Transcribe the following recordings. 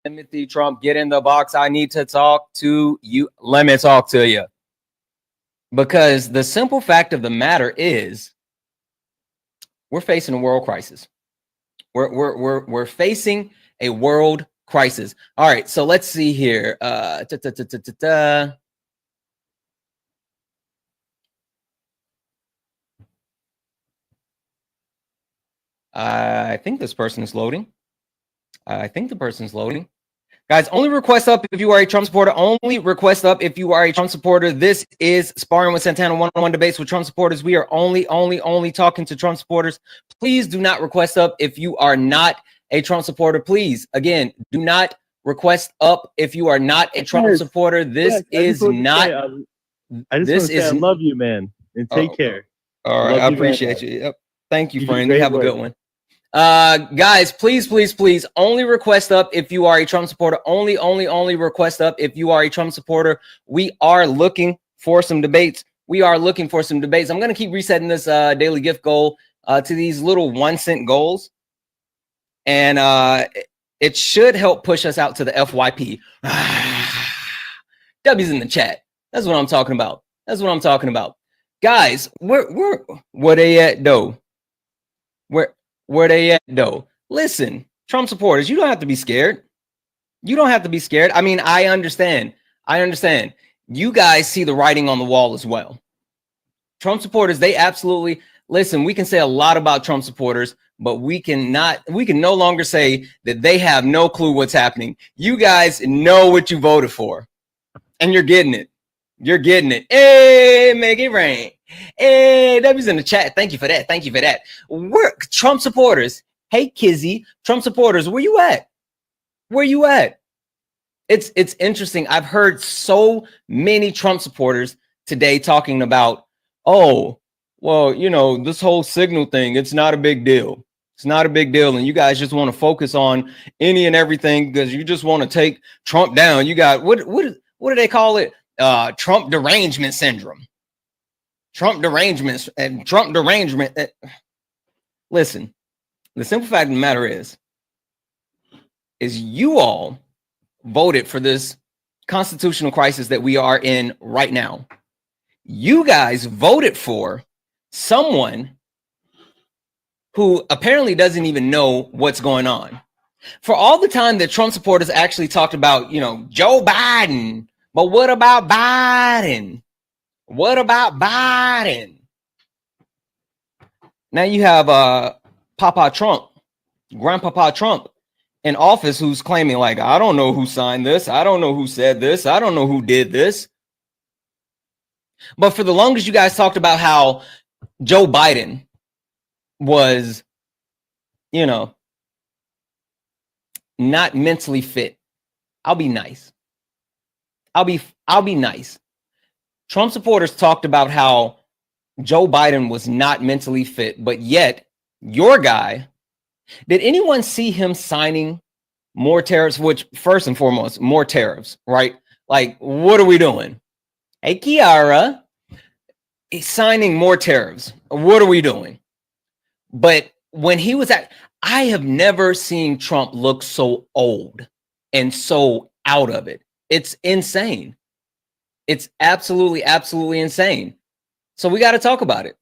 Timothy Trump, get in the box. I need to talk to you. Let me talk to you. Because the simple fact of the matter is, we're facing a world crisis. We're facing a world crisis. All right, so let's see here. I think this person is loading. Guys, only request up if you are a Trump supporter. Only request up if you are a Trump supporter. This is Sparring with Santana, one-on-one debates with Trump supporters. We are only talking to Trump supporters. Please do not request up if you are not a Trump supporter. Please, again, do not request up if you are not a Trump supporter. This is not. I just want to say I love you, man, and take care. All right, I appreciate you. Yep. Thank you, friend. You have a good one. Guys, please only request up if you are a Trump supporter. Only request up if you are a Trump supporter. We are looking for some debates. I'm going to keep resetting this daily gift goal to these little 1 cent goals, and it should help push us out to the FYP. W's in the chat. That's what I'm talking about. Guys, where they at though? Where they at though? Listen, Trump supporters, you don't have to be scared. I mean, I understand. You guys see the writing on the wall as well. Trump supporters, they absolutely listen. We can say a lot about Trump supporters, but we can no longer say that they have no clue what's happening. You guys know what you voted for, and you're getting it. Hey, make it rain. Hey, W's in the chat. Thank you for that. We're Trump supporters. Hey, Kizzy, Trump supporters, where you at? It's interesting. I've heard so many Trump supporters today talking about, oh, well, you know, this whole signal thing, it's not a big deal. And you guys just want to focus on any and everything because you just want to take Trump down. You got what do they call it? Trump derangement syndrome. Listen, the simple fact of the matter is you all voted for this constitutional crisis that we are in right now. You guys voted for someone who apparently doesn't even know what's going on. For all the time that Trump supporters actually talked about, you know, Joe Biden, but what about Biden? Now you have Grandpapa Trump in office who's claiming like, I don't know who signed this. I don't know who said this. I don't know who did this. But for the longest, you guys talked about how Joe Biden was, you know, not mentally fit. I'll be nice. Trump supporters talked about how Joe Biden was not mentally fit, but yet your guy, did anyone see him signing more tariffs? Which, first and foremost, more tariffs, right? Like, what are we doing? Hey, Kiara, he's signing more tariffs. What are we doing? But when he was I have never seen Trump look so old and so out of it. It's insane. It's absolutely insane. So we got to talk about it.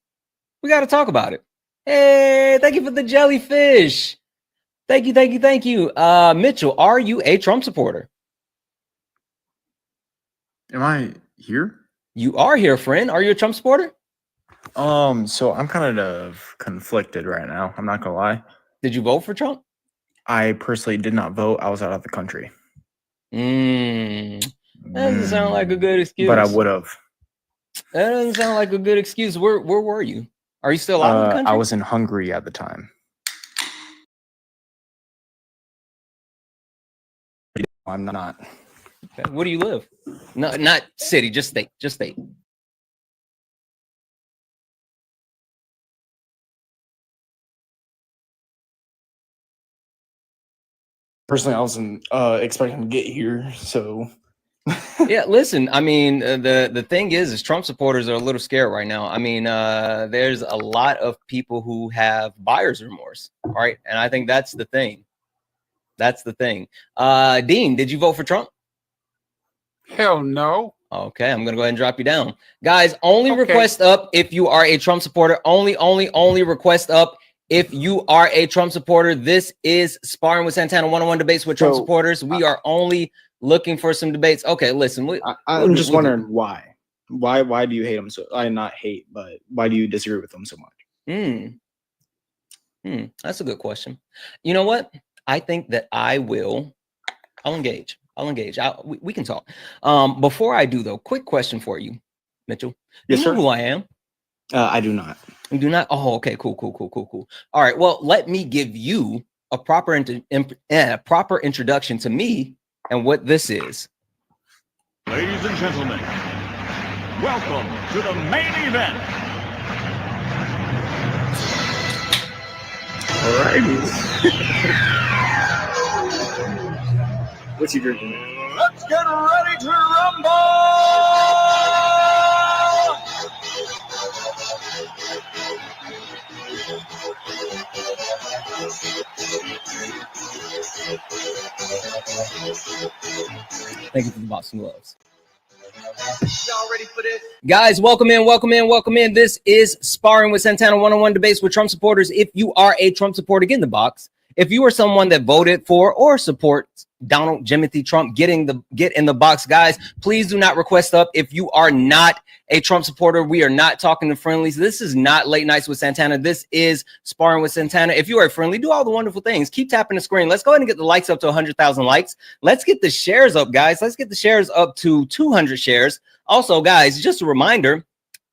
Hey, thank you for the jellyfish. Thank you. Mitchell, are you a Trump supporter? Am I here? You are here, friend. Are you a Trump supporter? So I'm kind of conflicted right now. I'm not gonna lie. Did you vote for Trump? I personally did not vote. I was out of the country. That doesn't sound like a good excuse. But I would have. That doesn't sound like a good excuse. Where were you? Are you still out of the country? I was in Hungary at the time. I'm not. Okay. Where do you live? No, not city, just state. Personally, I wasn't expecting to get here, so. Yeah, listen, I mean, the thing is Trump supporters are a little scared right now. I mean, there's a lot of people who have buyer's remorse, right? And I think that's the thing. That's the thing. Dean, did you vote for Trump? Hell no. Okay, I'm gonna go ahead and drop you down, guys. Only request up if you are a Trump supporter. Only request up if you are a Trump supporter. This is Sparring with Santana 101 debates with Trump supporters. We are only looking for some debates. Okay, listen. I'm just wondering why. Why do you hate him so? I not hate, but why do you disagree with him so much? That's a good question. You know what? I think that I'll engage. We can talk. Before I do though, quick question for you, Mitchell. Yes, you know who I am? I do not. You do not? Oh, okay, cool. All right, well, let me give you a proper introduction to me and what this is. Ladies and gentlemen, welcome to the main event. All righty. What you drinking? Let's get ready to rumble! Thank you for the boxing gloves. Y'all ready for this? Guys, welcome in. This is Sparring with Santana 101 debates with Trump supporters. If you are a Trump supporter, get in the box. If you are someone that voted for or supports Donald Jimothy Trump, get in the box, guys. Please do not request up if you are not a Trump supporter. We are not talking to friendlies. This is not Late Nights with Santana. This is Sparring with Santana. If you are a friendly, do all the wonderful things. Keep tapping the screen. Let's go ahead and get the likes up to 100,000 likes. Let's get the shares up, guys. Let's get the shares up to 200 shares. Also, guys, just a reminder,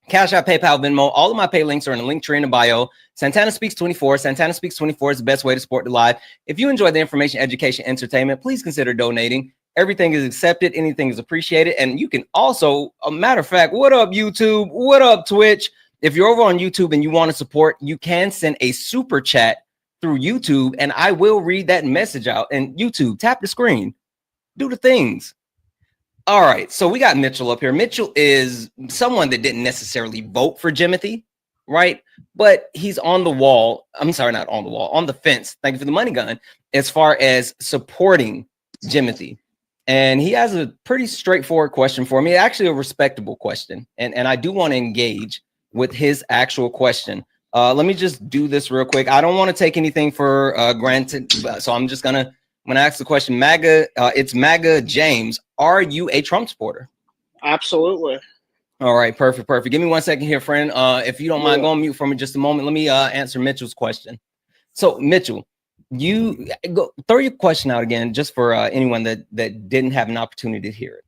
Cash App, PayPal, Venmo, all of my pay links are in the link tree in the bio. Santana Speaks 24. Santana Speaks 24 is the best way to support the live. If you enjoy the information, education, entertainment, please consider donating. Everything is accepted. Anything is appreciated. And you can also, a matter of fact, what up, YouTube? What up, Twitch? If you're over on YouTube and you want to support, you can send a super chat through YouTube, and I will read that message out. And YouTube, tap the screen. Do the things. All right, so we got Mitchell up here. Mitchell is someone that didn't necessarily vote for Jimothy, right? But he's on the wall. I'm sorry, not on the wall, on the fence. Thank you for the money gun. As far as supporting Jimothy. And he has a pretty straightforward question for me, actually a respectable question. And I do want to engage with his actual question. Let me just do this real quick. I don't want to take anything for granted, so I'm just gonna ask the question. It's MAGA James. Are you a Trump supporter? Absolutely. All right, perfect. Give me 1 second here, friend. If you don't mind going mute for me just a moment, let me answer Mitchell's question. So, Mitchell, you go throw your question out again, just for anyone that didn't have an opportunity to hear it.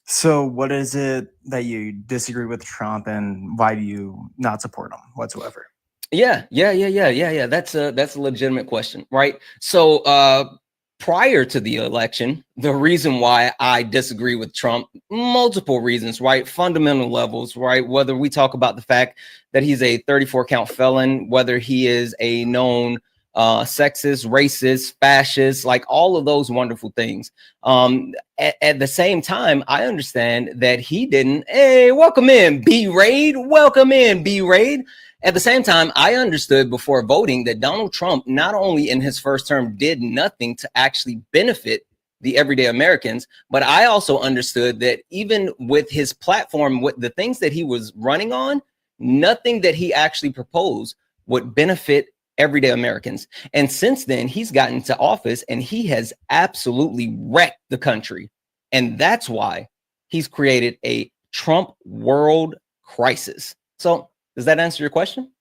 So, what is it that you disagree with Trump, and why do you not support him whatsoever? Yeah. That's a legitimate question, right? So, prior to the election, the reason why I disagree with Trump, multiple reasons, right? Fundamental levels, right? Whether we talk about the fact that he's a 34 count felon, whether he is a known sexist, racist, fascist, like all of those wonderful things. At the same time, I understand that he didn't. Hey, welcome in, B-Raid. Welcome in, B-Raid. At the same time, I understood before voting that Donald Trump, not only in his first term, did nothing to actually benefit the everyday Americans, but I also understood that even with his platform, with the things that he was running on, nothing that he actually proposed would benefit everyday Americans. And since then, he's gotten to office and he has absolutely wrecked the country. And that's why he's created a Trump world crisis. So, does that answer your question?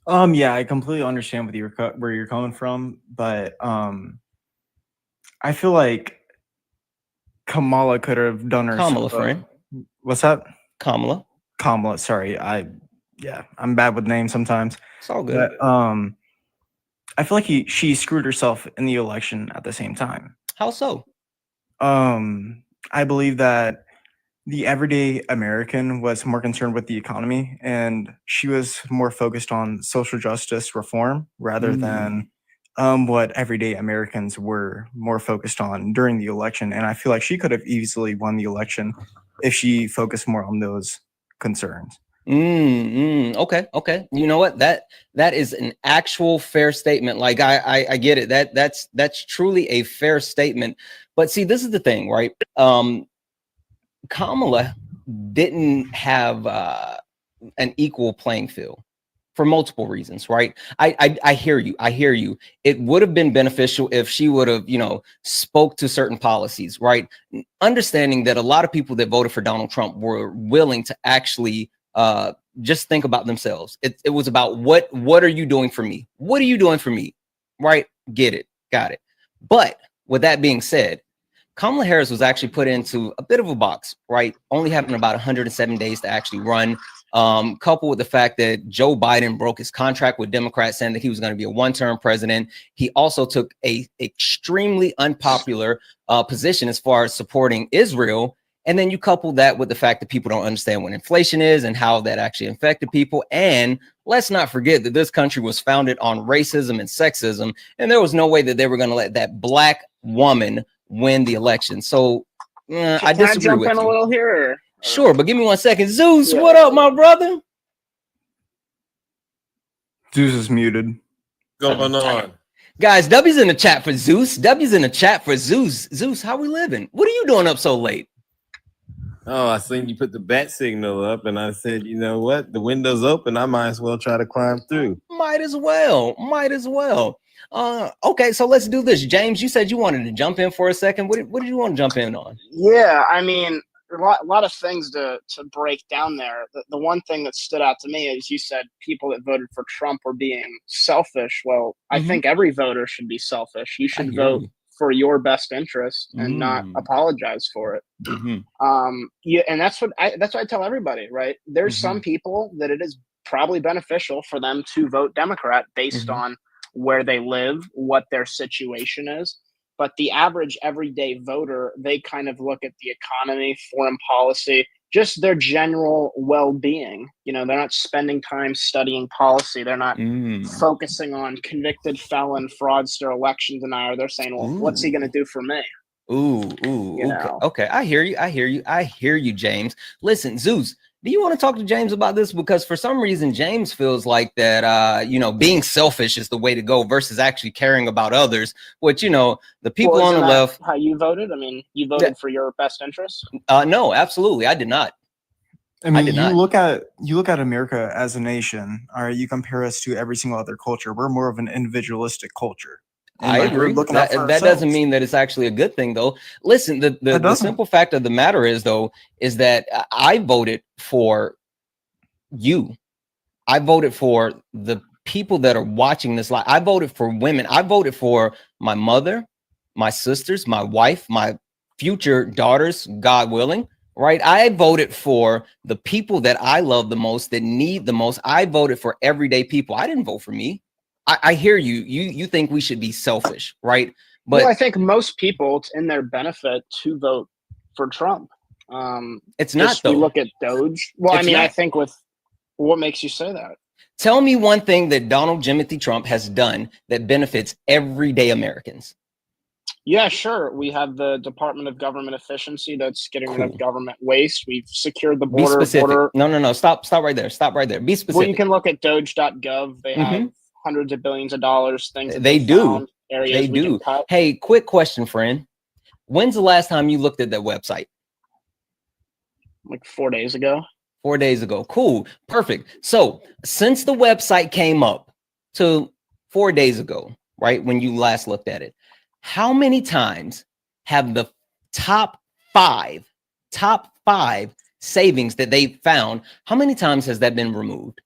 Yeah, I completely understand where you're coming from, but I feel like Kamala could have done her. Kamala, friend. What's that? Kamala. Sorry, I'm bad with names sometimes. It's all good. But, I feel like she screwed herself in the election at the same time. How so? I believe that the everyday American was more concerned with the economy, and she was more focused on social justice reform rather than what everyday Americans were more focused on during the election. And I feel like she could have easily won the election if she focused more on those concerns. Okay. You know what? That is an actual fair statement. Like I get it. That's truly a fair statement. But see, this is the thing, right? Kamala didn't have an equal playing field for multiple reasons, right? I hear you. I hear you. It would have been beneficial if she would have, spoke to certain policies, right? Understanding that a lot of people that voted for Donald Trump were willing to actually just think about themselves. It was about what are you doing for me? What are you doing for me? Right? Get it. Got it. But with that being said, Kamala Harris was actually put into a bit of a box, right? Only having about 107 days to actually run. Coupled with the fact that Joe Biden broke his contract with Democrats, saying that he was going to be a one-term president. He also took a extremely unpopular position as far as supporting Israel. And then you couple that with the fact that people don't understand what inflation is and how that actually affected people. And let's not forget that this country was founded on racism and sexism. And there was no way that they were going to let that black woman win the election. So I disagree with you. A little here? Sure, but give me 1 second. Zeus, what up, my brother? Zeus is muted. Going on? Guys, W's in the chat for Zeus. W's in the chat for Zeus. Zeus, how we living? What are you doing up so late? Oh, I seen you put the bat signal up, and I said, you know what? The window's open. I might as well try to climb through. Might as well. Okay, so let's do this. James, you said you wanted to jump in for a second. What did you want to jump in on? Yeah, I mean, a lot of things to break down there. The one thing that stood out to me is you said people that voted for Trump were being selfish. Well, I think every voter should be selfish. You should vote for your best interest and not apologize for it. Yeah, and that's what I tell everybody, right? There's some people that it is probably beneficial for them to vote Democrat based on where they live, what their situation is. But the average everyday voter, they kind of look at the economy, foreign policy, just their general well-being. They're not spending time studying policy. They're not focusing on convicted felon, fraudster, election denier. They're saying, well, what's he going to do for me? Okay. I hear you, James. Listen, Zeus, do you want to talk to James about this? Because for some reason, James feels like that, being selfish is the way to go versus actually caring about others, which, the people on the left. How you voted? I mean, you voted for your best interest? No, absolutely. I did not. I mean, you look at America as a nation, all right, you compare us to every single other culture. We're more of an individualistic culture. I agree. That doesn't mean that it's actually a good thing, though. Listen, the simple fact of the matter is that I voted for you. I voted for the people that are watching this live. I voted for women. I voted for my mother, my sisters, my wife, my future daughters, God willing. Right. I voted for the people that I love the most, that need the most. I voted for everyday people. I didn't vote for me. I hear you. You think we should be selfish, right? But I think most people, it's in their benefit to vote for Trump. It's not, though. We look at Doge. Well, I think with what makes you say that? Tell me one thing that Donald Jimothy Trump has done that benefits everyday Americans. Yeah, sure. We have the Department of Government Efficiency that's getting rid of government waste. We've secured the border. Be specific. No. Stop right there. Stop right there. Be specific. Well, you can look at Doge.gov. They have hundreds of billions of dollars. Things that they do. Found, areas they do. Hey, quick question, friend. When's the last time you looked at that website? Like 4 days ago. 4 days ago. Cool. Perfect. So since the website came up to 4 days ago, right, when you last looked at it, how many times have the top five savings that they found, how many times has that been removed?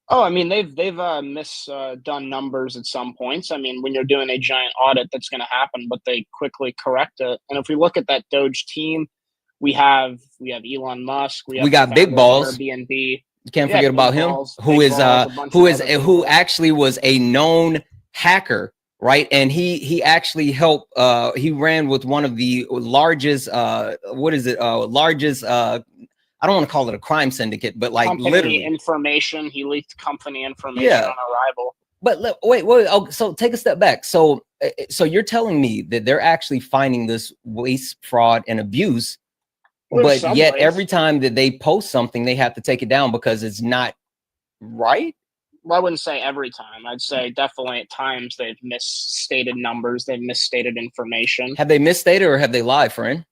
Oh, I mean, they've done numbers at some points. I mean, when you're doing a giant audit, that's going to happen, but they quickly correct it. And if we look at that Doge team, we have Elon Musk. We got Big Balls. Airbnb. You can't forget about him, who actually was a known hacker, right? And he actually helped. He ran with one of the largest. I don't want to call it a crime syndicate, but like company literally information. He leaked company information on Arrival. But wait. So take a step back. So you're telling me that they're actually finding this waste, fraud, and abuse but yet every time that they post something, they have to take it down because it's not right. Well, I wouldn't say every time. I'd say definitely at times they've misstated numbers, they've misstated information. Have they misstated or have they lied, friend?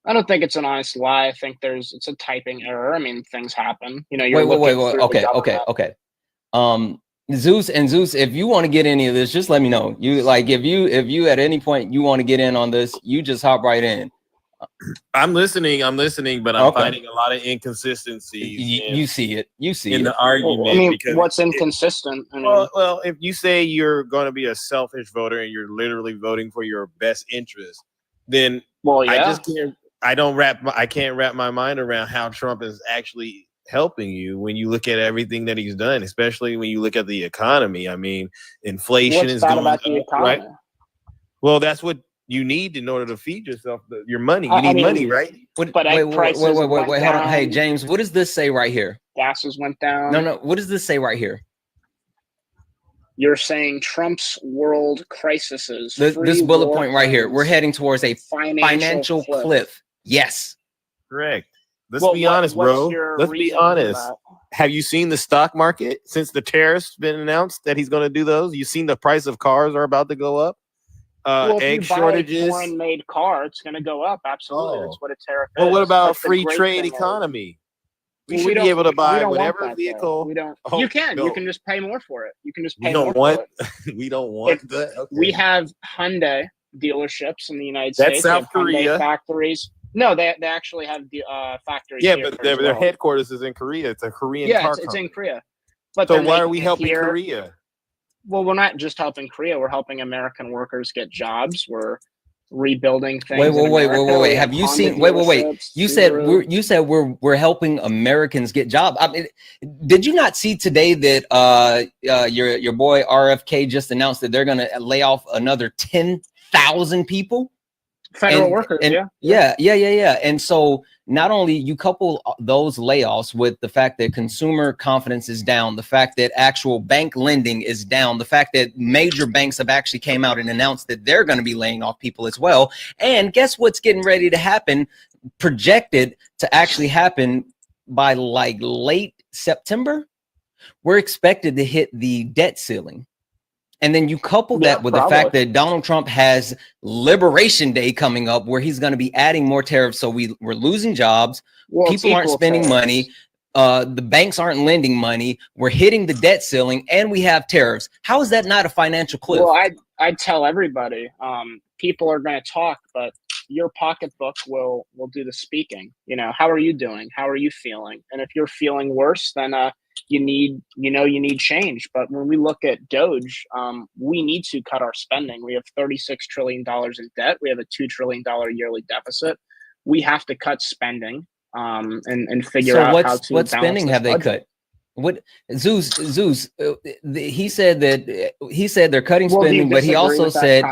I don't think it's an honest lie. I think it's a typing error. I mean, things happen. You know, wait. Okay. Zeus, if you want to get any of this, just let me know. You like if you at any point you want to get in on this, you just hop right in. I'm listening, but I'm finding a lot of inconsistencies. You see it in the argument. Well, I mean, what's inconsistent? I mean, well, if you say you're going to be a selfish voter and you're literally voting for your best interest, then I just can't. I can't wrap my mind around how Trump is actually helping you when you look at everything that he's done, especially when you look at the economy. I mean, inflation is going up, right? Well, that's what you need in order to feed yourself your money. You need money, right? Wait, hold on. Hey, James, what does this say right here? Gases went down. No. What does this say right here? You're saying Trump's world crises. This bullet point right here. We're heading towards a financial cliff. Yes. Correct. Let's be honest, bro. Let's be honest. Have you seen the stock market since the tariffs been announced that he's going to do those? You've seen the price of cars are about to go up. Egg shortages. A foreign-made car, it's going to go up. Absolutely, that's what a tariff is. Well, what about free trade economy? We should be able to buy whatever vehicle. We don't. You can just pay more for it. You can just pay more for it. We don't want that. Okay. We have Hyundai dealerships in the United States. That's South Korea. Factories. No, they actually have factories. Yeah, but their headquarters is in Korea. It's a Korean car company. It's in Korea. But so why are we helping Korea? Well, we're not just helping Korea. We're helping American workers get jobs. We're rebuilding things. Wait. Have you seen? Wait. You said we're helping Americans get jobs. I mean, did you not see today that your boy RFK just announced that they're going to lay off another 10,000 people? Federal workers, yeah. And so not only you couple those layoffs with the fact that consumer confidence is down, the fact that actual bank lending is down, the fact that major banks have actually came out and announced that they're going to be laying off people as well. And guess what's getting ready to happen, projected to actually happen by like late September? We're expected to hit the debt ceiling. And then you couple that with the fact that Donald Trump has Liberation Day coming up where he's going to be adding more tariffs. So we're losing jobs. People aren't spending money. The banks aren't lending money. We're hitting the debt ceiling and we have tariffs. How is that not a financial cliff? Well, I'd tell everybody, people are going to talk, but your pocketbook will do the speaking. You know, how are you doing? How are you feeling? And if you're feeling worse, then you need change. But when we look at Doge, we need to cut our spending. We have $36 trillion in debt. We have a $2 trillion yearly deficit. We have to cut spending and figure out how to. What spending have they cut? What Zeus? He said they're cutting spending, but he also said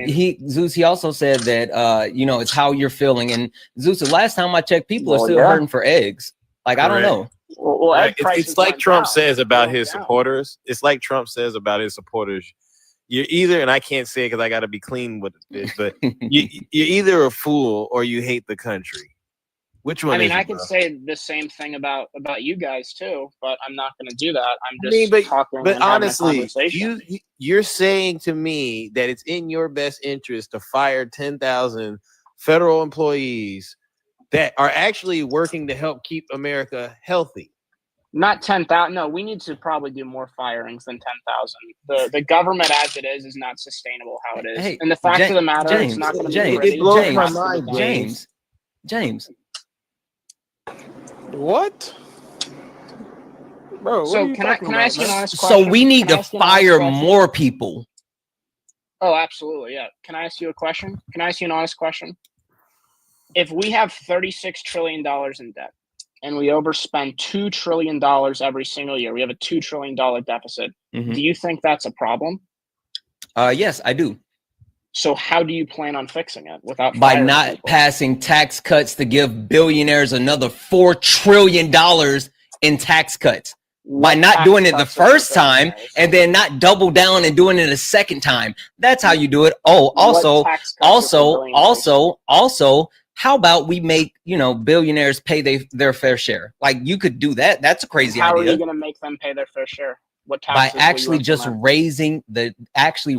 he also said that it's how you're feeling. And Zeus, the last time I checked, people are still hurting for eggs. Like I don't know. Well, it's like Trump says about his supporters. It's like Trump says about his supporters. You're either, and I can't say it because I got to be clean with this, but you're either a fool or you hate the country. Which one? I mean, I could say the same thing about you guys too, but I'm not going to do that. I'm just talking. But honestly, you're saying to me that it's in your best interest to fire 10,000 federal employees that are actually working to help keep America healthy. Not 10,000. No, we need to probably do more firings than 10,000. The government as it is not sustainable how it is. Hey, and the fact of the matter, it's not going to be pretty. It blows my mind, James. What? Bro, so can I ask you an honest question? So we need to fire more people. Oh, absolutely. Yeah. Can I ask you a question? Can I ask you an honest question? If we have $36 trillion in debt and we overspend $2 trillion every single year, we have a $2 trillion deficit. Mm-hmm. Do you think that's a problem? Yes, I do. So how do you plan on fixing it without by not passing tax cuts to give billionaires another $4 trillion in tax cuts? By not doing it the first time and then not double down and doing it a second time. That's how you do it. Oh, also, How about we make, billionaires pay their fair share? Like, you could do that. That's a crazy How idea. are you going to make them pay their fair share? What By taxes will you actually just implement?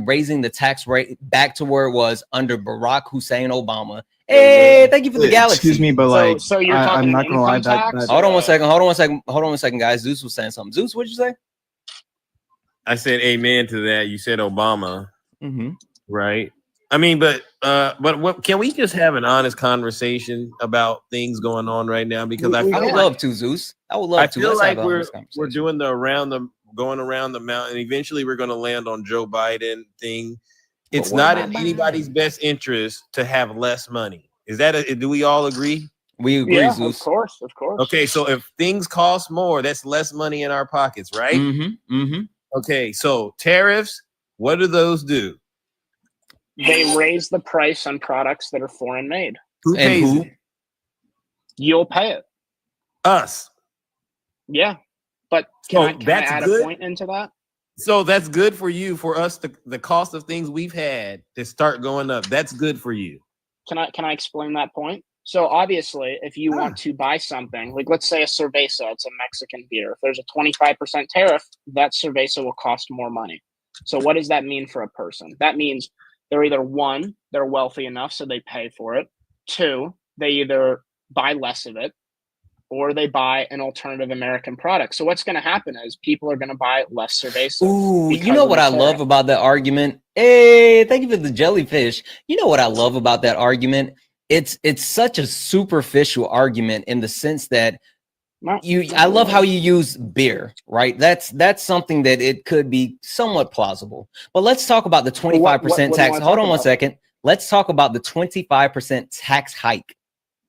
raising the tax rate back to where it was under Barack Hussein Obama. Hey, thank you for the galaxy. Excuse me, but So you're talking I'm not gonna lie. income tax? Hold on one second, guys. Zeus was saying something. Zeus, what'd you say? I said amen to that. You said Obama, Mm-hmm. right? I mean, but what can we just have an honest conversation about things going on right now? Because I would love to, Zeus. I would love to. I feel Let's like have an honest conversation. we're doing going around the mountain. Eventually, we're going to land on Joe Biden thing. It's not in anybody's best interest to have less money. Do we all agree? We agree, Yeah, Zeus. of course. Okay, so if things cost more, that's less money in our pockets, right? Mm-hmm. Mm-hmm. Okay, so tariffs, what do those do? They raise the price on products that are foreign made. Who pays it? You'll pay it. Us. Yeah. But can I add a point into that? So that's good for you, for us, the cost of things we've had to start going up. That's good for you. Can I explain that point? So obviously, if you want to buy something, like let's say a cerveza, it's a Mexican beer. If there's a 25% tariff, that cerveza will cost more money. So what does that mean for a person? That means they're either one, they're wealthy enough so they pay for it. Two, they either buy less of it, or they buy an alternative American product. So what's going to happen is people are going to buy less cerveza. Ooh, you know what I love about that argument? Hey, thank you for the jellyfish. You know what I love about that argument? It's such a superficial argument in the sense that I love how you use beer, right? That's something that it could be somewhat plausible. But let's talk about the 25% tax. Hold on one second. Let's talk about the 25% tax hike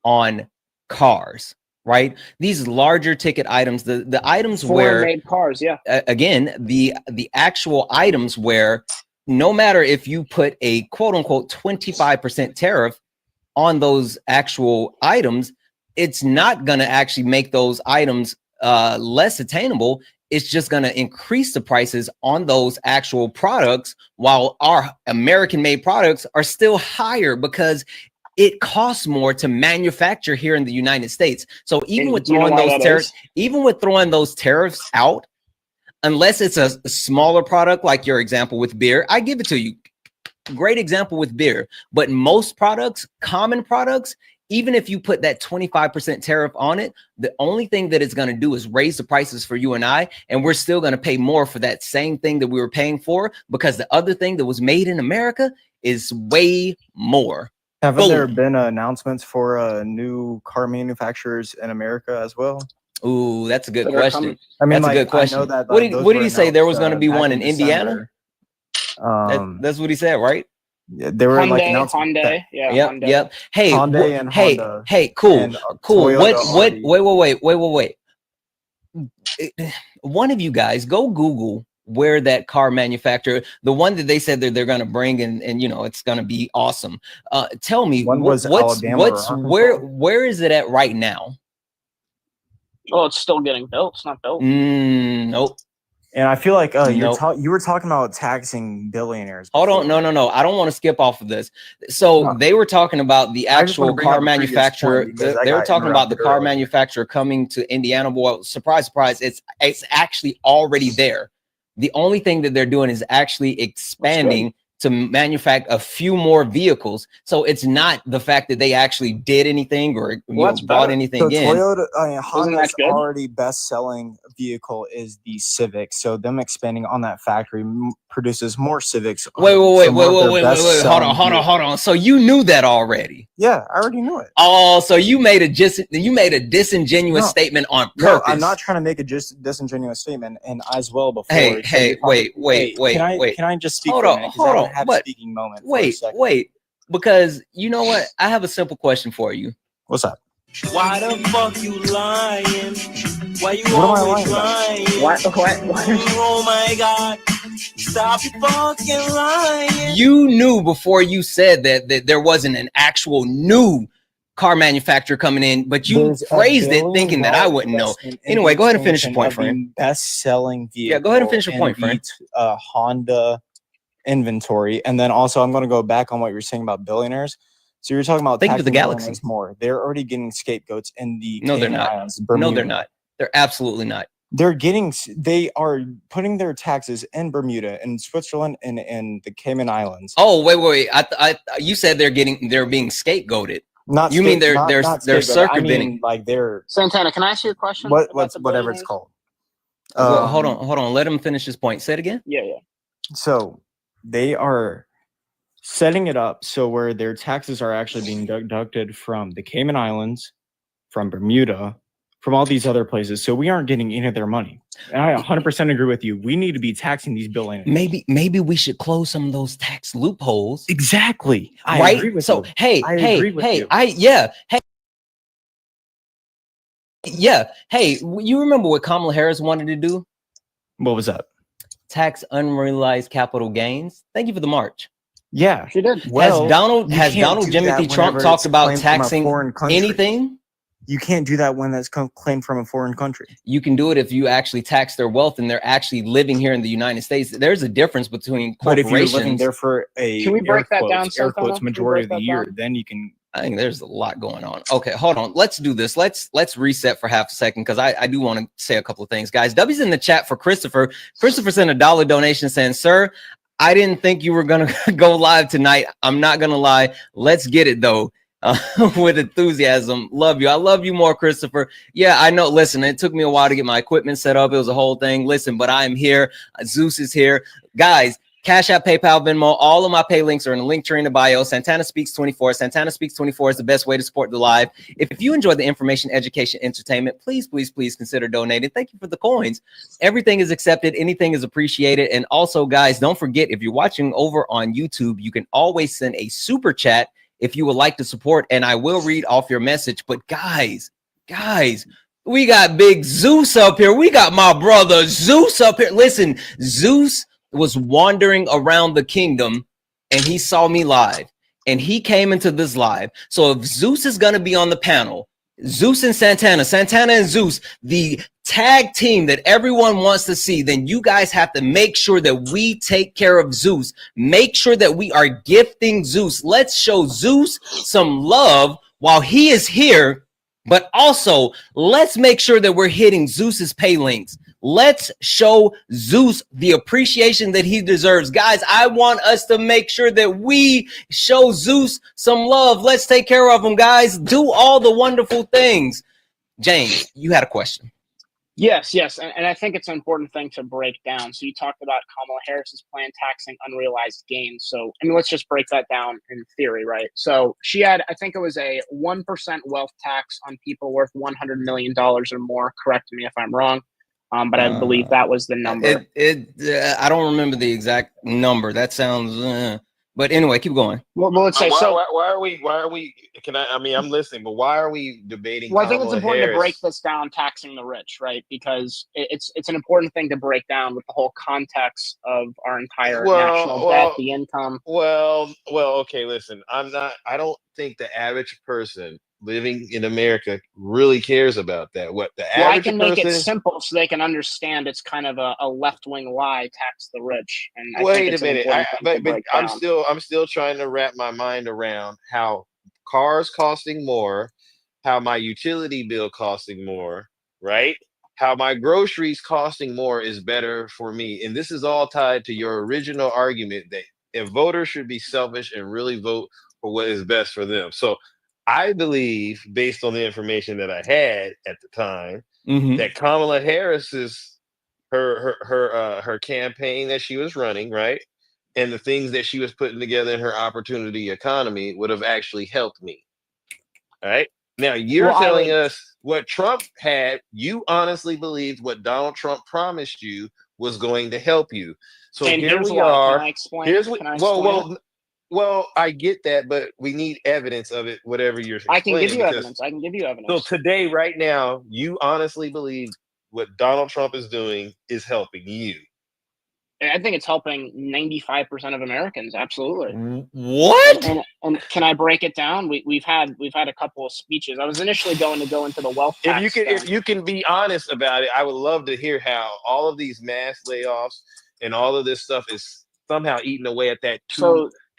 on cars. Right, these larger ticket items, the items where made cars, yeah. Again, the actual items where no matter if you put a quote unquote 25% tariff on those actual items, it's not going to actually make those items less attainable. It's just going to increase the prices on those actual products, while our American-made products are still higher because it costs more to manufacture here in the United States. So even with throwing those tariffs out, unless it's a smaller product like your example with beer, I give it to you. Great example with beer. But most products, common products, even if you put that 25% tariff on it, the only thing that it's going to do is raise the prices for you and I, and we're still going to pay more for that same thing that we were paying for, because the other thing that was made in America is way more. Haven't there been announcements for new car manufacturers in America as well? Ooh, that's a good question. I mean, that's a good question. What did he say? There was going to be one in Indiana? That's what he said, right? Yeah, they were Hyundai. Yep. Hey, Hyundai and Honda. Hey, cool. Toyota, Wait. One of you guys go Google where that car manufacturer, the one that they said that they're going to bring and it's going to be awesome. Tell me, where is it at right now? Oh, it's still getting built. It's not built. Nope. And I feel like you were talking about taxing billionaires before. Hold on, no. I don't want to skip off of this. So they were talking about the actual car manufacturer. They were talking about the car manufacturer coming to Indiana. Well, surprise, it's actually already there. The only thing that they're doing is actually expanding to manufacture a few more vehicles. So it's not the fact that they actually did anything or bought anything in. Toyota, Honda's already best-selling vehicle is the Civic. So them expanding on that factory produces more Civics. Wait. Hold on. So you knew that already? Yeah, I already knew it. Oh, so you made a disingenuous statement on purpose. No, I'm not trying to make a disingenuous statement, and as well before. Hey, wait. Can I just speak? Hold on. Have a speaking moment. Wait, because you know what? I have a simple question for you. What's up? Why the fuck you lying? Why you always lying? What? Oh my god! Stop fucking lying! You knew before you said that there wasn't an actual new car manufacturer coming in, but you phrased it thinking that I wouldn't know. Anyway, go ahead and finish your point, friend. Best-selling vehicle. Yeah, go ahead and finish your point, friend. Honda inventory, and then also I'm going to go back on what you were saying about billionaires. So you're talking about thank you for the taxing galaxy. billionaires more. They're already getting scapegoats in the No, they're Cayman not. Islands, Bermuda. No, they're not. They're absolutely not. They are putting their taxes in Bermuda and Switzerland and the Cayman Islands. Oh, wait. You said they're being scapegoated. Not you mean they're circumventing? I mean, like they're Santana. Can I ask you a question? Whatever it's called. Well, hold on. Let him finish his point. Say it again. Yeah. So they are setting it up so where their taxes are actually being deducted from the Cayman Islands, from Bermuda, from all these other places. So we aren't getting any of their money. And I 100% agree with you. We need to be taxing these billionaires. Maybe we should close some of those tax loopholes. Exactly. I agree with you. Hey, you remember what Kamala Harris wanted to do? What was that? Tax unrealized capital gains. Thank you for the march. Yeah, she did. Well, has Donald Jimothy Trump talked about taxing anything? You can't do that when that's claimed from a foreign country. You can do it if you actually tax their wealth and they're actually living here in the United States. There's a difference between corporations. But if you're living there for can we break that down? Air quotes majority of the year, then you can. I think there's a lot going on. Okay, hold on. Let's do this. Let's reset for half a second because I do want to say a couple of things, guys. W's in the chat for Christopher. Christopher sent a $1 donation saying, "Sir, I didn't think you were gonna go live tonight. I'm not gonna lie. Let's get it though." With enthusiasm. Love you. I love you more, Christopher. Yeah, I know. Listen, it took me a while to get my equipment set up. It was a whole thing. Listen, but I'm here. Zeus is here. Guys, Cash App, PayPal, Venmo, all of my pay links are in the link tree in the bio. Santana Speaks 24. Santana Speaks 24 is the best way to support the live. If you enjoy the information, education, entertainment, please consider donating. Thank you for the coins. Everything is accepted. Anything is appreciated. And also, guys, don't forget, if you're watching over on YouTube, you can always send a super chat if you would like to support, and I will read off your message. But guys, we got big Zeus up here. We got my brother Zeus up here. Listen, Zeus was wandering around the kingdom and he saw me live and he came into this live. So if Zeus is going to be on the panel, Zeus and Santana and Zeus, the tag team that everyone wants to see, then you guys have to make sure that we take care of Zeus. Make sure that we are gifting Zeus. Let's show Zeus some love while he is here, but also let's make sure that we're hitting Zeus's pay links. Let's show Zeus the appreciation that he deserves. Guys, I want us to make sure that we show Zeus some love. Let's take care of him, guys. Do all the wonderful things. James, you had a question. Yes. And I think it's an important thing to break down. So you talked about Kamala Harris's plan taxing unrealized gains. So, I mean, let's just break that down in theory, right? So she had, I think it was a 1% wealth tax on people worth $100 million or more. Correct me if I'm wrong. But I believe that was the number. I don't remember the exact number. That sounds, but anyway, keep going. Well, let's say so. Why are we? I'm listening, but why are we debating? Well, I think it's important to break this down, taxing the rich, right? Because it's an important thing to break down with the whole context of our entire national debt, the income. Okay. Listen, I don't think the average person living in America really cares about that. What the average I can make it simple so they can understand it's kind of a left-wing lie, tax the rich. And wait a minute, but I'm still trying to wrap my mind around how cars costing more, how my utility bill costing more, right? How my groceries costing more is better for me. And this is all tied to your original argument that if voters should be selfish and really vote for what is best for them. So I believe, based on the information that I had at the time, that Kamala Harris's her campaign that she was running, right, and the things that she was putting together in her opportunity economy would have actually helped me. All right. Now you're telling us what Trump had. You honestly believed what Donald Trump promised you was going to help you. So here we are. Well, I get that, but we need evidence of it, whatever you're I can give you evidence. So today, right now, you honestly believe what Donald Trump is doing is helping you? I think it's helping 95% of Americans. Absolutely. What? And can I break it down? We've had a couple of speeches. I was initially going to go into the wealth tax. If you can be honest about it, I would love to hear how all of these mass layoffs and all of this stuff is somehow eating away at that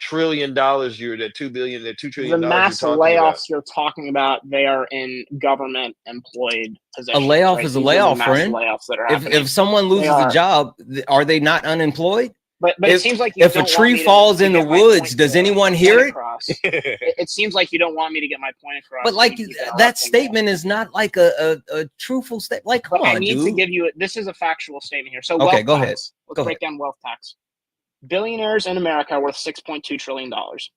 trillion you're that 2 billion, that $2 trillion The mass you're talking layoffs about. you're talking about, they are in government employed A positions. layoff right? is a These are the layoff, mass friend. layoffs that are If happening. someone loses a job, are they not unemployed? But it seems like you if a don't tree want me falls to in the get my woods, does anyone hear it? across. It seems like you don't want me to get my point across. But like and you keep that interrupting me. statement is not like a truthful statement. Like, come But I on, need dude. to give you this is a factual statement here. So Okay, wealth go tax. ahead. Let's Go break down wealth tax. Billionaires in America are worth $6.2 trillion.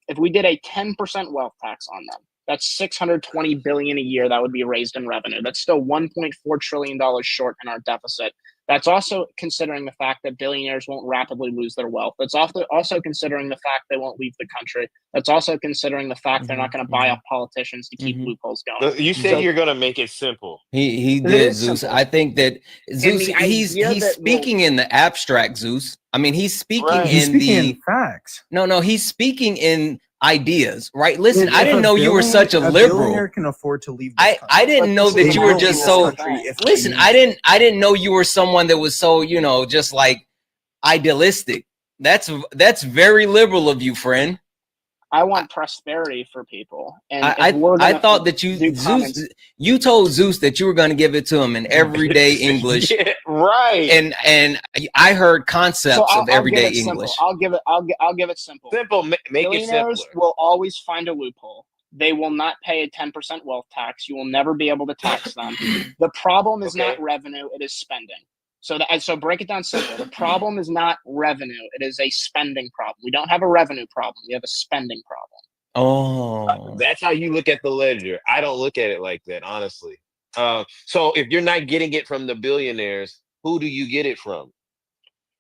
If we did a 10% wealth tax on them, that's $620 billion a year that would be raised in revenue. That's still $1.4 trillion short in our deficit. That's also considering the fact that billionaires won't rapidly lose their wealth. That's also considering the fact they won't leave the country. That's also considering the fact they're not going to buy up politicians to keep loopholes going. You said you're going to make it simple. He did, Zeus. Simple. I think that Zeus, he's that speaking in the abstract, Zeus. I mean, he's speaking Right. He's in speaking the in facts. no, he's speaking in ideas, right? Listen, If I didn't a know you were such a liberal. billionaire can afford to leave this country. I didn't know that They you were will just leave so this country if they listen, need I to. didn't know you were someone that was so, just like idealistic. That's very liberal of you, friend. I want prosperity for people. And I thought that you told Zeus that you were going to give it to him in everyday English. Yeah, right. And I heard concepts of everyday English. I'll give it simple. Simple. Make it simpler. Will always find a loophole. They will not pay a 10% wealth tax. You will never be able to tax them. The problem is not revenue, it is spending. So break it down simple. The problem is not revenue, it is a spending problem. We don't have a revenue problem, we have a spending problem. Oh, that's how you look at the ledger. I don't look at it like that, honestly. So if you're not getting it from the billionaires, who do you get it from?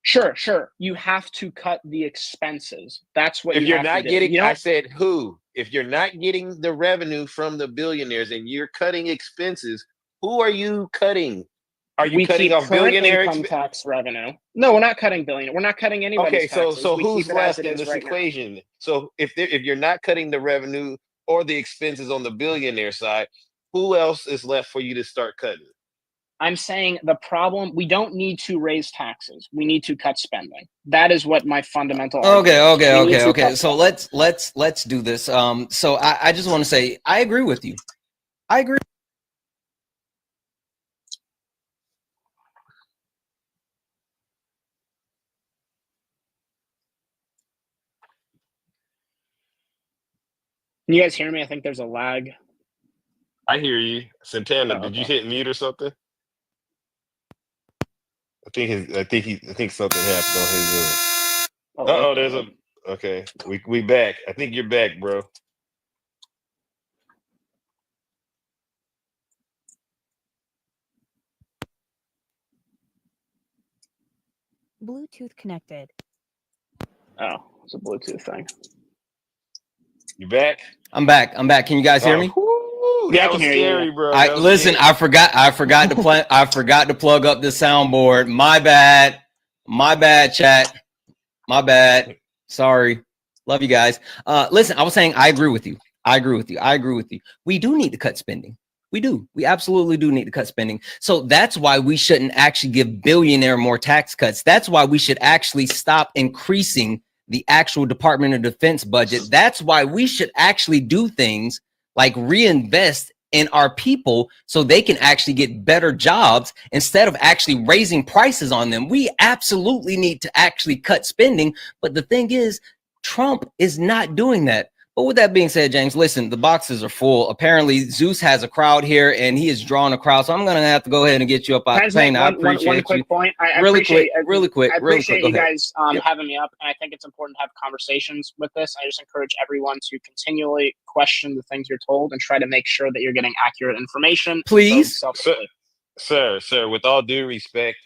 Sure. You have to cut the expenses. That's what if you you're have not to do. getting. I said who. If you're not getting the revenue from the billionaires and you're cutting expenses, who are you cutting? Are you cutting off billionaire income tax revenue? No, we're not cutting billionaire. We're not cutting anybody's taxes. So we who's keep it left as it in is this right equation? So if you're not cutting the revenue or the expenses on the billionaire side, who else is left for you to start cutting? I'm saying the problem, we don't need to raise taxes. We need to cut spending. That is what my fundamental argument is. Okay. So let's do this. So I just want to say I agree with you. I agree. Can you guys hear me? I think there's a lag. I hear you. Santana, did you hit mute or something? I think something happened on his end. Oh, there's a okay. We back. I think you're back, bro. Bluetooth connected. Oh, it's a Bluetooth thing. You back? I'm back. Can you guys hear me? That was scary, bro. Listen, I forgot to play. I forgot to plug up the soundboard. My bad, chat. My bad. Sorry. Love you guys. Listen, I was saying I agree with you. We do need to cut spending. We do. We absolutely do need to cut spending. So that's why we shouldn't actually give billionaire more tax cuts. That's why we should actually stop increasing the actual Department of Defense budget. That's why we should actually do things like reinvest in our people so they can actually get better jobs instead of actually raising prices on them. We absolutely need to actually cut spending. But the thing is, Trump is not doing that. But with that being said, James, listen, the boxes are full. Apparently, Zeus has a crowd here, and he is drawing a crowd. So I'm going to have to go ahead and get you up out of pain. I appreciate one quick point. Really quick. I appreciate you guys having me up, and I think it's important to have conversations with this. I just encourage everyone to continually question the things you're told and try to make sure that you're getting accurate information. Please. Sir, with all due respect,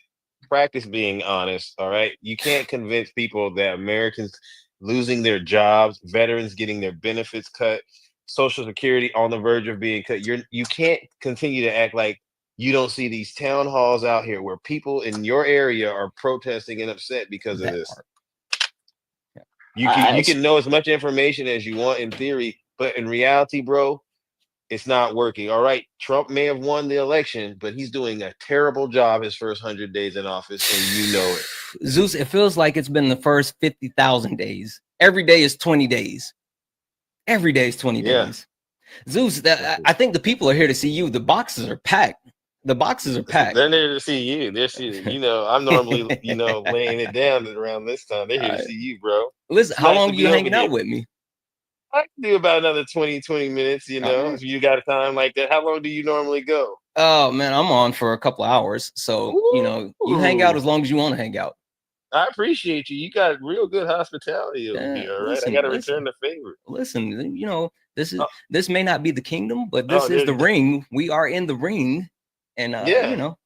practice being honest, all right? You can't convince people that Americans losing their jobs, veterans getting their benefits cut, Social Security on the verge of being cut. You can't continue to act like you don't see these town halls out here where people in your area are protesting and upset because of this. You can know as much information as you want in theory, but in reality, bro, it's not working. All right, Trump may have won the election, but he's doing a terrible job his first 100 days in office, and you know it. Zeus, it feels like it's been the first 50,000 days. Every day is 20 days. Every day is 20 days. Zeus, I think the people are here to see you. The boxes are packed. The boxes are packed. They're there to see you. They're seeing, I'm normally, laying it down around this time. They're here to see you, bro. Listen, how long are you hanging out with me? I can do about another 20 minutes, if you got a time like that. How long do you normally go? Oh, man, I'm on for a couple of hours. So, you hang out as long as you want to hang out. I appreciate you. You got real good hospitality over here, all right? Listen, I got to return the favor. Listen, this may not be the kingdom, but this is the ring. We are in the ring, and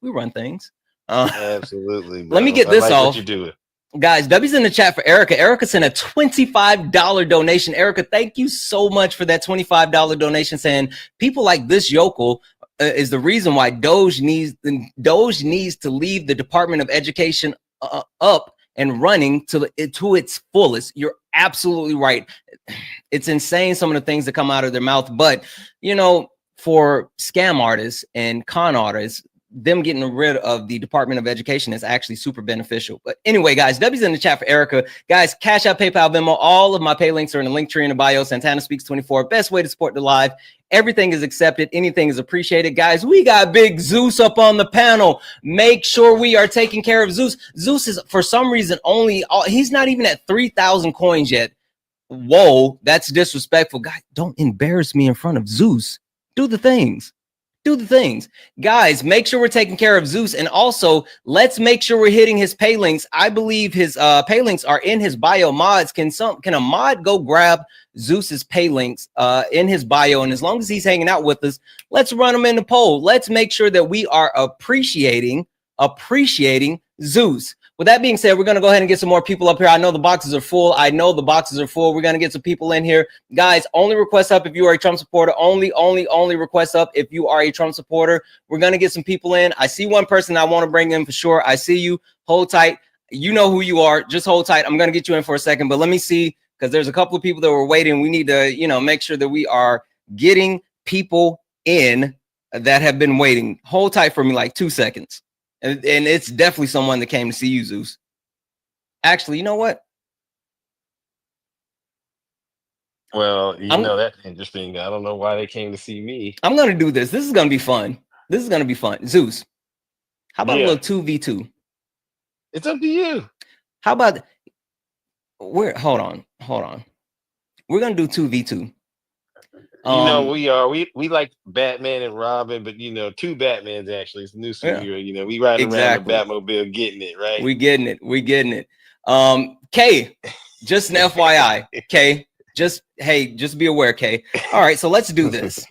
we run things. Absolutely. Bro. Let me get this off. What you doing. Guys, W's in the chat for Erica. Erica sent a $25 donation. Erica, thank you so much for that $25 donation, saying people like this yokel is the reason why Doge needs to leave the Department of Education up and running to its fullest. You're absolutely right. It's insane, some of the things that come out of their mouth, but for scam artists and con artists, them getting rid of the Department of Education is actually super beneficial. But anyway, guys, W's in the chat for Erica. Guys, Cash App, PayPal, Venmo, all of my pay links are in the link tree in the bio. Santana Speaks 24, best way to support the live. Everything is accepted. Anything is appreciated. Guys, we got Big Zeus up on the panel. Make sure we are taking care of Zeus. Zeus is, for some reason, he's not even at 3,000 coins yet. Whoa, that's disrespectful. Guys, don't embarrass me in front of Zeus. Do the things. Guys, make sure we're taking care of Zeus, and also let's make sure we're hitting his pay links. I believe his pay links are in his bio. Mods, can a mod go grab Zeus's pay links in his bio? And as long as he's hanging out with us, let's run him in the poll. Let's make sure that we are appreciating Zeus. With that being said, we're going to go ahead and get some more people up here. I know the boxes are full. We're going to get some people in here. Guys, only request up if you are a Trump supporter. Only request up if you are a Trump supporter. We're going to get some people in. I see one person I want to bring in for sure. I see you. Hold tight. You know who you are. Just hold tight. I'm going to get you in for a second, but let me see, because there's a couple of people that were waiting. We need to, make sure that we are getting people in that have been waiting. Hold tight for me like 2 seconds. And it's definitely someone that came to see you, Zeus. Actually, you know what? Well, that's interesting. I don't know why they came to see me. I'm going to do this. This is going to be fun. Zeus, how about a little 2v2? It's up to you. How about hold on. We're going to do 2v2. We like Batman and Robin, but two Batmans actually. It's a new superhero. We riding around the Batmobile getting it, right? We getting it. K, just an FYI. K, just be aware, K. All right, so let's do this.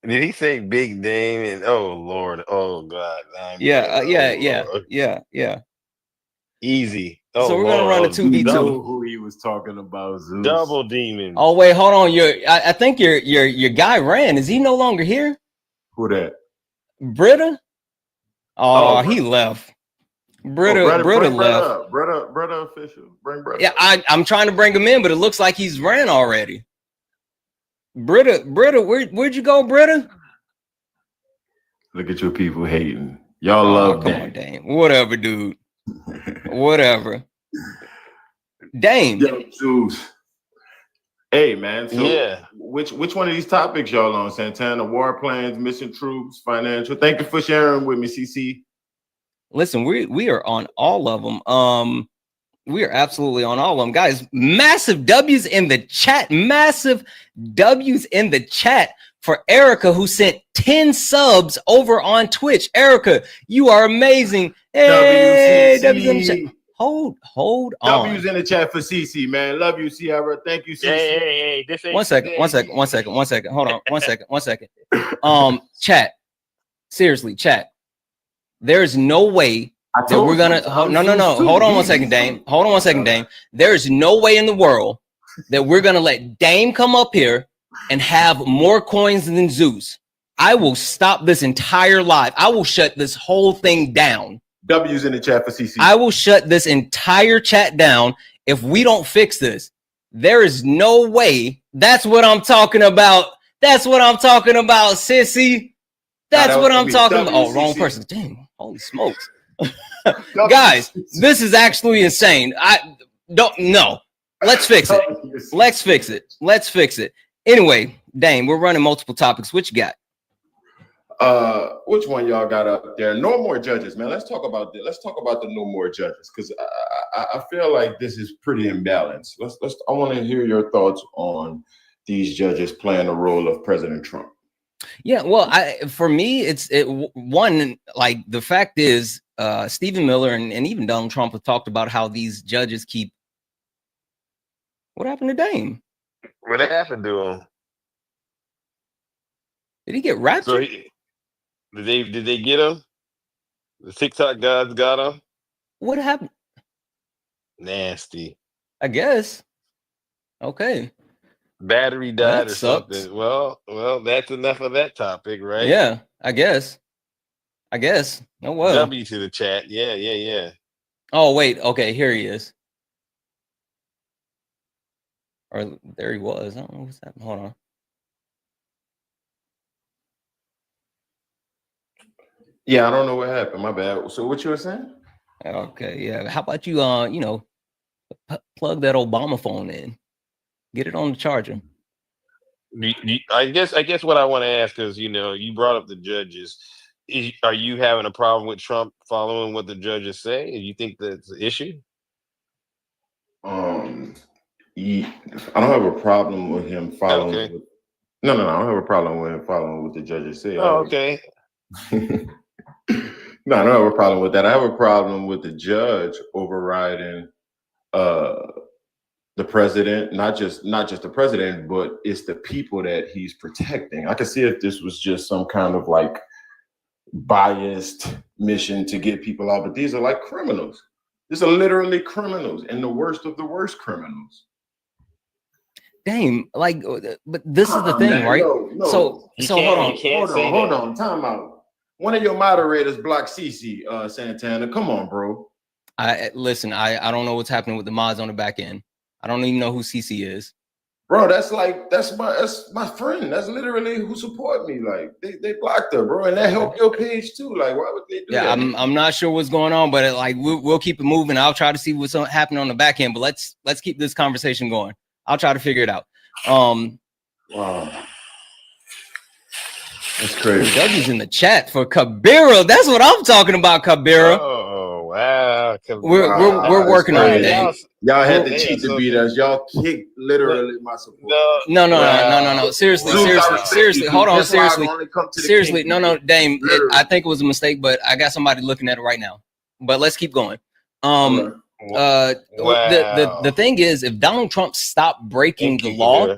Did he say Big Dame? And oh Lord, oh God. Yeah. Easy. So we're gonna run a 2v2. Know who he was talking about? Zeus. Double demon. Oh wait, hold on. I think your guy ran. Is he no longer here? Who that? Britta? Oh, he left. Britta left. Britta official. Bring Britta. Yeah, I'm trying to bring him in, but it looks like he's ran already. Britta, where'd you go, Britta? Look at your people hating. Y'all love come on, Dame. Whatever, dude. Whatever. Dame. Yo, Zeus. Hey man, so which one of these topics y'all on? Santana, war plans, missing troops, financial. Thank you for sharing with me, CC. Listen, we are on all of them. We are absolutely on all of them, guys. Massive W's in the chat. For Erica, who sent 10 subs over on Twitch. Erica, you are amazing. Hey, W's in the chat. Hold on. W's in the chat for CC, man. Love you, Sierra. Thank you, CC. Hey, this ain't one second. Hold on. One second. Chat. Seriously, chat. There's no way that we're gonna no. Hold on one second, Dame. There is no way in the world that we're gonna let Dame come up here and have more coins than Zeus. I will stop this entire live. I will shut this whole thing down. W's in the chat for CC. I will shut this entire chat down if we don't fix this. There is no way. That's what I'm talking about. Sissy. That's what I'm talking about. Oh, wrong person. Dang, holy smokes. Guys, this is actually insane. Don't no. Let's fix it. Let's fix it. Let's fix it. Anyway, Dane, we're running multiple topics. What you got? Which one y'all got up there? No more judges, man. Let's talk about the no more judges, because I feel like this is pretty imbalanced. I want to hear your thoughts on these judges playing the role of President Trump. Yeah, well, for me, one, like, the fact is, Stephen Miller and even Donald Trump have talked about how these judges keep. What happened to Dame? What happened to him? Did he get raptured? So did they get him? The TikTok gods got him. What happened? Nasty. I guess. Okay. Battery died or sucks. something. Well, that's enough of that topic, right? Yeah, I guess. Oh well. W to the chat. Yeah. Oh wait, okay, here he is. Or there he was. I don't know what's happening. Hold on. Yeah, I don't know what happened. My bad. So what you were saying? Okay, yeah. How about you plug that Obama phone in. Get it on the charger. I guess what I want to ask is, you brought up the judges. Are you having a problem with Trump following what the judges say? Do you think that's an issue? I don't have a problem with him following. Okay. No, I don't have a problem with him following what the judges say. Oh, okay. No, I don't have a problem with that. I have a problem with the judge overriding the president, not just the president, but it's the people that he's protecting. I could see if this was just some kind of like biased mission to get people out, but these are like criminals. These are literally criminals, and the worst of the worst criminals. Damn, like, but this is the thing, man, right? No. So hold on, time out. One of your moderators blocked CC, Santana. Come on, bro. Listen, I don't know what's happening with the mods on the back end. I don't even know who CC is. Bro, that's my friend. That's literally who support me. Like they blocked her, bro, and that helped your page too. Like, why would they do that? I'm not sure what's going on, but we'll keep it moving. I'll try to see what's happening on the back end, but let's keep this conversation going. I'll try to figure it out. Wow. That's crazy. Dougie's in the chat for Kabira. That's what I'm talking about, Kabira. Oh wow. We're working on it. Y'all had to cheat to beat us. Y'all kicked literally my support. No. Seriously. Hold on. Seriously. No, Dame. I think it was a mistake, but I got somebody looking at it right now. But let's keep going. The thing is, if Donald Trump stopped breaking the law,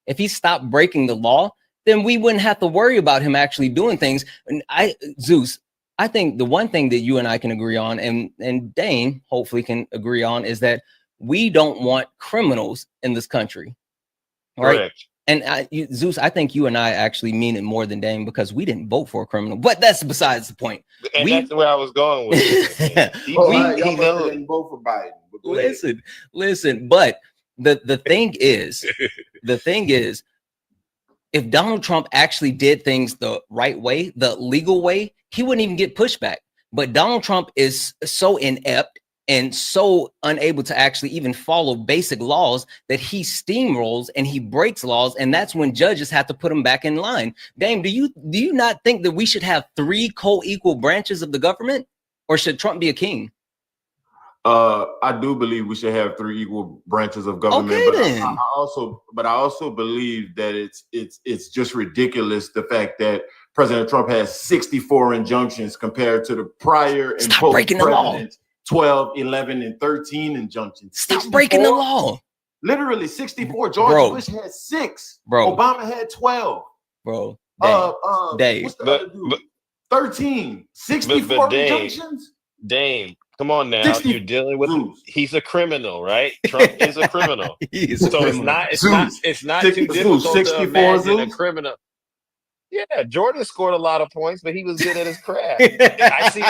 if he stopped breaking the law, then we wouldn't have to worry about him actually doing things. And Zeus, I think the one thing that you and I can agree on, and Dane hopefully can agree on, is that we don't want criminals in this country. Right? Correct. And Zeus, I think you and I actually mean it more than Dane, because we didn't vote for a criminal. But that's besides the point. And that's where I was going with it. He didn't vote for Biden. Listen. But the thing is, if Donald Trump actually did things the right way, the legal way, he wouldn't even get pushback. But Donald Trump is so inept and so unable to actually even follow basic laws that he steamrolls and he breaks laws, and that's when judges have to put him back in line. Dame, do you not think that we should have 3 co-equal branches of the government, or should Trump be a king? I do believe we should have 3 equal branches of government, okay, but I also believe that it's just ridiculous, the fact that President Trump has 64 injunctions compared to the prior and post breaking the law 12, 11, and 13 injunctions. Stop 64? Breaking the law. Literally 64. George Bush had 6. Bro. Obama had 12. Bro. Dave. What's the other dude? 13. 64 injunctions? Dame. Come on now, you're dealing with he's a criminal, right? Trump is a criminal. It's not too difficult to imagine a criminal. Yeah, Jordan scored a lot of points, but he was good at his craft. I see.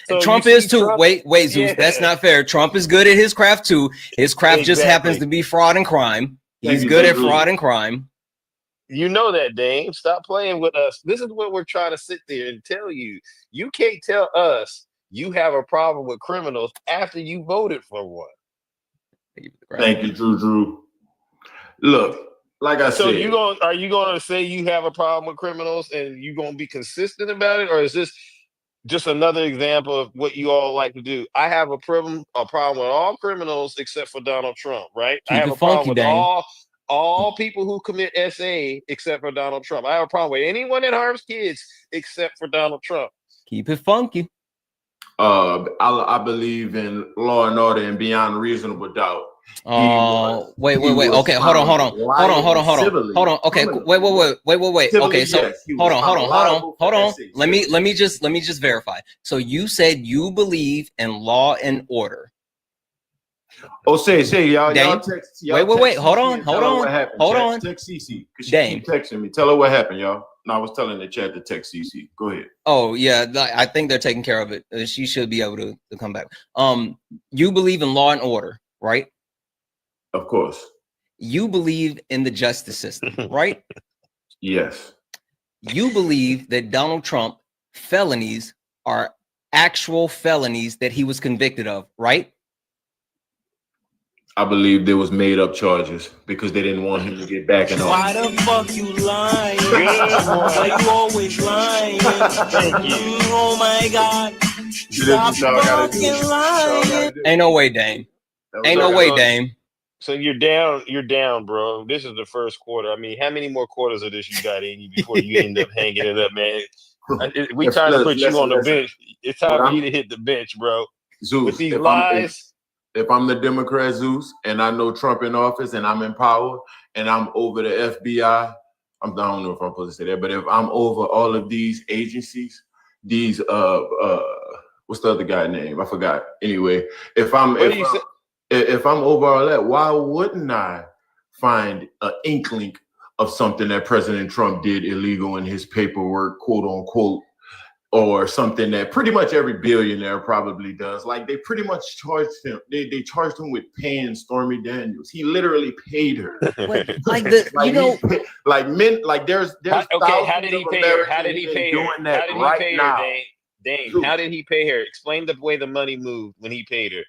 So Trump is too. Wait, Zeus. Yeah. That's not fair. Trump is good at his craft too. His craft just happens to be fraud and crime. He's good at fraud and crime. You know that, Dame. Stop playing with us. This is what we're trying to sit there and tell you. You can't tell us you have a problem with criminals after you voted for one. Thank you, Drew. Look, like I So said, are you gonna say you have a problem with criminals and you gonna be consistent about it, or is this just another example of what you all like to do? I have a problem with all criminals except for Donald Trump, right? I Keep have it a problem funky, with Dame. all people who commit SA except for Donald Trump. I have a problem with anyone that harms kids except for Donald Trump. Keep it funky. I believe in law and order and beyond reasonable doubt. Oh, wait. Okay, hold on. Okay, wait. Okay, so hold on. Let me just verify. So you said you believe in law and order. Oh, say y'all. Dame, Y'all text. wait. Hold on. Text Cece because she keep texting me. Tell her what happened, y'all. No, I was telling the chat to text Cece. Go ahead. Oh yeah, I think they're taking care of it. She should be able to come back. You believe in law and order, right? Of course. You believe in the justice system, right? Yes. You believe that Donald Trump felonies are actual felonies that he was convicted of, right? I believe there was made up charges because they didn't want him to get back in Why office. the fuck you lying? Why you always lying? Oh my God. Stop fucking lying. Ain't no way, Dame. Ain't no way, Dame. So you're down, bro. This is the first quarter. I mean, how many more quarters of this you got in you before you end up hanging it up, man? We trying to put you on the bench. It's time for you to hit the bench, bro. Zeus, with these lies. If I'm the Democrat, Zeus, and I know Trump in office and I'm in power and I'm over the FBI, I don't know if I'm supposed to say that, but if I'm over all of these agencies, these what's the other guy's name? I forgot. Anyway, if I'm over all that, why wouldn't I find an inkling of something that President Trump did illegal in his paperwork, quote unquote, or something that pretty much every billionaire probably does? Like they pretty much charged him. They charged him with paying Stormy Daniels. He literally paid her. There's okay. How did he pay her? How did he pay her? How did he pay her, Dane? How did he pay her? Explain the way the money moved when he paid her.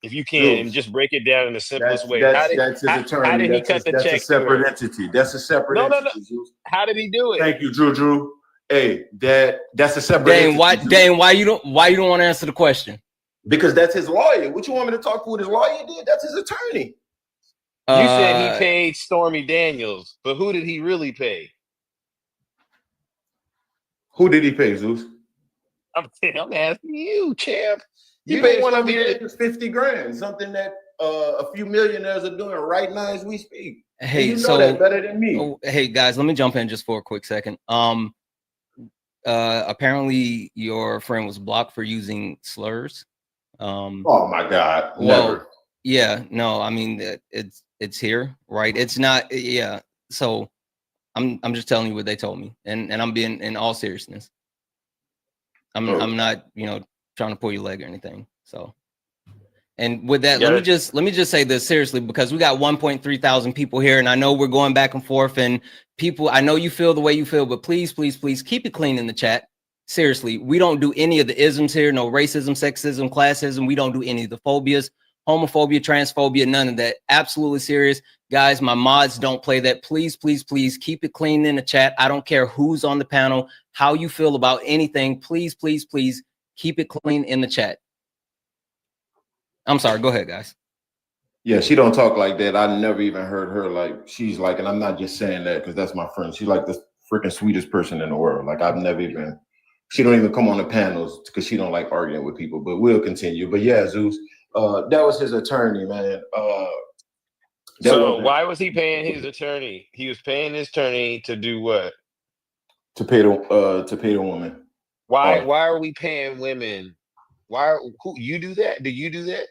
If you can, and just break it down in the simplest way. That's his attorney. How did he cut the check? That's a separate entity. That's a separate entity. No. How did he do it? Thank you, Drew. Hey, that's a separate Dane, entity. why you don't want to answer the question? Because that's his lawyer. What you want me to talk to what his lawyer did? That's his attorney. You said he paid Stormy Daniels, but who did he really pay? Who did he pay, Zeus? I'm asking you, champ. You paid one of his 50 grand, something that a few millionaires are doing right now as we speak. Hey, you know that better than me. Hey guys, let me jump in just for a quick second. Apparently your friend was blocked for using slurs. Oh my God. Well, never. Yeah, no, I mean it's here, right? It's not, yeah. So I'm just telling you what they told me, and I'm being in all seriousness. I'm not, trying to pull your leg or anything. So, and with that, let me just say this seriously, because we got 1.3 thousand people here, and I know we're going back and forth, and people, I know you feel the way you feel, but please keep it clean in the chat. Seriously, we don't do any of the isms here. No racism, sexism, classism. We don't do any of the phobias, homophobia, transphobia, none of that. Absolutely serious. Guys, my mods don't play that. Please keep it clean in the chat. I don't care who's on the panel, how you feel about anything. Please keep it clean in the chat. I'm sorry. Go ahead, guys. Yeah, she don't talk like that. I never even heard her like, she's like, and I'm not just saying that because that's my friend. She's like the freaking sweetest person in the world. Like I've never even, she don't even come on the panels because she don't like arguing with people, but we'll continue. But yeah, Zeus, that was his attorney, man. So why was he paying his attorney? He was paying his attorney to do what? To pay the woman. Why are we paying women? Who you do that? Do you do that?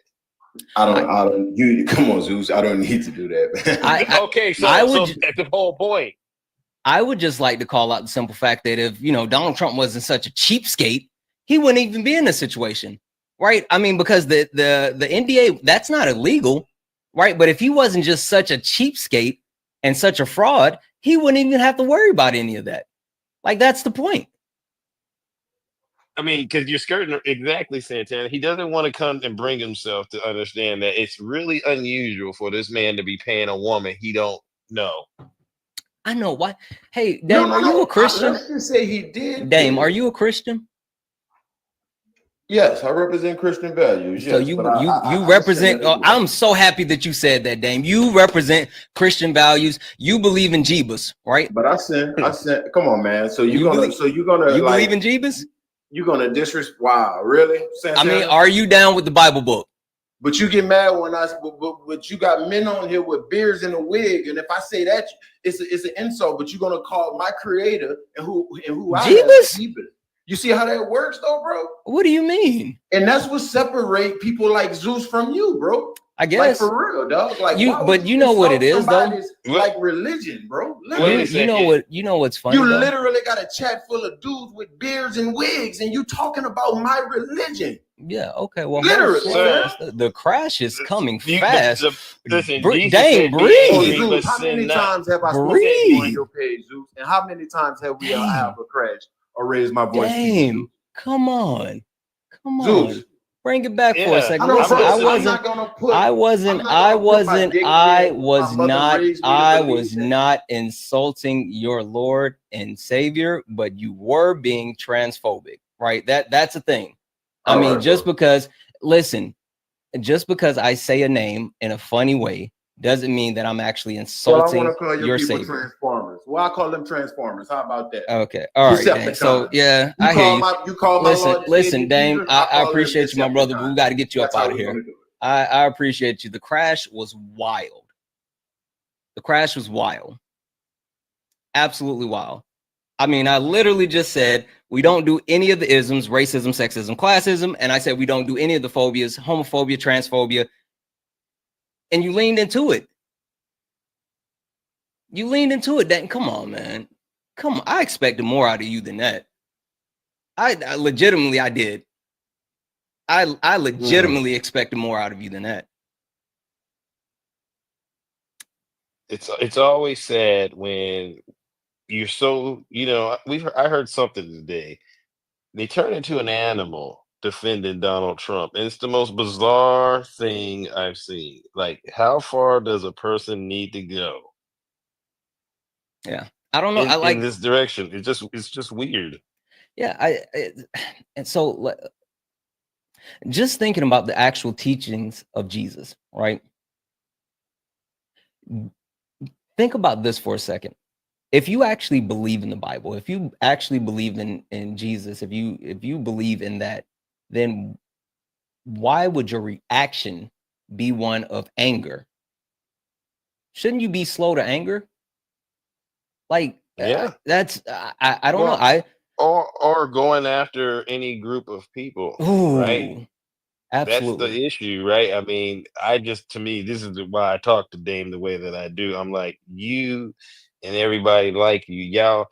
I don't. You come on, Zeus. I don't need to do that. Okay, so at the whole point. I would just like to call out the simple fact that if Donald Trump wasn't such a cheapskate, he wouldn't even be in this situation, right? I mean, because the NDA, that's not illegal, right? But if he wasn't just such a cheapskate and such a fraud, he wouldn't even have to worry about any of that. Like, that's the point. I mean, because you're skirting exactly, Santana. He doesn't want to come and bring himself to understand that it's really unusual for this man to be paying a woman he don't know. I know why. Hey, Dame, are you a Christian? Let's just say he did. Dame, are you a Christian? Yes, I represent Christian values. So yes, you but you I represent. understand I'm so happy that you said that, Dame. You represent Christian values. You believe in Jeebus, right? But I sin. Come on, man. So you're gonna you like believe in Jeebus? you're gonna disrespect. Wow, really? Santana? I mean, are you down with the Bible book? But you get mad when but you got men on here with beards and a wig, and if I say that, it's an insult. But you're gonna call my creator and who I am Jeebus? You see how that works, though, bro? What do you mean? And that's what separate people like Zeus from you, bro. I guess, like, for real, dog. Like, but you know what it is, though. Like religion, bro. You know what's funny. You literally got a chat full of dudes with beards and wigs, and you talking about my religion. Yeah. Okay. Well, literally, the crash is coming fast. Listen, Dang, breathe. Zeus, how many times have I spoken on your page, Zeus? And how many times have we have a crash or raised my voice? Damn. Come on. Zeus. Bring it back for a second. Listen, I was not insulting your Lord and Savior, but you were being transphobic, right? That's a thing. I mean, just because I say a name in a funny way doesn't mean that I'm actually insulting your Savior. Transformers. Well, I call them Transformers. How about that? Okay. All right. Dame. So yeah, I hear you. Listen, Dame. I appreciate you, my brother, but we got to get you up out of here. I appreciate you. The crash was wild. Absolutely wild. I mean, I literally just said we don't do any of the isms, racism, sexism, classism, and I said we don't do any of the phobias, homophobia, transphobia. And you leaned into it. Dan. Come on, man. Come on. I expected more out of you than that. I legitimately did. I legitimately expected more out of you than that. It's always sad when you're so, I heard something today. They turn into an animal defending Donald Trump. And it's the most bizarre thing I've seen. Like, how far does a person need to go? Yeah. I don't know. In this direction. It's just weird. Yeah. And so just thinking about the actual teachings of Jesus, right? Think about this for a second. If you actually believe in the Bible, if you actually believe in Jesus, if you believe in that, then why would your reaction be one of anger? Shouldn't you be slow to anger? Like, yeah, that's I don't know. Or going after any group of people, right? Absolutely. That's the issue, right? I mean, to me, this is why I talk to Dame the way that I do. I'm like, you and everybody like you, y'all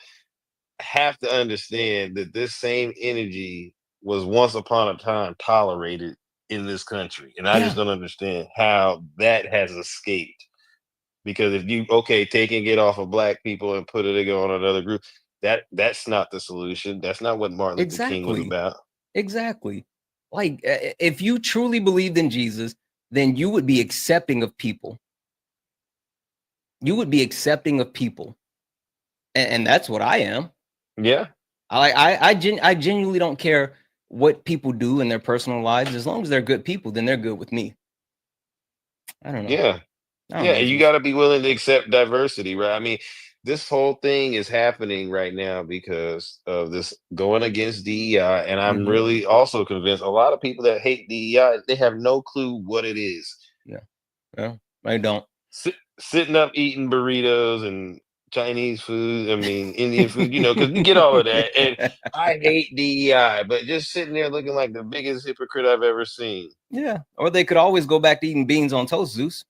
have to understand that this same energy was once upon a time tolerated in this country. And I just don't understand how that has escaped. Because if you, take it off of black people and put it on another group, that's not the solution. That's not what Martin Luther King was about. Exactly. Like, if you truly believed in Jesus, then you would be accepting of people. You would be accepting of people. And that's what I am. Yeah. I genuinely don't care what people do in their personal lives. As long as they're good people, then they're good with me. I don't know. Yeah. Yeah, you got to be willing to accept diversity, right? I mean, this whole thing is happening right now because of this going against DEI. And I'm really also convinced a lot of people that hate DEI, they have no clue what it is. Yeah. Well, I don't. Sitting up eating burritos and Chinese food, I mean, Indian food, because you get all of that. And I hate DEI, but just sitting there looking like the biggest hypocrite I've ever seen. Yeah. Or they could always go back to eating beans on toast, Zeus.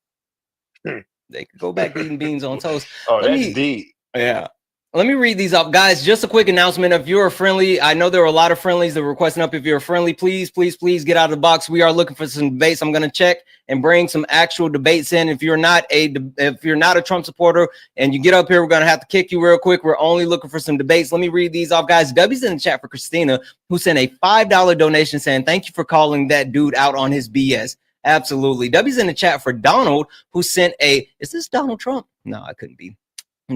They could go back to eating beans on toast. Oh, that's deep. Yeah. Let me read these up, guys. Just a quick announcement. If you're a friendly, I know there are a lot of friendlies that are requesting up. If you're a friendly, please get out of the box. We are looking for some debates. I'm going to check and bring some actual debates in. If you're not a Trump supporter and you get up here, we're going to have to kick you real quick. We're only looking for some debates. Let me read these off, guys. W's in the chat for Christina, who sent a $5 donation saying, thank you for calling that dude out on his BS. Absolutely. W's in the chat for Donald, who sent is this Donald Trump? No, I couldn't be.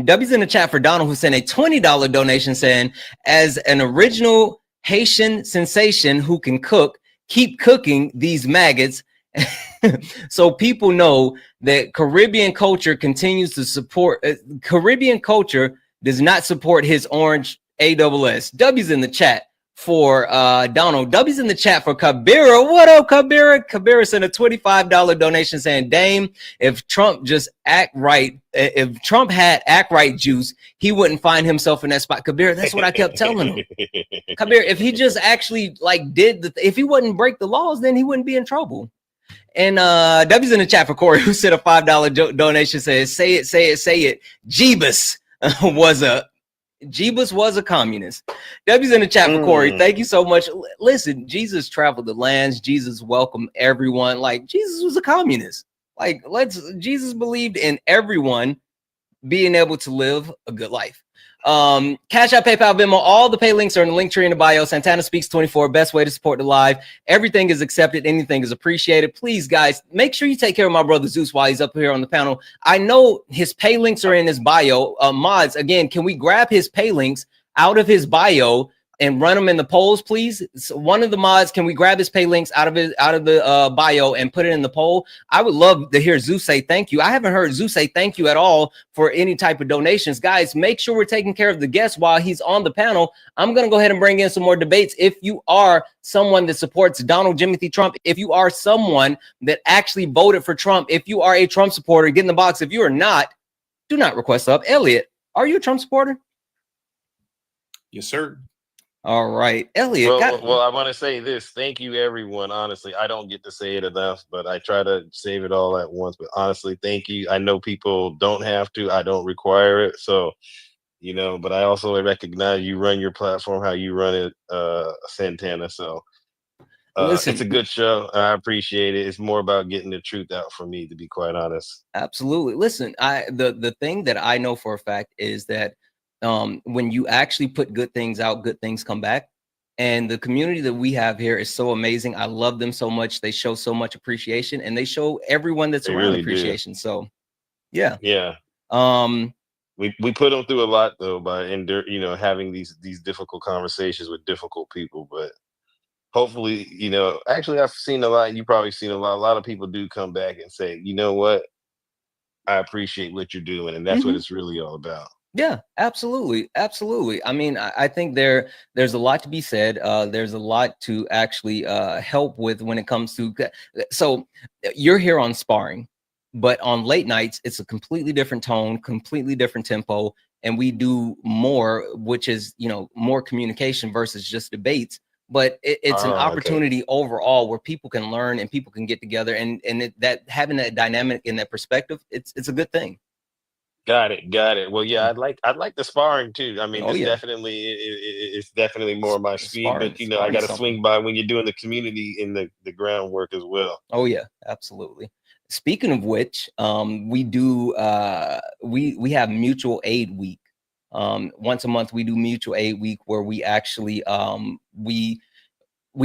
W's in the chat for Donald, who sent a $20 donation saying, as an original Haitian sensation who can cook, keep cooking these maggots so people know that Caribbean culture continues to support. Caribbean culture does not support his orange AWS. W's in the chat for Donald. W's in the chat for Kabira. What up, Kabira? Kabira sent a $25 donation saying, Dame, if Trump just act right, if Trump had act right juice, he wouldn't find himself in that spot. Kabira, that's what I kept telling him. Kabira, if he just actually like if he wouldn't break the laws, then he wouldn't be in trouble. And W's in the chat for Corey, who sent a $5 donation, says, say it. Jeebus was a communist. W's in the chat for Corey. Thank you so much. Listen, Jesus traveled the lands. Jesus welcomed everyone. Like, Jesus was a communist. Like, Jesus believed in everyone being able to live a good life. Cash App, PayPal, Venmo, all the pay links are in the link tree in the bio. Santana Speaks 24, best way to support the live. Everything is accepted. Anything is appreciated. Please, guys, make sure you take care of my brother Zeus while he's up here on the panel. I know his pay links are in his bio. Mods, again, can we grab his pay links out of his bio and run them in the polls, please? So one of the mods, can we grab his pay links out of the bio and put it in the poll? I would love to hear Zeus say thank you. I haven't heard Zeus say thank you at all for any type of donations. Guys, make sure we're taking care of the guests while he's on the panel. I'm going to go ahead and bring in some more debates. If you are someone that supports Donald Jimothy Trump, if you are someone that actually voted for Trump, if you are a Trump supporter, get in the box. If you are not, do not request up. Elliot, are you a Trump supporter? Yes, sir. All right, Elliot. Well, I want to say this. Thank you, everyone. Honestly, I don't get to say it enough, but I try to save it all at once. But honestly, thank you. I know people don't have to. I don't require it. So, but I also recognize you run your platform how you run it, Santana. So it's a good show. I appreciate it. It's more about getting the truth out for me, to be quite honest. Absolutely. Listen, the thing that I know for a fact is that when you actually put good things out, good things come back. And the community that we have here is so amazing. I love them so much. They show so much appreciation, and they show everyone that's around really appreciation. Do. So, yeah. We put them through a lot though by having these difficult conversations with difficult people. But hopefully, actually, I've seen a lot. You probably seen a lot. A lot of people do come back and say, you know what, I appreciate what you're doing, and that's what it's really all about. Yeah, absolutely. I mean, I think there's a lot to be said. There's a lot to actually help with when it comes to. So you're here on Sparring, but on late nights, it's a completely different tone, completely different tempo, and we do more, which is more communication versus just debates. But it's an opportunity overall where people can learn and people can get together, and that having that dynamic and that perspective, it's a good thing. Got it. Well, yeah, I'd like the sparring too. I mean, it's definitely more of my speed, but I got to swing by when you're doing the community in the groundwork as well. Oh yeah, absolutely. Speaking of which, we do we have mutual aid week. Once a month we do mutual aid week where we actually we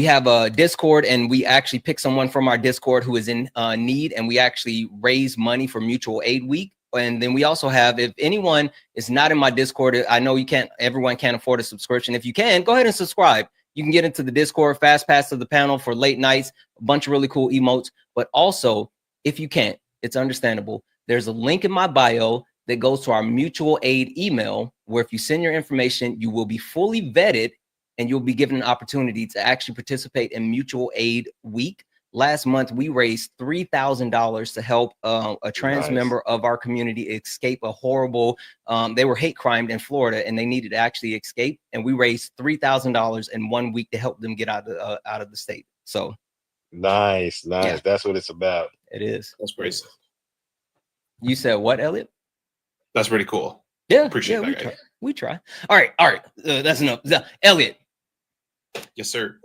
have a Discord, and we actually pick someone from our Discord who is in need, and we actually raise money for mutual aid week. And then we also have, if anyone is not in my Discord, I know everyone can't afford a subscription. If you can, go ahead and subscribe. You can get into the Discord, fast pass to the panel for late nights, a bunch of really cool emotes. But also, if you can't, it's understandable. There's a link in my bio that goes to our mutual aid email, where if you send your information, you will be fully vetted and you'll be given an opportunity to actually participate in mutual aid week. Last month, we raised $3,000 to help a trans member of our community escape a horrible, they were hate crimed in Florida, and they needed to actually escape. And we raised $3,000 in 1 week to help them get out of the state. So nice. Yeah. That's what it's about. It is. That's pretty cool. You said what, Elliot? That's pretty cool. Yeah. Appreciate that. We try. All right. That's enough. Elliot, Yes, sir.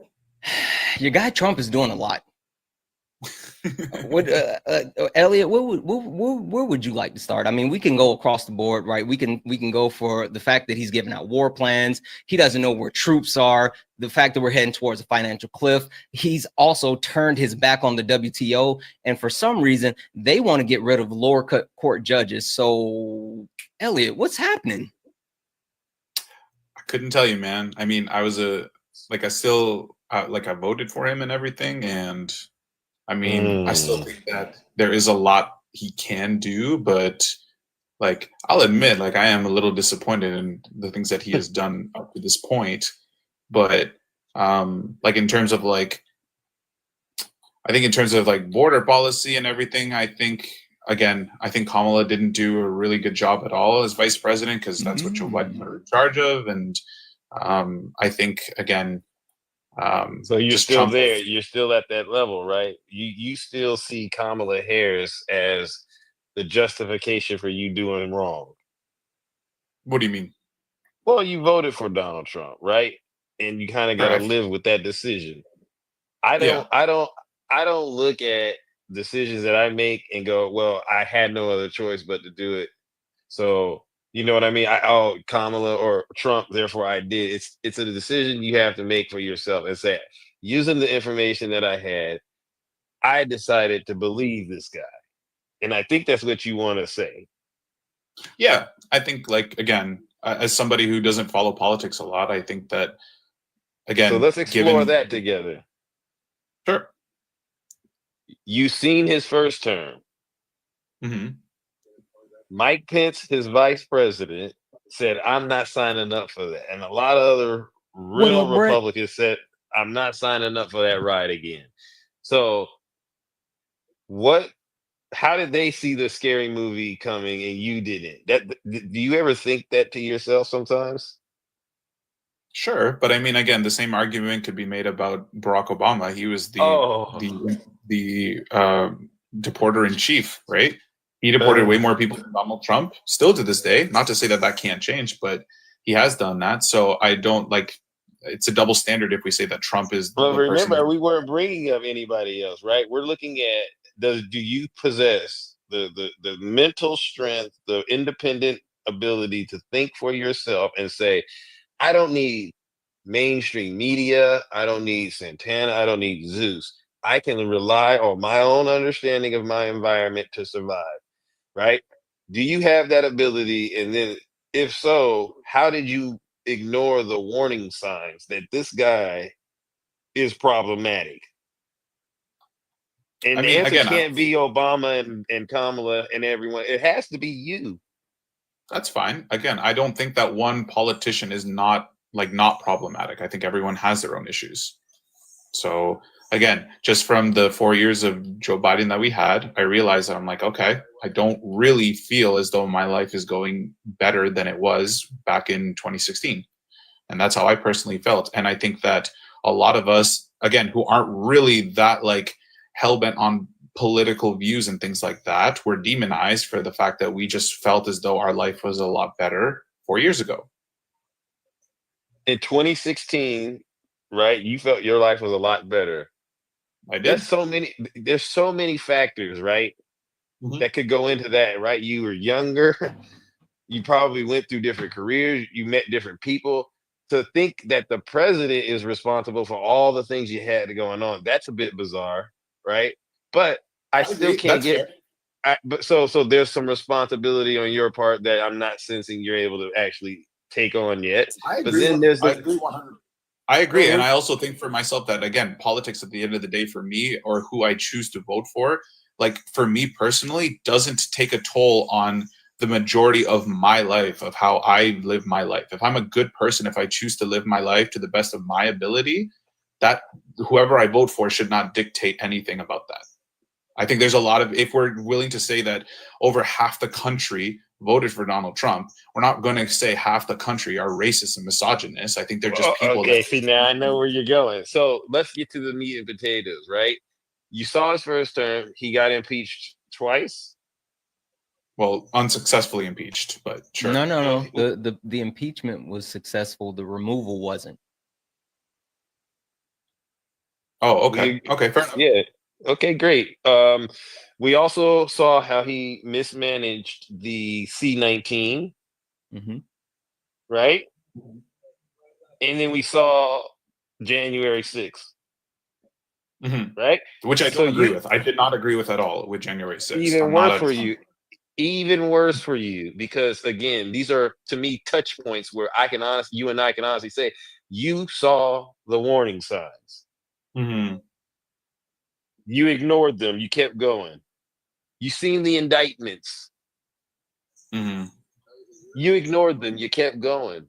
your guy Trump is doing a lot. What, Elliot? Where would you like to start? I mean, we can go across the board, right? We can go for the fact that he's giving out war plans. He doesn't know where troops are. The fact that we're heading towards a financial cliff. He's also turned his back on the WTO, and for some reason, they want to get rid of lower court judges. So, Elliot, what's happening? I couldn't tell you, man. I mean, I voted for him and everything, and I mean, I still think that there is a lot he can do, but like I'll admit, like I am a little disappointed in the things that he has done up to this point. But like in terms of like, I think in terms of like border policy and everything, I think Kamala didn't do a really good job at all as vice president because that's what Joe Biden put her in charge of, and I think again. So you're still Trump there. You're still at that level, right? You still see Kamala Harris as the justification for you doing wrong. What do you mean? Well, you voted for Donald Trump, right? And you kind of got to live with that decision. I don't look at decisions that I make and go, well, I had no other choice but to do it. So you know what I mean? Kamala or Trump, therefore I did. It's a decision you have to make for yourself. And say, using the information that I had, I decided to believe this guy. And I think that's what you want to say. Yeah, I think like again, as somebody who doesn't follow politics a lot, I think that again. So let's explore that together. Sure. You've seen his first term. Mm-hmm. Mike Pence, his vice president, said, I'm not signing up for that. And a lot of other real Republicans said, I'm not signing up for that ride again. So how did they see the scary movie coming and you didn't? Do you ever think that to yourself sometimes? Sure. But I mean, again, the same argument could be made about Barack Obama. He was the deporter in chief, right? He deported way more people than Donald Trump, still to this day. Not to say that can't change, but he has done that. So I don't like. It's a double standard if we say that Trump is. But remember, we weren't bringing up anybody else, right? We're looking at do you possess the mental strength, the independent ability to think for yourself and say, I don't need mainstream media. I don't need Santana. I don't need Zeus. I can rely on my own understanding of my environment to survive. Right? Do you have that ability? And then if so, how did you ignore the warning signs that this guy is problematic? And the answer can't be Obama and Kamala and everyone. It has to be you. That's fine. Again, I don't think that one politician is not problematic. I think everyone has their own issues. So again, just from the 4 years of Joe Biden that we had, I realized that I'm like, okay, I don't really feel as though my life is going better than it was back in 2016. And that's how I personally felt. And I think that a lot of us, again, who aren't really that like hell-bent on political views and things like that, were demonized for the fact that we just felt as though our life was a lot better 4 years ago. In 2016, right, you felt your life was a lot better. I did. There's so many factors, right, that could go into that, right? You were younger. You probably went through different careers. You met different people. To think that the president is responsible for all the things you had going on, that's a bit bizarre, right? But I still can't get. So there's some responsibility on your part that I'm not sensing you're able to actually take on yet. I agree. But then there's I agree 100. I agree, and I also think for myself that again, politics at the end of the day, for me or who I choose to vote for, like for me personally, doesn't take a toll on the majority of my life, of how I live my life. If I'm a good person, if I choose to live my life to the best of my ability, that whoever I vote for should not dictate anything about that. I think there's a lot of, if we're willing to say that over half the country voted for Donald Trump, we're not going to say half the country are racist and misogynist. I think they're just people. Okay, see, now I know where you're going. So let's get to the meat and potatoes, right? You saw his first term. He got impeached twice. Well, unsuccessfully impeached, but sure. No. The impeachment was successful. The removal wasn't. Oh, okay. Okay, fair enough. Yeah. Okay, great. We also saw how he mismanaged the C-19, right? And then we saw January 6th, right? Which I don't agree with. I did not agree with at all with January 6th. Even worse for you. Even worse for you, because again, these are to me touch points where you and I can honestly say you saw the warning signs. You ignored them. You kept going. You seen the indictments. You ignored them. You kept going.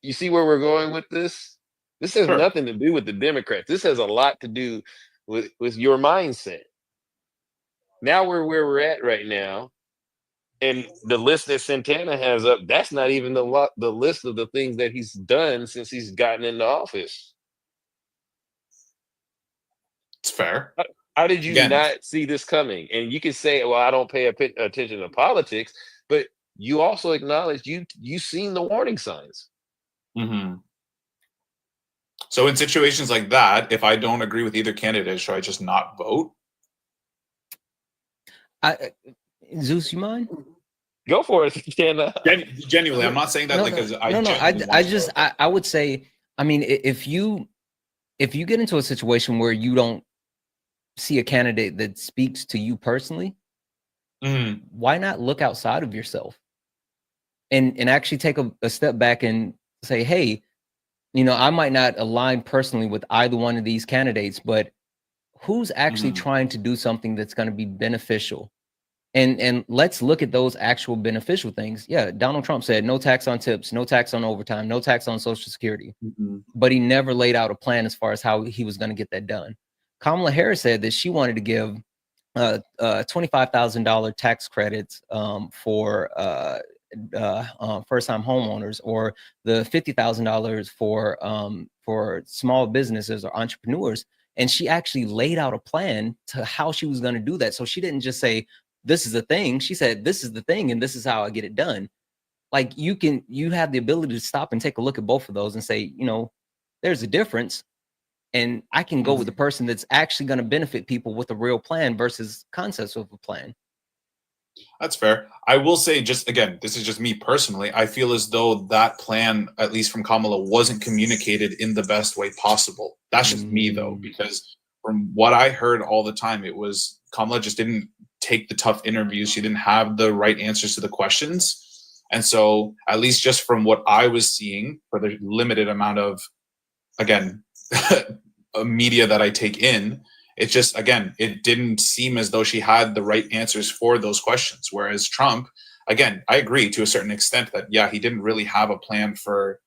You see where we're going with this? This has nothing to do with the Democrats. This has a lot to do with your mindset. Now we're where we're at right now. And the list that Santana has up, that's not even the list of the things that he's done since he's gotten into office. It's fair. How did you not see this coming? And you can say, well, I don't pay attention to politics, but you also acknowledge you seen the warning signs. So in situations like that, if I don't agree with either candidate, should I just not vote? Zeus, you mind? Go for it. Genuinely, I'm not saying that I would say, I mean, if you get into a situation where you don't see a candidate that speaks to you personally, why not look outside of yourself and actually take a step back and say, hey, I might not align personally with either one of these candidates, but who's actually trying to do something that's going to be beneficial? And let's look at those actual beneficial things. Yeah, Donald Trump said no tax on tips, no tax on overtime, no tax on Social Security. But he never laid out a plan as far as how he was going to get that done. Kamala Harris said that she wanted to give $25,000 tax credits for first-time homeowners, or the $50,000 for small businesses or entrepreneurs. And she actually laid out a plan to how she was going to do that. So she didn't just say, this is the thing. She said, this is the thing, and this is how I get it done. Like you have the ability to stop and take a look at both of those and say, there's a difference. And I can go with the person that's actually going to benefit people with a real plan versus concepts of a plan. That's fair. I will say, just again, this is just me personally, I feel as though that plan, at least from Kamala, wasn't communicated in the best way possible. That's just me, though, because from what I heard all the time, it was Kamala just didn't take the tough interviews. She didn't have the right answers to the questions. And so, at least just from what I was seeing for the limited amount of, again, media that I take in, it just, again, it didn't seem as though she had the right answers for those questions. Whereas Trump, again, I agree to a certain extent that, yeah, he didn't really have a plan for,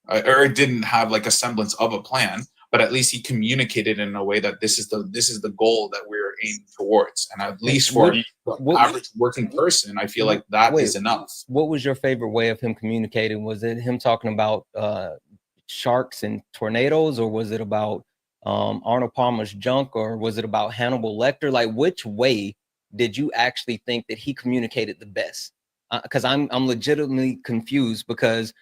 or didn't have like a semblance of a plan, but at least he communicated in a way that this is the goal that we're aiming towards. And at least for the average working person, I feel like that is enough. What was your favorite way of him communicating? Was it him talking about sharks and tornadoes, or was it about Arnold Palmer's junk, or was it about Hannibal Lecter? Like, which way did you actually think that he communicated the best? Because I'm legitimately confused, because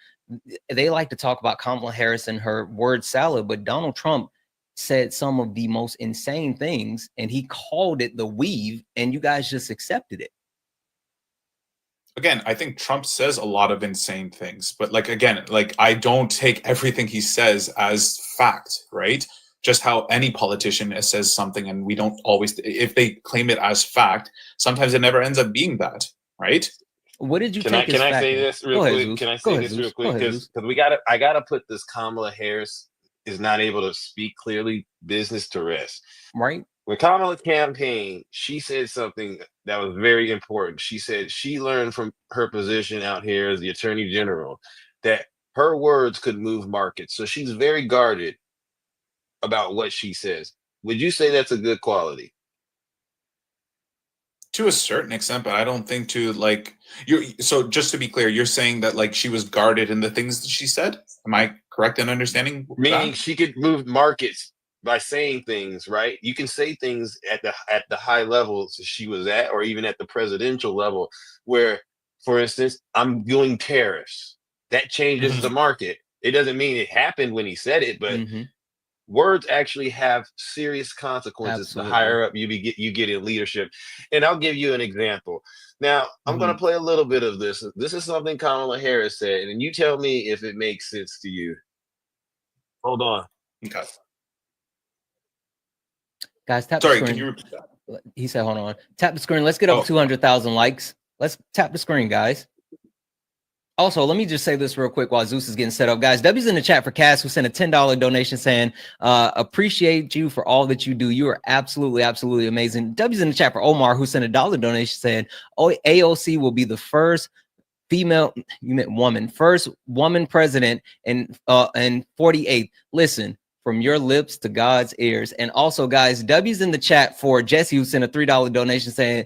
they like to talk about Kamala Harris and her word salad, but Donald Trump said some of the most insane things, and he called it the weave, and you guys just accepted it. Again, I think Trump says a lot of insane things, but I don't take everything he says as fact, right? Just how any politician says something, and we don't always, if they claim it as fact, sometimes it never ends up being that, right? What did you Can I say this real quick? Can I say this real quick? Because I gotta put this Kamala Harris is not able to speak clearly business to rest. Right. When Kamala campaigned, she said something that was very important. She said she learned from her position out here as the Attorney General that her words could move markets. So she's very guarded about what she says. Would you say that's a good quality? To a certain extent, but I don't think so just to be clear, you're saying that she was guarded in the things that she said? Am I correct in understanding Meaning that? She could move markets by saying things, right? You can say things at the high levels she was at, or even at the presidential level, where, for instance, I'm doing tariffs. That changes the market. It doesn't mean it happened when he said it, but words actually have serious consequences the higher up you get in leadership. And I'll give you an example. Now, I'm going to play a little bit of this. This is something Kamala Harris said, and you tell me if it makes sense to you. Hold on. Okay. Guys, tap Sorry, the can screen. you repeat that? He said, hold on. Tap the screen. Let's get up 200,000 likes. Let's tap the screen, guys. Also, let me just say this real quick while Zeus is getting set up. Guys, W's in the chat for Cass, who sent a $10 donation saying, appreciate you for all that you do. You are absolutely, absolutely amazing. W's in the chat for Omar, who sent a $1 donation saying, AOC will be the first female, you meant woman, first woman president and 48th. Listen, from your lips to God's ears. And also, guys, W's in the chat for Jesse, who sent a $3 donation saying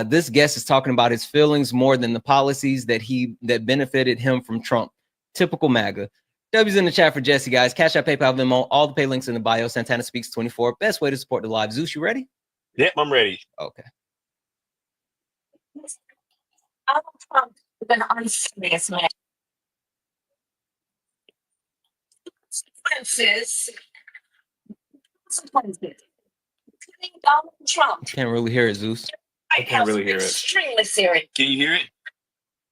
this guest is talking about his feelings more than the policies that benefited him from Trump. Typical MAGA. W's in the chat for Jesse, guys. Cash App, PayPal, Venmo, all the pay links in the bio. Santana Speaks 24. Best way to support the live. Zeus, you ready? Yep, I'm ready. Okay. Donald Trump is an unserious man. Consequences. Donald Trump. Can't really hear it, Zeus. I can't really hear it. Extremely serious. Can you hear it?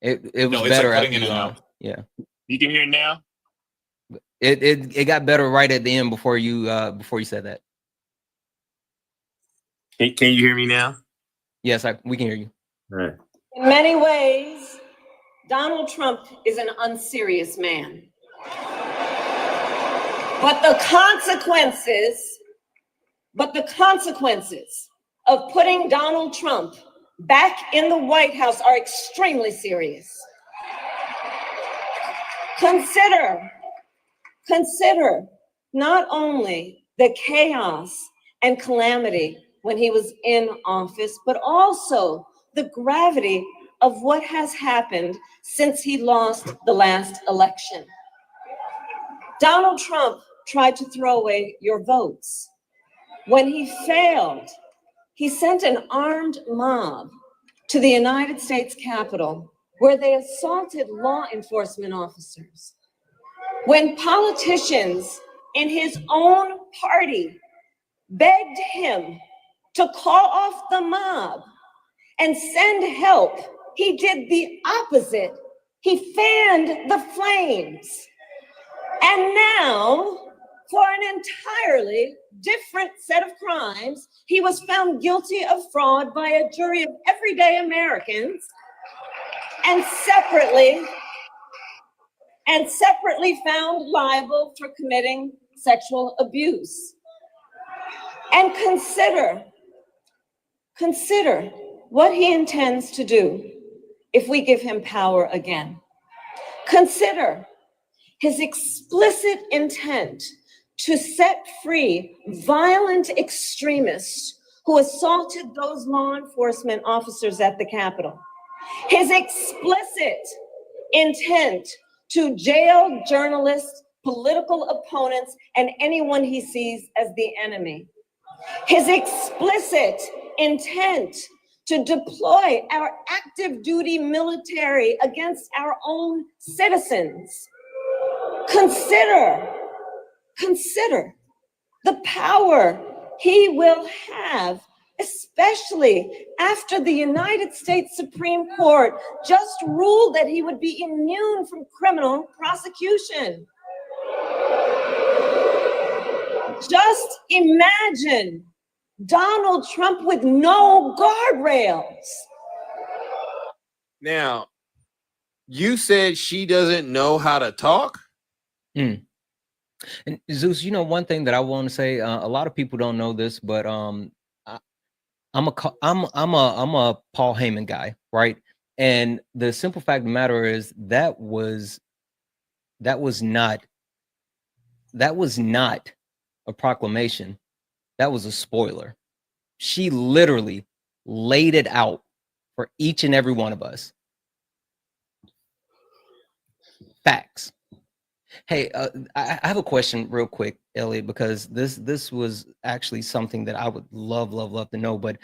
It was No, it's better like cutting after in and out. Yeah. You can hear it now? It got better right at the end before you said that. Can you hear me now? Yes, we can hear you. All right. In many ways, Donald Trump is an unserious man. But the consequences of putting Donald Trump back in the White House are extremely serious. Consider not only the chaos and calamity when he was in office, but also the gravity of what has happened since he lost the last election. Donald Trump tried to throw away your votes. When he failed, he sent an armed mob to the United States Capitol where they assaulted law enforcement officers. When politicians in his own party begged him to call off the mob and send help, he did the opposite. He fanned the flames. And now, for an entirely different set of crimes, he was found guilty of fraud by a jury of everyday Americans and separately found liable for committing sexual abuse. And consider what he intends to do if we give him power again. Consider his explicit intent to set free violent extremists who assaulted those law enforcement officers at the Capitol. His explicit intent to jail journalists, political opponents, and anyone he sees as the enemy. His explicit intent to deploy our active duty military against our own citizens. Consider the power he will have, especially after the United States Supreme Court just ruled that he would be immune from criminal prosecution. Just imagine Donald Trump with no guardrails. Now, you said she doesn't know how to talk? And Zeus, you know, one thing that I want to say, a lot of people don't know this, but I'm a Paul Heyman guy, right? And the simple fact of the matter is that was not a proclamation. That was a spoiler. She literally laid it out for each and every one of us. Facts. Hey, I have a question real quick, Elliot, because this was actually something that I would love to know. But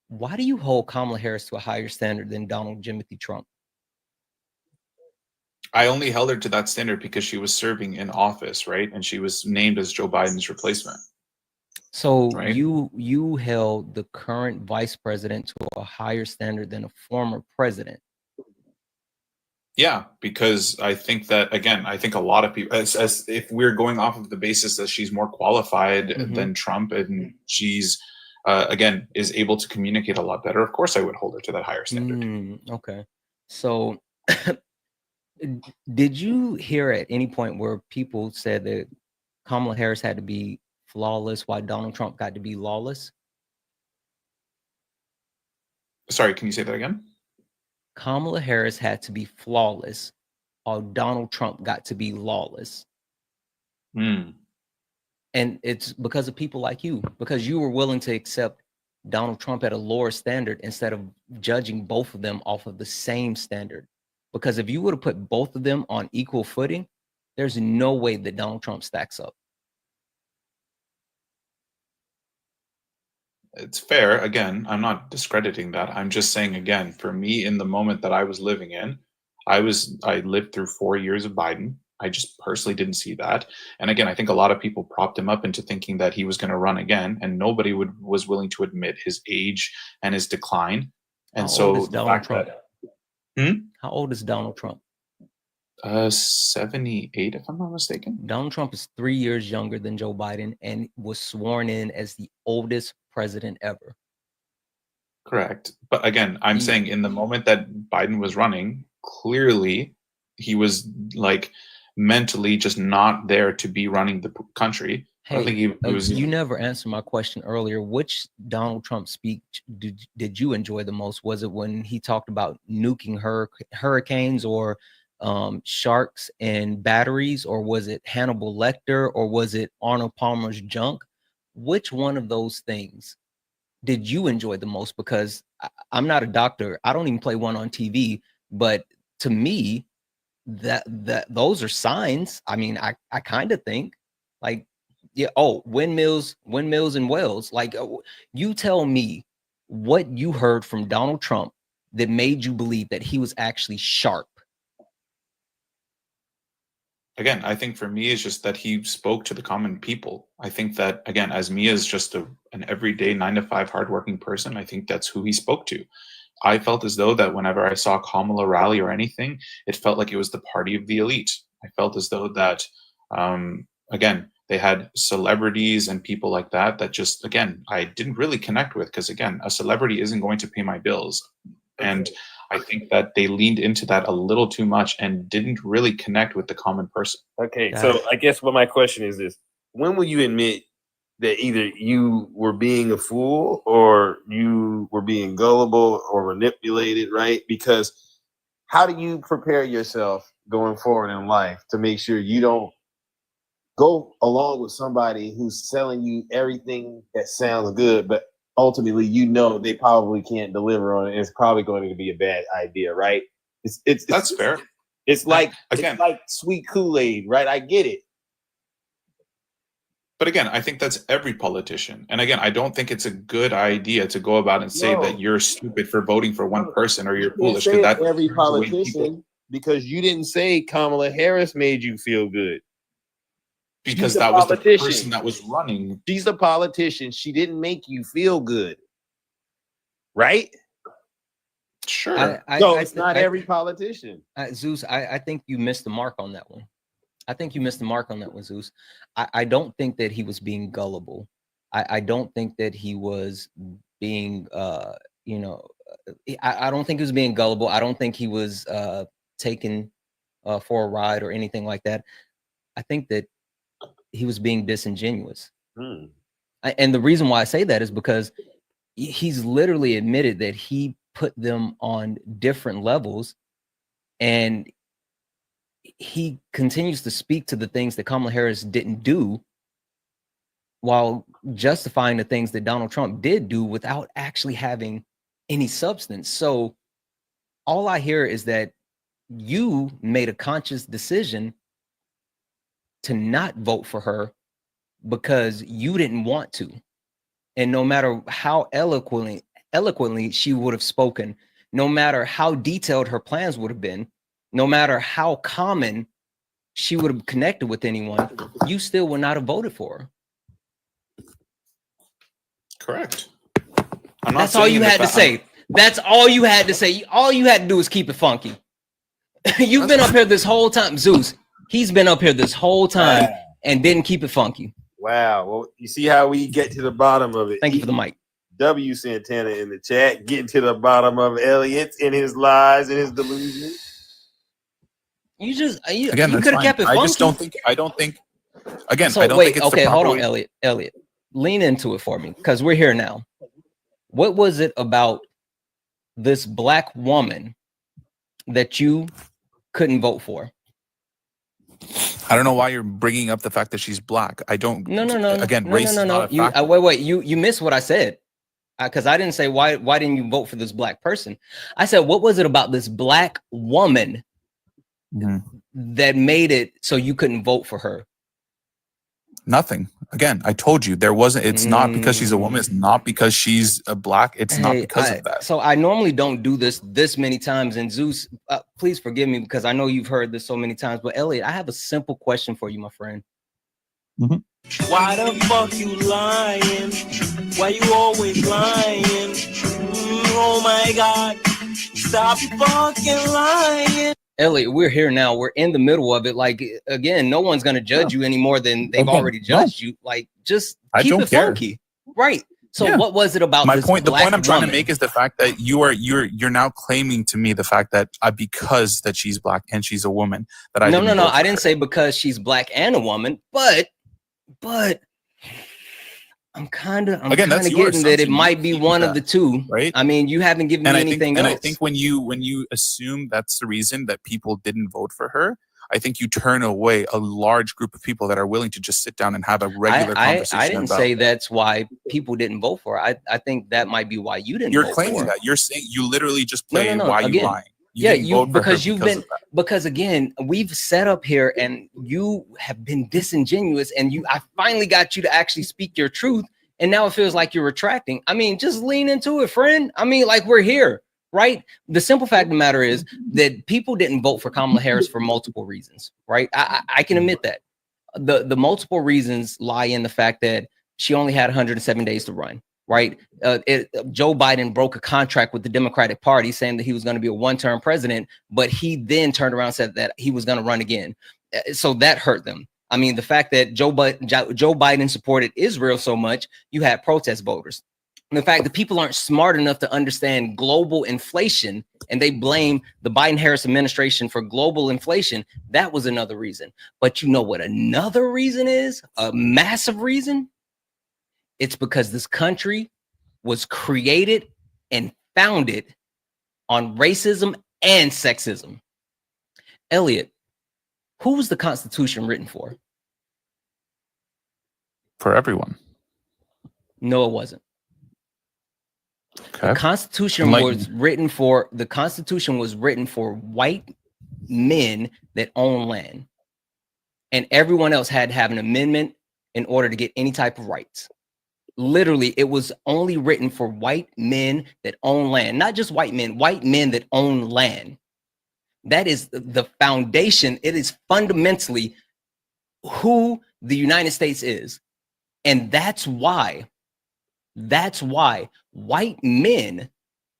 why do you hold Kamala Harris to a higher standard than Donald Jimothy Trump? I only held her to that standard because she was serving in office, right? And she was named as Joe Biden's replacement. So right? you held the current vice president to a higher standard than a former president. Yeah, because I think that, again, I think a lot of people, as if we're going off of the basis that she's more qualified than Trump, and she's again is able to communicate a lot better, of course I would hold her to that higher standard. Okay. So did you hear at any point where people said that Kamala Harris had to be flawless while Donald Trump got to be lawless? Sorry, can you say that again? Kamala Harris had to be flawless while Donald Trump got to be lawless. And it's because of people like you, because you were willing to accept Donald Trump at a lower standard instead of judging both of them off of the same standard. Because if you would have put both of them on equal footing, there's no way that Donald Trump stacks up. It's fair. Again, I'm not discrediting that. I'm just saying, again, for me, in the moment that I was living in, I lived through 4 years of Biden. I just personally didn't see that. And again, I think a lot of people propped him up into thinking that he was going to run again, and nobody was willing to admit his age and his decline. And How old so is the Donald fact Trump? that How old is Donald Trump? 78, if I'm not mistaken. Donald Trump is 3 years younger than Joe Biden and was sworn in as the oldest president ever. Correct. But again, I'm saying in the moment that Biden was running, clearly he was like mentally just not there to be running the country. I don't think he was. You never answered my question earlier. Which Donald Trump speech did you enjoy the most? Was it when he talked about nuking hurricanes or sharks and batteries, or was it Hannibal Lecter, or was it Arnold Palmer's junk? Which one of those things did you enjoy the most? Because I'm not a doctor. I don't even play one on TV, but to me, that those are signs. I mean, I kind of think like, yeah, oh, windmills in Wales. Like, you tell me what you heard from Donald Trump that made you believe that he was actually sharp. Again, I think for me, it's just that he spoke to the common people. I think that, again, as me as just an everyday 9-to-5 hardworking person, I think that's who he spoke to. I felt as though that whenever I saw Kamala rally or anything, it felt like it was the party of the elite. I felt as though that, again, they had celebrities and people like that just, again, I didn't really connect with, because, again, a celebrity isn't going to pay my bills. And I think that they leaned into that a little too much and didn't really connect with the common person. Okay, so I guess what my question is this: when will you admit that either you were being a fool or you were being gullible or manipulated, right? Because how do you prepare yourself going forward in life to make sure you don't go along with somebody who's selling you everything that sounds good, but ultimately, you know, they probably can't deliver on it. It's probably going to be a bad idea, right? That's fair. It's like sweet Kool-Aid, right? I get it. But again, I think that's every politician. And again, I don't think it's a good idea to go about and say that you're stupid for voting for one person or you're foolish. Because that's every politician, because you didn't say Kamala Harris made you feel good. Because that was the person that was running. She's a politician. She didn't make you feel good. Right? Sure. So it's not every politician. Zeus, I think you missed the mark on that one. I think you missed the mark on that one, Zeus. I don't think that he was being gullible. I don't think that he was being, I don't think he was being gullible. I don't think he was taken for a ride or anything like that. I think that he was being disingenuous. And the reason why I say that is because he's literally admitted that he put them on different levels, and he continues to speak to the things that Kamala Harris didn't do while justifying the things that Donald Trump did do without actually having any substance. So all I hear is that you made a conscious decision to not vote for her because you didn't want to. And no matter how eloquently she would have spoken, no matter how detailed her plans would have been, no matter how common she would have connected with anyone, you still would not have voted for her. Correct. That's all you had to say. That's all you had to say. All you had to do is keep it funky. You've been up here this whole time, Zeus. He's been up here this whole time and didn't keep it funky. Wow. Well, you see how we get to the bottom of it. Thank you for the mic. W Santana in the chat, getting to the bottom of Elliot and his lies and his delusions. You could Again, have kept it funky. I just don't think. Again, So I don't wait, think it's okay, the hold proper on, Elliot. Lean into it for me, because we're here now. What was it about this black woman that you couldn't vote for? I don't know why you're bringing up the fact that she's black. I don't. No. Again, race is not a factor. Wait. You missed what I said, because I didn't say why didn't you vote for this black person. I said, what was it about this black woman that made it so you couldn't vote for her? Nothing. Again, I told you there wasn't. It's not because she's a woman. It's not because she's a black. It's not because of that. So I normally don't do this many times. And Zeus, please forgive me, because I know you've heard this so many times. But Elliot, I have a simple question for you, my friend. Why the fuck you lying? Why you always lying? Oh my God. Stop fucking lying. Elliot, we're here now. We're in the middle of it. Like, again, no one's going to judge you any more than they've already judged you. Like, just keep it funky. Right. So what was it about the point I'm trying to make is the fact that you're now claiming to me the fact that because that she's black and she's a woman that I no. I didn't say because she's black and a woman, but I'm kind of getting that it might be one of the two, right? I mean, you haven't given me anything else. And I think when you assume that's the reason that people didn't vote for her, I think you turn away a large group of people that are willing to just sit down and have a regular conversation. I didn't say that's why people didn't vote for her. I think that might be why you didn't. You're claiming that. You're saying you literally just play why you lying. Because again, we've set up here and you have been disingenuous, and I finally got you to actually speak your truth, and now it feels like you're retracting. I mean, just lean into it, friend. I mean, like, we're here, right? The simple fact of the matter is that people didn't vote for Kamala Harris for multiple reasons, right? I can admit that. The multiple reasons lie in the fact that she only had 107 days to run. Right. Joe Biden broke a contract with the Democratic Party saying that he was going to be a one-term president, but he then turned around and said that he was going to run again. So that hurt them. I mean, the fact that Joe Biden supported Israel so much, you had protest voters. And the fact that people aren't smart enough to understand global inflation and they blame the Biden-Harris administration for global inflation, that was another reason. But you know what another reason is? A massive reason? It's because this country was created and founded on racism and sexism. Elliot, who was the Constitution written for? For everyone. No, it wasn't. Okay. The Constitution was written for white men that own land. And everyone else had to have an amendment in order to get any type of rights. Literally, it was only written for white men that own land, not just white men that own land. That is the foundation. It is fundamentally who the United States is. And that's why white men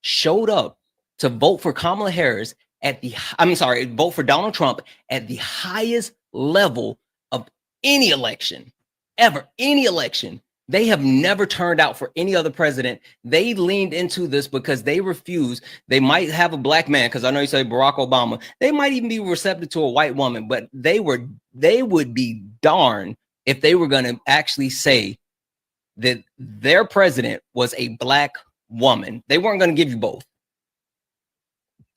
showed up to vote for Kamala Harris vote for Donald Trump at the highest level of any election, ever, any election. They have never turned out for any other president. They leaned into this because they refuse. They might have a black man, because I know you say Barack Obama. They might even be receptive to a white woman, but they would be darned if they were going to actually say that their president was a black woman. They weren't going to give you both.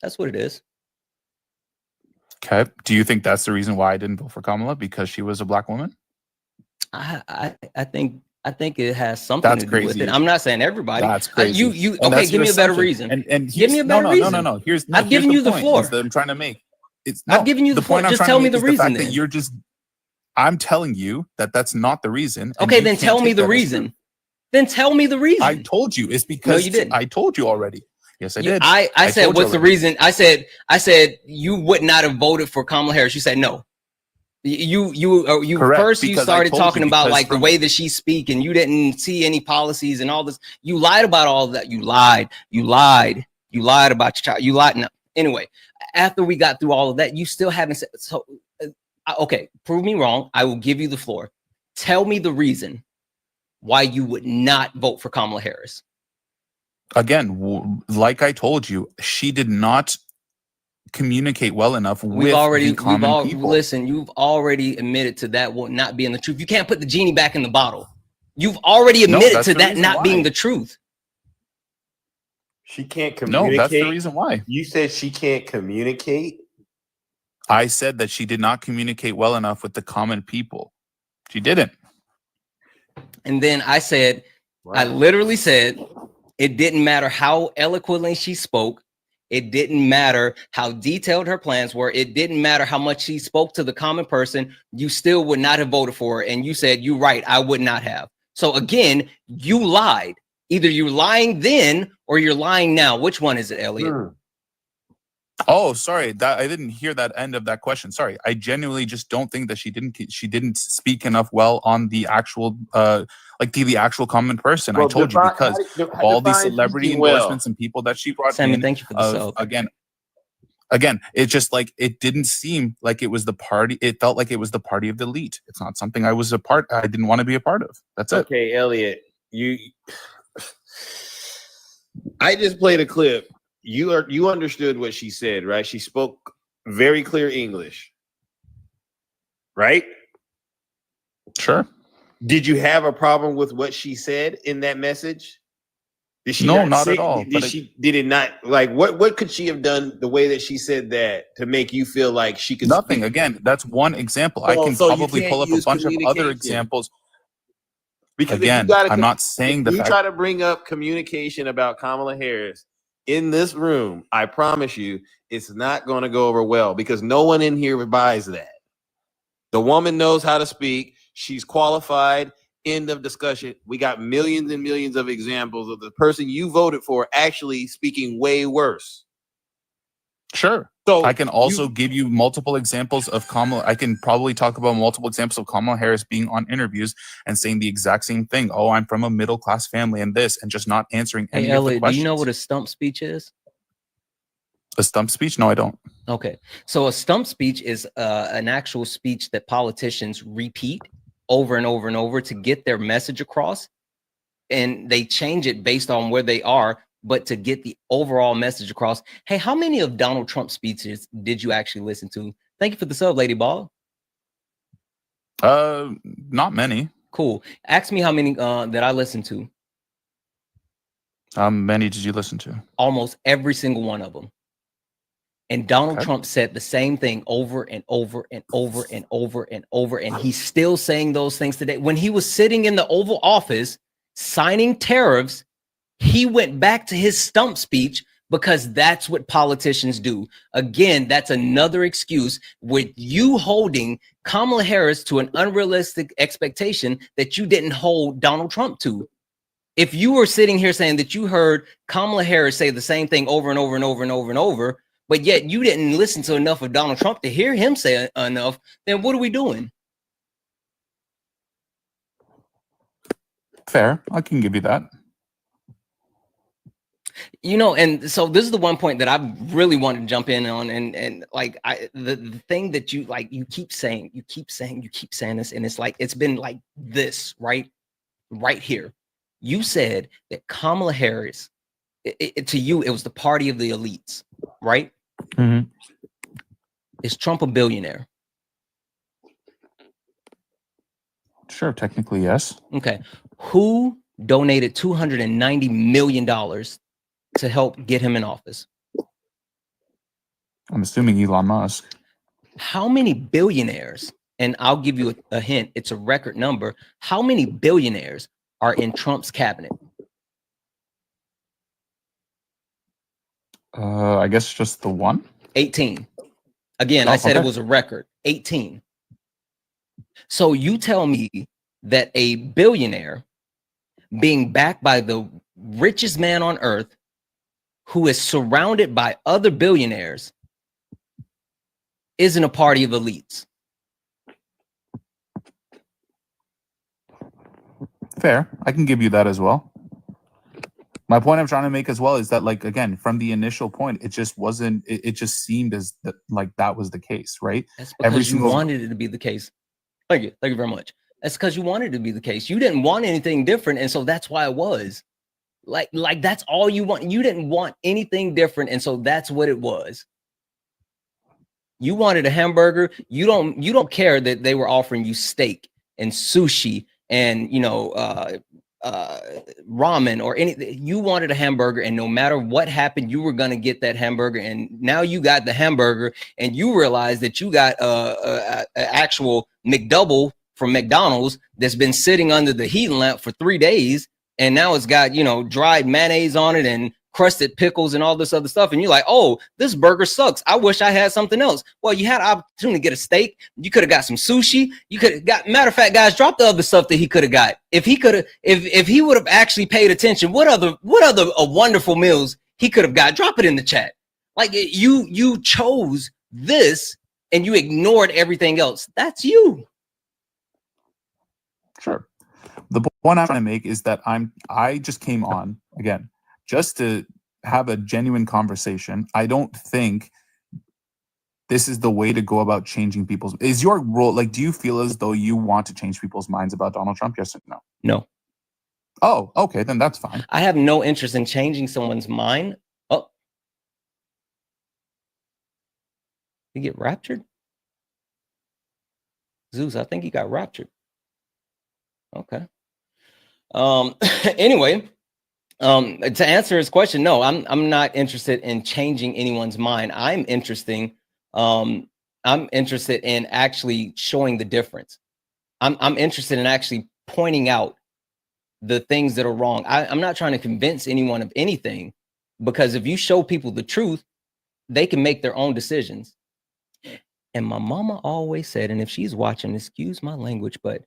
That's what it is. Okay. Do you think that's the reason why I didn't vote for Kamala? Because she was a black woman? I think it has something to do with it. I'm not saying everybody. That's crazy. Okay, give me a better reason. And give me a better reason. No. I've given you the floor. That I'm trying to make. I've given you the floor. Just tell me the reason. That you're just. I'm telling you that that's not the reason. and Okay, you then can't tell me take the that as reason. true. Then tell me the reason. I told you it's No, because you didn't. I told you already. Yes, I did. I said, told you what's the already. reason? I said you would not have voted for Kamala Harris. You said no. You Correct, first you because I started told you, talking about because like the from- way that she speak, and you didn't see any policies and all this. You lied about all that. You lied about your child. You lied. No. Anyway, after we got through all of that, you still haven't said so. Okay, prove me wrong. I will give you the floor. Tell me the reason why you would not vote for Kamala Harris. Again, like I told you, she did not communicate well enough with the common people. Listen, you've already admitted to that not being the truth. You can't put the genie back in the bottle. You've already admitted to that not being the truth. She can't communicate. No, that's the reason why. You said she can't communicate. I said that she did not communicate well enough with the common people. She didn't. And then I said, I literally said, it didn't matter how eloquently she spoke. It didn't matter how detailed her plans were. It didn't matter how much she spoke to the common person. You still would not have voted for her. And you said, you're right, I would not have. So again, you lied. Either you're lying then or you're lying now. Which one is it, Elliot? Oh, sorry. That I didn't hear that end of that question. Sorry. I genuinely just don't think that she didn't speak enough well on the actual like the actual common person. Well, I told you because all these celebrity endorsements and people that she brought Sammy, in. thank you for the sub. Again, it just like it didn't seem like it was the party. It felt like it was the party of the elite. It's not something I didn't want to be a part of. That's it. Okay, Elliot, I just played a clip. You understood what she said, right? She spoke very clear English, right? Sure. Did you have a problem with what she said in that message? Did she No, not not say, at all. Did it not like what could she have done the way that she said that to make you feel like she could nothing? speak? Again, that's one example. I can So you probably can't pull up a use bunch of other communication. examples. Because again, I'm not saying if you try to bring up communication about Kamala Harris in this room, I promise you it's not going to go over well because no one in here buys that. The woman knows how to speak. She's qualified. End of discussion. We got millions and millions of examples of the person you voted for actually speaking way worse. Sure. So I can also give you multiple examples of Kamala. I can probably talk about multiple examples of Kamala Harris being on interviews and saying the exact same thing. Oh, I'm from a middle class family and this, and just not answering any of the questions. Do you know what a stump speech is? A stump speech? No, I don't. Okay. So a stump speech is an actual speech that politicians repeat over and over and over to get their message across. And they change it based on where they are, but to get the overall message across. Hey, how many of Donald Trump's speeches did you actually listen to? Thank you for the sub, Lady Ball. Not many. Cool. Ask me how many that I listened to. How many did you listen to? Almost every single one of them. And Donald Trump said the same thing over and over and over and over and over. And he's still saying those things today. When he was sitting in the Oval Office signing tariffs, he went back to his stump speech because that's what politicians do. Again, that's another excuse with you holding Kamala Harris to an unrealistic expectation that you didn't hold Donald Trump to. If you were sitting here saying that you heard Kamala Harris say the same thing over and over and over and over and over, but yet you didn't listen to enough of Donald Trump to hear him say enough, then what are we doing? Fair. I can give you that. You know, and so this is the one point that I really wanted to jump in on, and like the thing that you like, you keep saying this, and it's like it's been like this right here. You said that Kamala Harris, to you, it was the party of the elites, right? Mm-hmm. Is Trump a billionaire? Sure, technically, yes. Okay. Who donated $290 million to help get him in office? I'm assuming Elon Musk. How many billionaires, and I'll give you a hint, it's a record number. How many billionaires are in Trump's cabinet? I guess just the one. 18. Again, I said it was a record. 18. So you tell me that a billionaire being backed by the richest man on earth, who is surrounded by other billionaires, isn't a party of elites. Fair. I can give you that as well. My point I'm trying to make as well is that, like, again, from the initial point, it just wasn't. It just seemed as that, like, that was the case, right? That's because you wanted it to be the case. Thank you very much. That's because you wanted it to be the case. You didn't want anything different, and so that's why it was. Like that's all you want. You didn't want anything different, and so that's what it was. You wanted a hamburger. You don't care that they were offering you steak and sushi and ramen or anything. You wanted a hamburger, and no matter what happened, you were gonna get that hamburger. And now you got the hamburger, and you realize that you got a actual McDouble from McDonald's that's been sitting under the heating lamp for 3 days, and now it's got dried mayonnaise on it and crusted pickles and all this other stuff, and you're like, oh, this burger sucks. I wish I had something else. Well, you had an opportunity to get a steak. You could have got some sushi. You could have got, matter of fact, guys, drop the other stuff that he could have got. If he would have actually paid attention, what other wonderful meals he could have got? Drop it in the chat. Like, you chose this and you ignored everything else. That's you. Sure. The point I'm trying to make is that I just came on again just to have a genuine conversation. I don't think this is the way to go about changing people's. Is your role, like, do you feel as though you want to change people's minds about Donald Trump? Yes or no? No. Oh, okay, then that's fine. I have no interest in changing someone's mind. Oh, you get raptured? Zeus, I think he got raptured. Okay. Anyway, to answer his question, no, I'm not interested in changing anyone's mind. I'm interested in actually showing the difference. I'm interested in actually pointing out the things that are wrong. I'm not trying to convince anyone of anything, because if you show people the truth, they can make their own decisions. And my mama always said, and if she's watching, excuse my language, but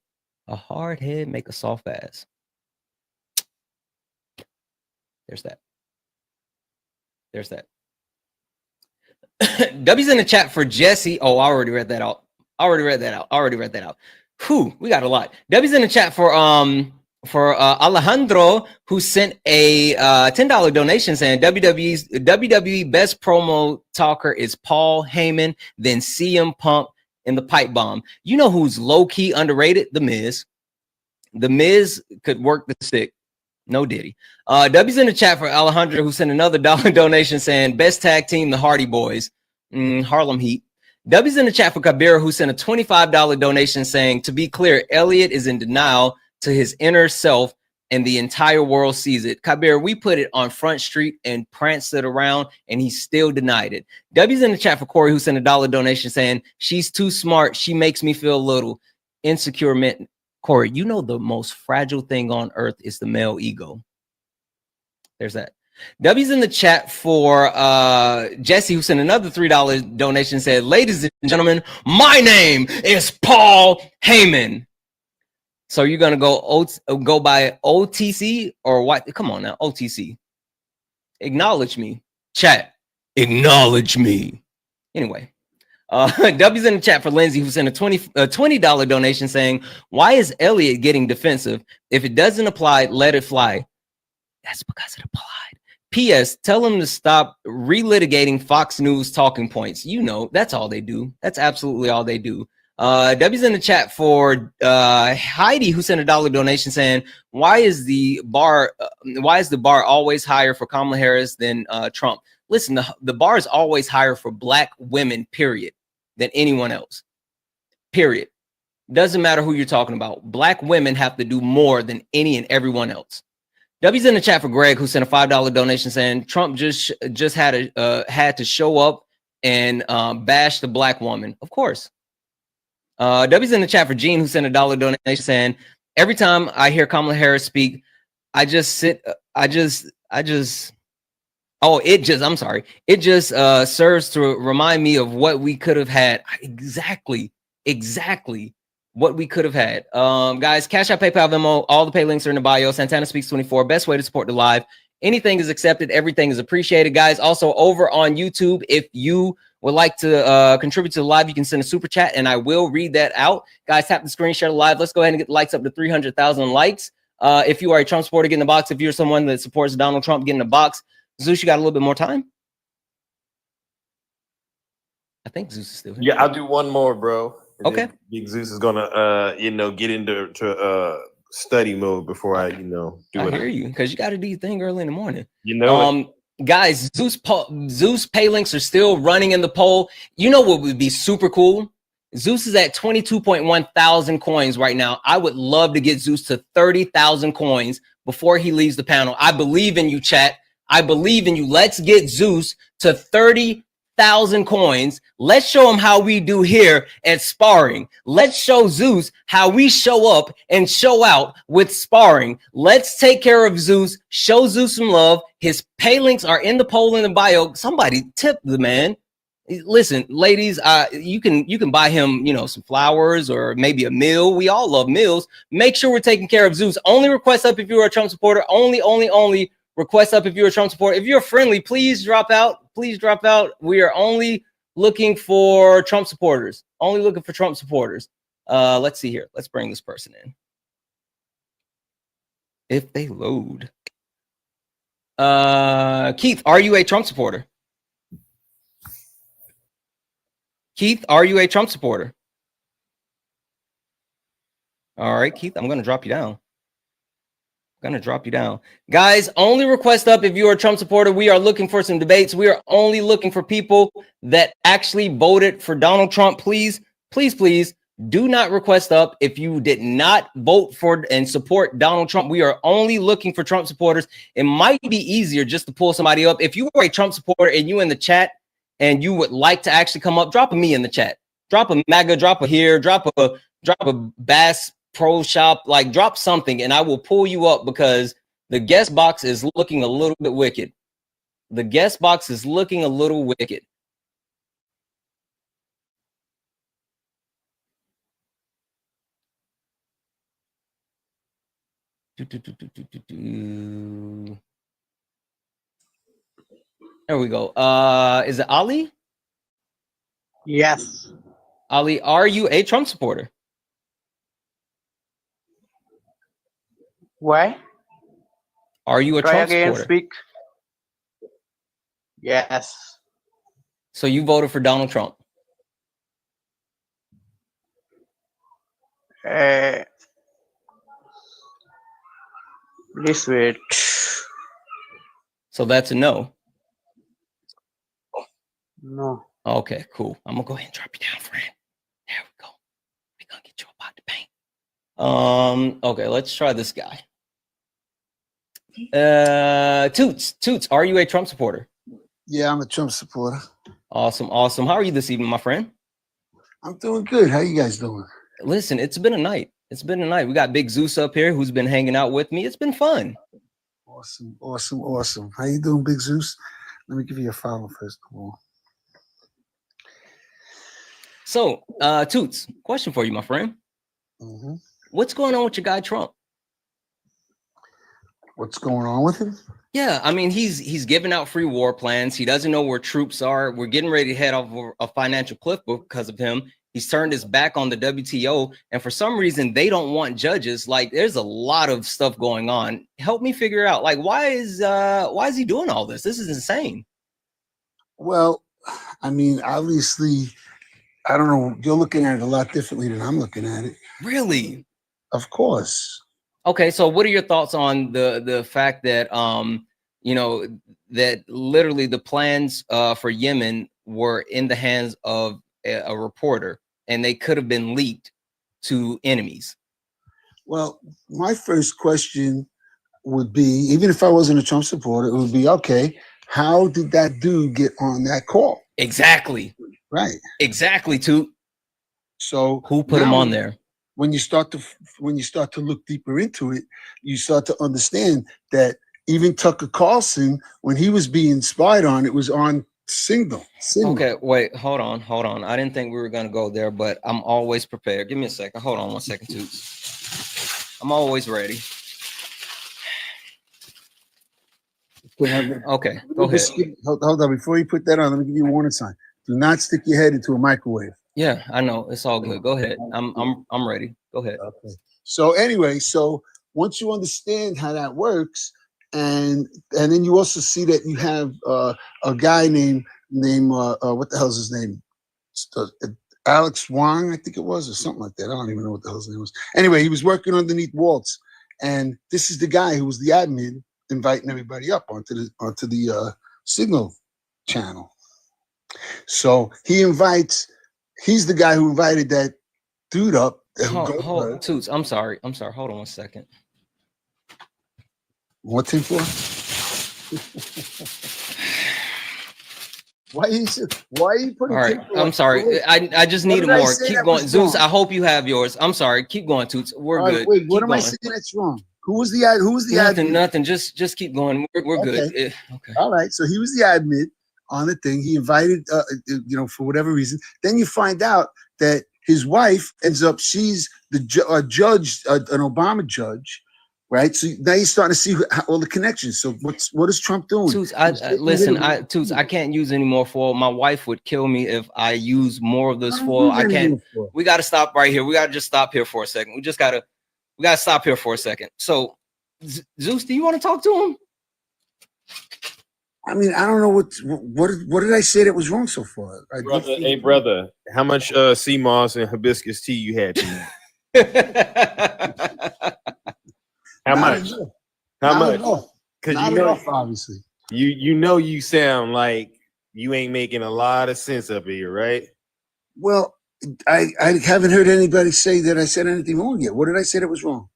a hard head make a soft ass. There's that. There's that. W's in the chat for Jesse. Oh, I already read that out. Whew, we got a lot. W's in the chat for Alejandro, who sent a $10 donation saying WWE best promo talker is Paul Heyman, then CM Punk in the pipe bomb. You know who's low-key underrated? The Miz. The Miz could work the stick. No Diddy. W's in the chat for Alejandro, who sent another $1 donation saying best tag team, the Hardy Boys. Harlem Heat. W's in the chat for Kabir, who sent a $25 donation saying, to be clear, Elliot is in denial to his inner self and the entire world sees it. Kabir, we put it on Front Street and pranced it around and he still denied it. W's in the chat for Corey, who sent a $1 donation saying, she's too smart. She makes me feel little insecure. Corey, you know the most fragile thing on earth is the male ego. There's that. W's in the chat for Jesse, who sent another $3 donation, said, ladies and gentlemen, my name is Paul Heyman. So you're going to go by OTC or what? Come on now, OTC. Acknowledge me. Chat, acknowledge me. Anyway. W's in the chat for Lindsay, who sent a $20 donation saying, why is Elliot getting defensive? If it doesn't apply, let it fly. That's because it applied. P.S. Tell him to stop relitigating Fox News talking points. You know, that's all they do. That's absolutely all they do. W's in the chat for Heidi, who sent a $1 donation saying, why is the bar always higher for Kamala Harris than Trump? Listen, the bar is always higher for Black women, period, than anyone else. Period. Doesn't matter who you're talking about. Black women have to do more than any and everyone else. W's in the chat for Greg, who sent a $5 donation saying Trump just had to show up and bash the Black woman. Of course. W's in the chat for Gene, who sent a $1 donation saying, every time I hear Kamala Harris speak, it just serves to remind me of what we could have had. Exactly what we could have had. Guys, Cash App, PayPal, Venmo, all the pay links are in the bio. Santana Speaks 24, best way to support the live. Anything is accepted. Everything is appreciated, guys. Also, over on YouTube, if you would like to contribute to the live, you can send a super chat, and I will read that out. Guys, tap the screen, share the live. Let's go ahead and get the likes up to 300,000 likes. If you are a Trump supporter, get in the box. If you're someone that supports Donald Trump, get in the box. Zeus, you got a little bit more time? I think Zeus is still here. Yeah, I'll do one more, bro. And okay. then Big Zeus is gonna get into study mode before I do it. I hear you, because you got to do your thing early in the morning. Guys, Zeus pay links are still running in the poll. You know what would be super cool? Zeus is at 22.1 thousand coins right now. I would love to get Zeus to 30,000 coins before he leaves the panel. I believe in you, chat. I believe in you. Let's get Zeus to 30,000 coins. Let's show him how we do here at Sparring. Let's show Zeus how we show up and show out with Sparring. Let's take care of Zeus. Show Zeus some love. His pay links are in the poll in the bio. Somebody tip the man. Listen, ladies, you can buy him, some flowers or maybe a meal. We all love meals. Make sure we're taking care of Zeus. Only request up if you're a Trump supporter. Only request up if you're a Trump supporter. If you're friendly, please drop out. Please drop out. We are only looking for Trump supporters. Only looking for Trump supporters. Let's see here. Let's bring this person in. If they load. Keith, are you a Trump supporter? Keith, are you a Trump supporter? All right, Keith, I'm going to drop you down. Guys, only request up if you are a Trump supporter. We are looking for some debates. We are only looking for people that actually voted for Donald Trump. Please, please, please do not request up if you did not vote for and support Donald Trump. We are only looking for Trump supporters. It might be easier just to pull somebody up. If you are a Trump supporter and you in the chat and you would like to actually come up, drop a me in the chat. Drop a MAGA, drop a here, drop a Bass Pro Shop, like drop something, and I will pull you up because the guest box is looking a little bit wicked. The guest box is looking a little wicked. There we go. Is it Ali? Yes. Ali, are you a Trump supporter? Why? Are you a Try Trump again, supporter? speak. Yes. So you voted for Donald Trump? Please wait. So that's a no. No. Okay, cool. I'm gonna go ahead and drop you down, friend. There we go. We're gonna get you up out the paint. Okay, let's try this guy. Toots, are you a Trump supporter? Yeah, I'm a Trump supporter. Awesome. How are you this evening, my friend? I'm doing good. How you guys doing? Listen, it's been a night. We got Big Zeus up here who's been hanging out with me. It's been fun. Awesome. How you doing, Big Zeus? Let me give you a follow first of all. So, Toots, question for you, my friend. Mm-hmm. What's going on with your guy Trump? What's going on with him? Yeah, I mean, he's giving out free war plans. He doesn't know where troops are. We're getting ready to head off a financial cliff because of him. He's turned his back on the WTO, and for some reason, they don't want judges. Like, there's a lot of stuff going on. Help me figure out, like, why is he doing all this? This is insane. Well, I mean, obviously, I don't know. You're looking at it a lot differently than I'm looking at it. Really? Of course. Okay, so what are your thoughts on the fact that that literally the plans for Yemen were in the hands of a reporter and they could have been leaked to enemies? Well, my first question would be, even if I wasn't a Trump supporter, it would be, okay, how did that dude get on that call? Exactly. Right. Exactly, Toot. So who put him on there? When you start to look deeper into it, you start to understand that even Tucker Carlson, when he was being spied on, it was on Signal. Okay, wait, hold on. I didn't think we were gonna go there, but I'm always prepared. Give me a second. Hold on 1 second, Toots. I'm always ready. Okay, go ahead. Hold on. Before you put that on, let me give you a warning sign. Do not stick your head into a microwave. Yeah, I know. It's all good. Go ahead. I'm ready. Go ahead. Okay. So anyway, so once you understand how that works, and then you also see that you have a guy named what the hell's his name? Alex Wang, I think it was, or something like that. I don't even know what the hell's name was. Anyway, he was working underneath Waltz, and this is the guy who was the admin inviting everybody up onto the Signal channel. So he's the guy who invited that dude up. Hold, Toots, I'm sorry. Hold on 1 second. What's in for? Why are you putting? All right, I'm sorry. I just needed more. Keep going, Zeus. I hope you have yours. I'm sorry. Keep going, Toots. We're good. Wait, what am I saying that's wrong? Who was the admin? Nothing. Just keep going. We're good. Okay. All right. So he was the admin on the thing. He invited, for whatever reason. Then you find out that his wife ends up, she's the judge, an Obama judge, right? So now you're starting to see all the connections. So what is Trump doing? Toots, Toots, I can't use any more foil. My wife would kill me if I use more of this foil. I can't. We got to stop right here. We got to just stop here for a second. We got to stop here for a second. So, Zeus, do you want to talk to him? I mean, I don't know what did I say that was wrong so far? Brother, how much sea moss and hibiscus tea you had tonight? How much? How much? Because obviously, you sound like you ain't making a lot of sense up here, right? Well, I haven't heard anybody say that I said anything wrong yet. What did I say that was wrong?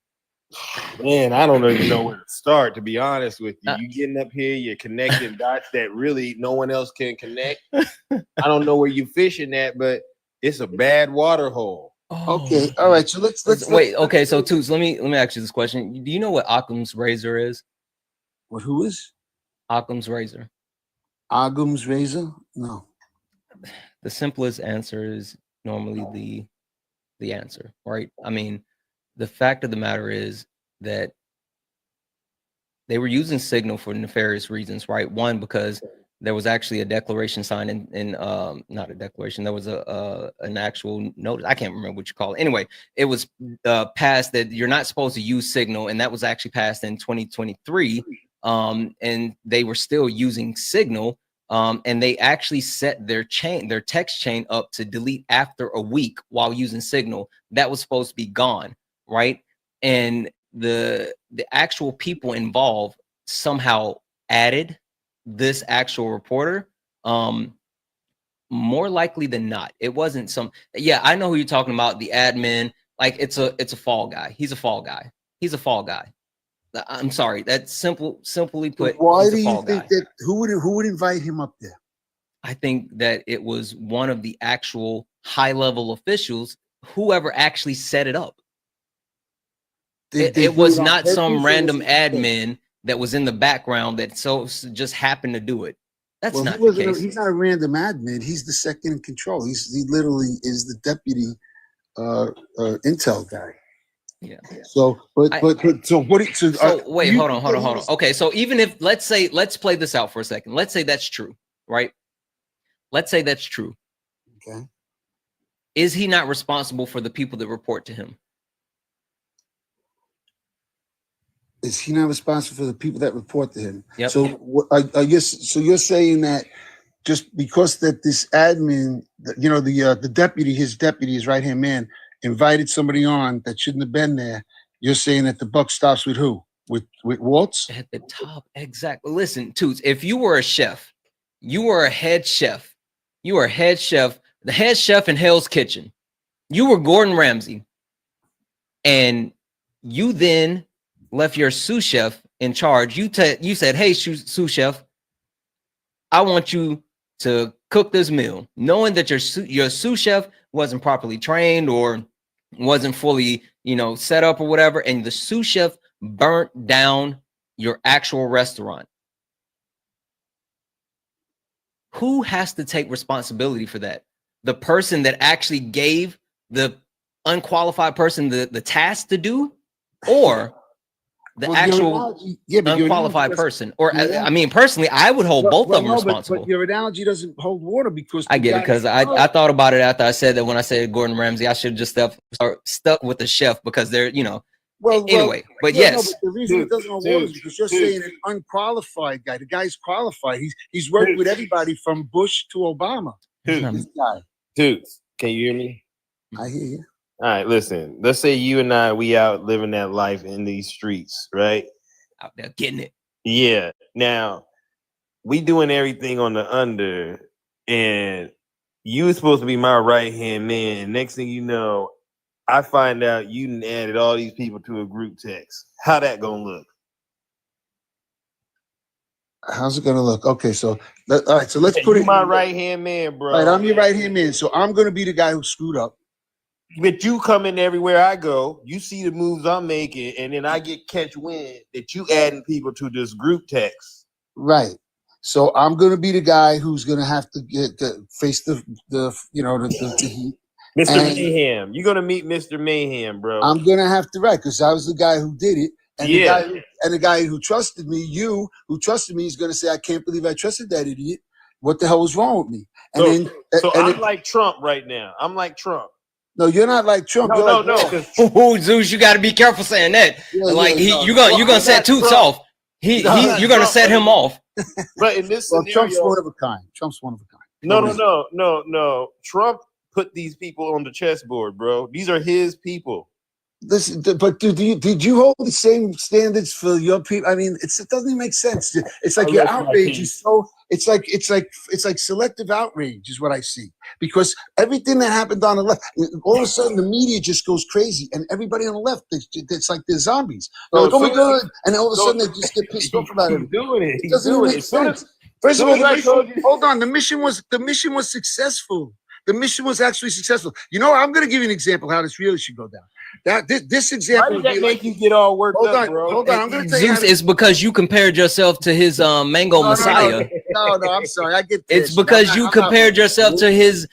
Man, I don't even know where to start, to be honest with you. You getting up here, you're connecting dots that really no one else can connect. I don't know where you fishing at, but it's a bad water hole. Okay, all right. So let's wait. Okay, so Toots, let me ask you this question. Do you know what Occam's razor is? Who is? Occam's razor. Occam's razor? No. The simplest answer is normally the answer, right? I mean, the fact of the matter is that they were using Signal for nefarious reasons, right? One, because there was actually a declaration signed in not a declaration, there was an actual notice. I can't remember what you call it. Anyway, it was passed that you're not supposed to use Signal, and that was actually passed in 2023. And they were still using Signal. And they actually set their text chain up to delete after a week while using Signal. That was supposed to be gone, right? And the actual people involved somehow added this actual reporter. More likely than not, it wasn't some. Yeah, I know who you're talking about. The admin, like it's a fall guy. He's a fall guy. He's a fall guy. I'm sorry. That's simply put. Why do you think that? Who would invite him up there? I think that it was one of the actual high-level officials, whoever actually set it up. It was not some random admin that was in the background that just happened to do it. That's not the case. He's not a random admin. He's the second in control. He literally is the deputy intel guy. Yeah. So, wait, hold on. Okay, so even if let's play this out for a second. Let's say that's true, right? Let's say that's true. Okay. Is he not responsible for the people that report to him? Is he not responsible for the people that report to him? Yep. So I guess so. You're saying that just because that this admin, the deputy, his deputy, his right hand man, invited somebody on that shouldn't have been there. You're saying that the buck stops with who? With Waltz? At the top, exactly. Listen, Toots, if you were a chef, you were a head chef. You were a head chef, the head chef in Hell's Kitchen. You were Gordon Ramsay. And you then left your sous chef in charge. You said, hey, sous chef, I want you to cook this meal, knowing that your sous chef wasn't properly trained or wasn't fully, set up or whatever, and the sous chef burnt down your actual restaurant. who has to take responsibility for that? The person that actually gave the unqualified person the task to do, or the actual unqualified person? Or I mean, personally, I would hold both of them responsible. But your analogy doesn't hold water because I get it, because I thought about it after I said that when I said Gordon Ramsay, I should just stuck with the chef because they're, you know. Anyway, but yes. No, but the reason it doesn't hold water is because you're saying an unqualified guy. The guy's qualified. He's worked with everybody from Bush to Obama. This guy. Dude, can you hear me? I hear you. All right, listen. Let's say you and I, we out living that life in these streets, right? Out there getting it. Yeah. Now, we doing everything on the under, and you was supposed to be my right-hand man. Next thing you know, I find out you done added all these people to a group text. How that gonna look? How's it gonna look? Okay, so all right, so let's put it. My right-hand man, bro. Right, I'm your right-hand man, so I'm gonna be the guy who screwed up. But you come in everywhere I go, you see the moves I'm making, and then I get catch wind that you adding people to this group text. Right. So I'm gonna be the guy who's gonna have to face the heat. Mr. Mayhem. You're gonna meet Mr. Mayhem, bro. I'm gonna have to because I was the guy who did it. And the guy who trusted me, is gonna say, I can't believe I trusted that idiot. What the hell was wrong with me? And I'm like Trump right now. I'm like Trump. No, you're not like Trump. No. Oh, Zeus, you got to be careful saying that. You're gonna set Toots off. You're gonna set him off. But in this scenario, Trump's one of a kind. No. Trump put these people on the chessboard, bro. These are his people. Listen, but did you hold the same standards for your people? I mean, it doesn't even make sense. It's like your outrage is so. It's like selective outrage is what I see, because everything that happened on the left, all of a sudden the media just goes crazy, and everybody on the left, it's like they're zombies. They're like, oh my god, and all of a sudden they just get pissed off about it. It doesn't even make sense. First of all, hold on. The mission was successful. The mission was actually successful. You know, I'm going to give you an example how this really should go down. This example. Why did that make you get all worked up, bro? Hold on. I'm going to tell you. Zeus, it's because you compared yourself to his Mango Messiah. No, I'm sorry. I get this. It's because you compared yourself to his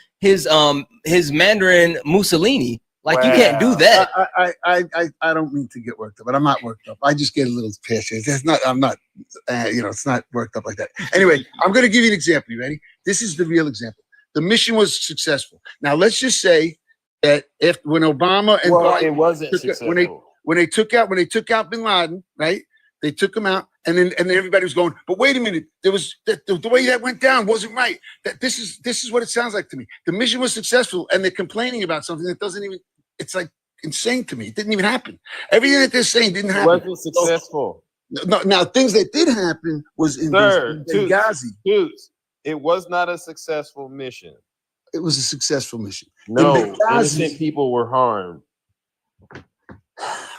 Mandarin Mussolini. Like, you can't do that. I don't mean to get worked up, but I'm not worked up. I just get a little passionate. I'm not. It's not worked up like that. Anyway, I'm going to give you an example. You ready? This is the real example. The mission was successful. Now let's just say that when Obama and Biden, it wasn't successful. When they took out Bin Laden, right? They took him out, and then everybody was going. But wait a minute, there was the way that went down wasn't right. That this is what it sounds like to me. The mission was successful, and they're complaining about something that doesn't even. It's like insane to me. It didn't even happen. Everything that they're saying didn't happen. It wasn't successful. No, now things that did happen was in Benghazi. It was not a successful mission. It was a successful mission. No, innocent people were harmed.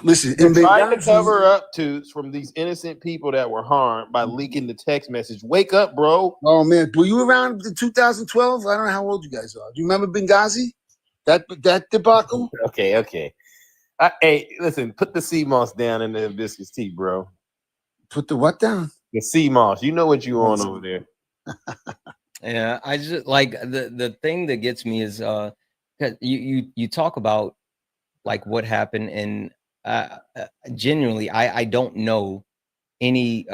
Listen, trying to cover up from these innocent people that were harmed by leaking the text message. Wake up, bro. Oh man, were you around in 2012? I don't know how old you guys are. Do you remember Benghazi? That debacle? Okay. Hey, listen, put the sea moss down in the hibiscus tea, bro. Put the what down? The sea moss. You know what you on over there. Yeah, I just like the thing that gets me is you talk about like what happened, and genuinely I don't know any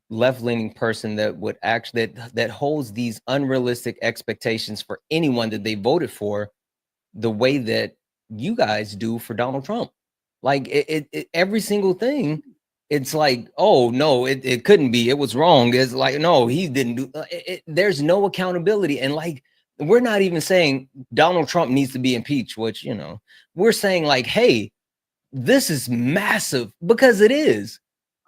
left-leaning person that would actually that holds these unrealistic expectations for anyone that they voted for the way that you guys do for Donald Trump. Like every single thing. It's like, oh no, it couldn't be. It was wrong. It's like, no, he didn't do it. There's no accountability. And like, we're not even saying Donald Trump needs to be impeached, which, we're saying like, hey, this is massive, because it is,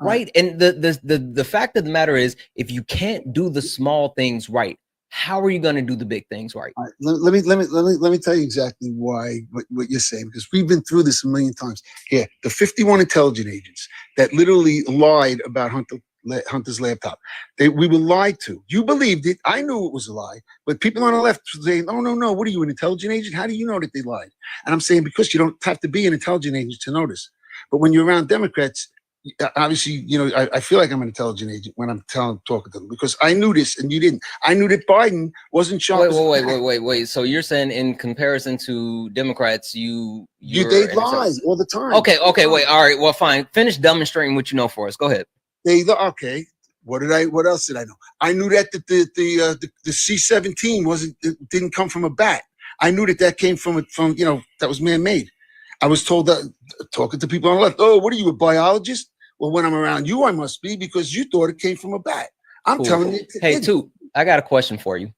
right? And the fact of the matter is, if you can't do the small things right, how are you going to do the big things right? All right, let me tell you exactly why what you're saying, because we've been through this a million times. Yeah, the 51 intelligence agents that literally lied about Hunter's laptop. We were lied to. You believed it. I knew it was a lie, but people on the left were saying, "Oh no, what are you, an intelligence agent? How do you know that they lied?" And I'm saying, because you don't have to be an intelligence agent to notice. But when you're around Democrats, obviously, you know, I feel like I'm an intelligent agent when I'm talking to them because I knew this and you didn't. I knew that Biden wasn't sharp. Wait. So you're saying in comparison they lie all the time. Okay, wait. All right, well, fine. Finish demonstrating what you know for us. Go ahead. Okay. What else did I know? I knew that the C-17 didn't come from a bat. I knew that came from you know, that was man-made. I was told that talking to people on the left, oh, what are you, a biologist? Well, when I'm around you, I must be because you thought it came from a bat. I'm telling you. Hey, Toot, I got a question for you.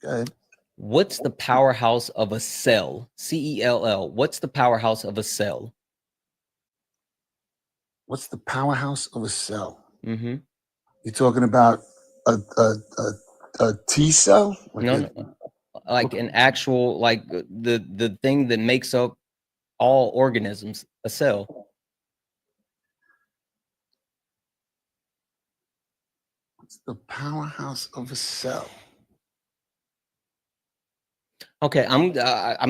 Go ahead. What's the powerhouse of a cell? C-E-L-L. What's the powerhouse of a cell? What's the powerhouse of a cell? Mm-hmm. You're talking about a T cell? No. Like an actual, like the thing that makes up all organisms, a cell. What's the powerhouse of a cell? Okay, I'm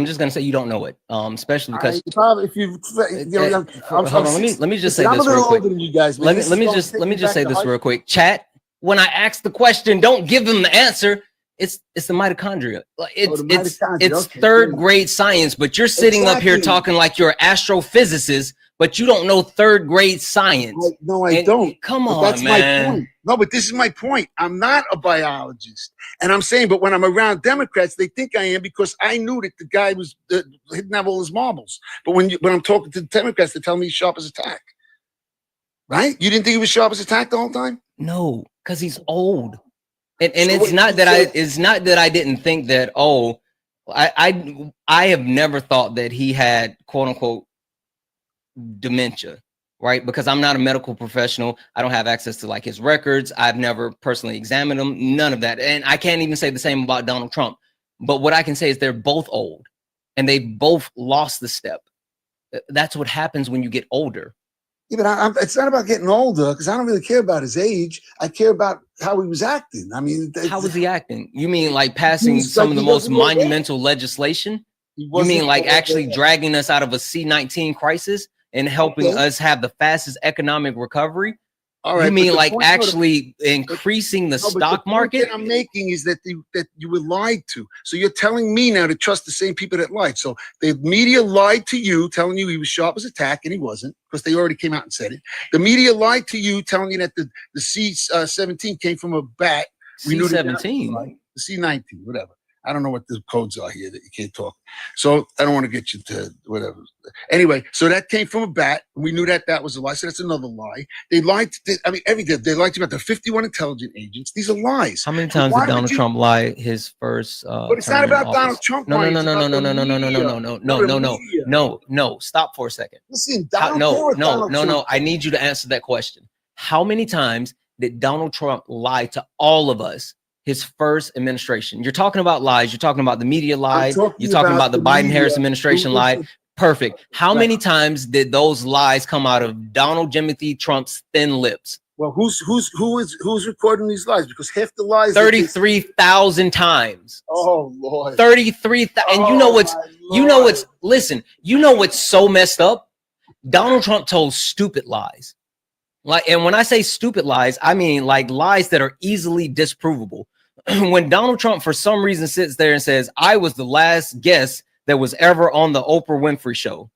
just gonna say you don't know it, especially because probably if you know, hold on, let me just say I'm this a real little quick. older than you guys. Let me just say this real quick. Chat. When I ask the question, don't give them the answer. It's the mitochondria. It's third grade science, but you're sitting up here talking like you're an astrophysicist, but you don't know third grade science. No, I don't. Come But on, that's man. my point. No, but this is my point. I'm not a biologist, and I'm saying, but when I'm around Democrats, they think I am because I knew that the guy was didn't have all his marbles. But when I'm talking to the Democrats, they tell me he's sharp as a tack. Right? You didn't think he was sharp as a tack the whole time? No, because he's old. And it's not that I didn't think that, I have never thought that he had quote unquote dementia, right? Because I'm not a medical professional. I don't have access to like his records. I've never personally examined him, none of that. And I can't even say the same about Donald Trump. But what I can say is they're both old and they both lost the step. That's what happens when you get older. Yeah, but it's not about getting older because I don't really care about his age. I care about how he was acting. I mean, how was he acting? You mean like passing some of the most monumental legislation? You mean like actually dragging us out of a C-19 crisis and helping us have the fastest economic recovery? All right, you mean like actually increasing the stock market? The point that I'm making is that you were lied to. So you're telling me now to trust the same people that lied. So the media lied to you, telling you he was sharp as a tack, and he wasn't, because they already came out and said it. The media lied to you, telling you that the C-17 came from a bat. C-17? The C-19, whatever. I don't know what the codes are here that you can't talk. So I don't want to get you to whatever. Anyway, so that came from a bat. We knew that was a lie. So that's another lie. They lied. Everything. They lied about the 51 intelligence agents. These are lies. How many times did Donald Trump lie his first but it's not about Donald Trump. No. Stop for a second. Listen, no. I need you to answer that question. How many times did Donald Trump lie to all of us? His first administration. You're talking about lies. You're talking about the media lied. You're talking about the Biden-Harris administration lied. Perfect. How many times did those lies come out of Donald Jimothy Trump's thin lips? Well, who's recording these lies? Because half the lies 33,000 times. Oh Lord. 33,000. And you know what's so messed up? Donald Trump told stupid lies. And when I say stupid lies, I mean like lies that are easily disprovable. When Donald Trump, for some reason, sits there and says, I was the last guest that was ever on the Oprah Winfrey show.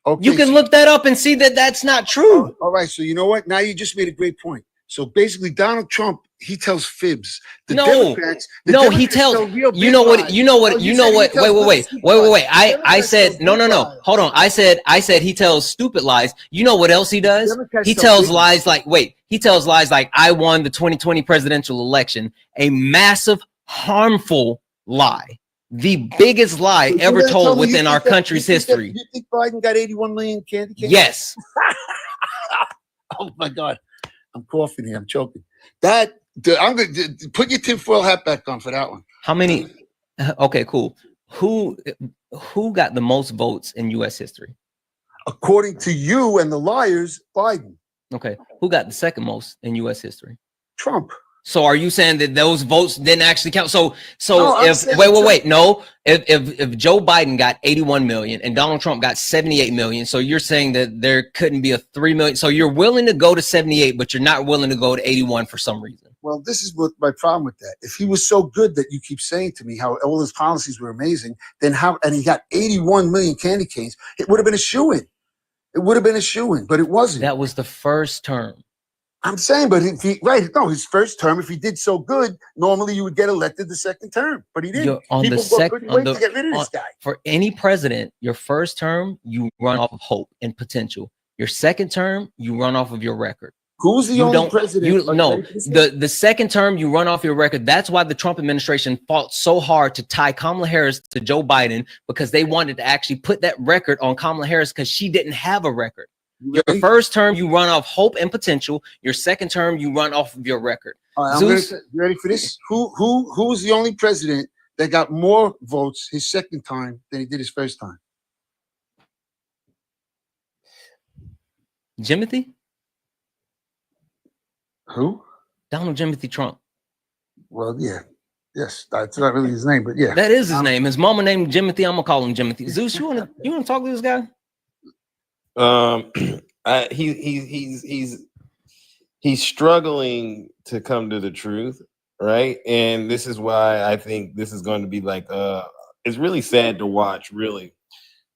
Okay, you can look that up and see that that's not true. All right. So you know what? Now you just made a great point. So basically, Donald Trump, he tells fibs. He tells. You know what? Wait. I said no. Hold on. I said he tells stupid lies. You know what else he does? He tells lies like I won the 2020 presidential election. A massive, harmful lie. The biggest lie ever told within our country's history. You think Biden got 81 million candy canes? Yes. Oh my God. I'm coughing here. I'm choking. I'm going to put your tinfoil hat back on for that one. How many? Okay, cool. Who got the most votes in U.S. history? According to you and the liars, Biden. Okay. Who got the second most in U.S. history? Trump. So are you saying that those votes didn't actually count? So No, I'm if saying- wait, no, if Joe Biden got 81 million and Donald Trump got 78 million, so you're saying that there couldn't be a 3 million. So you're willing to go to 78, but you're not willing to go to 81 for some reason. Well, this is what my problem with that. If he was so good that you keep saying to me how all his policies were amazing, then how? And he got 81 million candy canes. It would have been a shoo-in. It would have been a shoo-in, but it wasn't. That was the first term. I'm saying, but if he his first term. If he did so good, normally you would get elected the second term, but he didn't. You're on People the couldn't wait to get rid of this guy. For any president, your first term you run off of hope and potential. Your second term you run off of your record. Who's the only president? The second term you run off your record. That's why the Trump administration fought so hard to tie Kamala Harris to Joe Biden, because they wanted to actually put that record on Kamala Harris because she didn't have a record. Your first term you run off hope and potential. Your second term you run off of your record. All right, you ready for this? Who's the only president that got more votes his second time than he did his first time? Jimothy? Who? Donald Jimothy Trump. Well, yeah. Yes, that's not really his name, but yeah. That is his name. His mama named Jimothy. I'm gonna call him Jimothy. Zeus, you wanna talk to this guy? He's struggling to come to the truth, right? And this is why I think this is going to be like it's really sad to watch, really,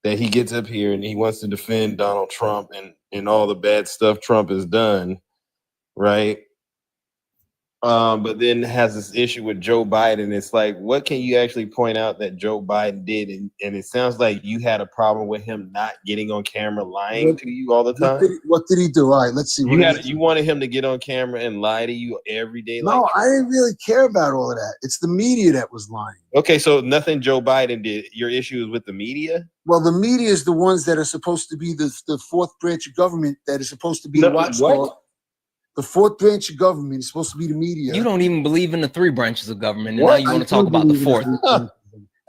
that he gets up here and he wants to defend Donald Trump and all the bad stuff Trump has done, right? But then has this issue with Joe Biden. It's like, what can you actually point out that Joe Biden did? And it sounds like you had a problem with him not getting on camera lying to you all the time. What did he do? All right, let's see. You wanted him to get on camera and lie to you every day. No, I didn't really care about all of that. It's the media that was lying. Okay, so nothing Joe Biden did. Your issue is with the media? Well, the media is the ones that are supposed to be the fourth branch of government that is supposed to be the watchdog. The fourth branch of government is supposed to be the media. You don't even believe in the three branches of government, and now you want to talk about the fourth.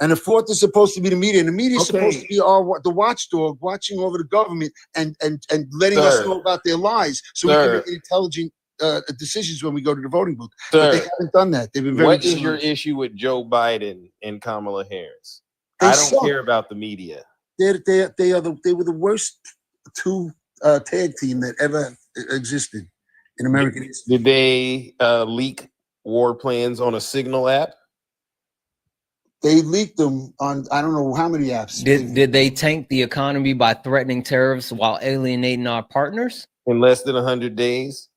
And the fourth is supposed to be the media, and the media is supposed to be the watchdog, watching over the government and letting us know about their lies, so we can make intelligent decisions when we go to the voting booth. But they haven't done that. They've been very. What is your issue with Joe Biden and Kamala Harris? I don't care about the media. They were the worst two tag team that ever existed in American history. Did they leak war plans on a Signal app? They leaked them on I don't know how many apps. Did they tank the economy by threatening tariffs while alienating our partners? In less than 100 days?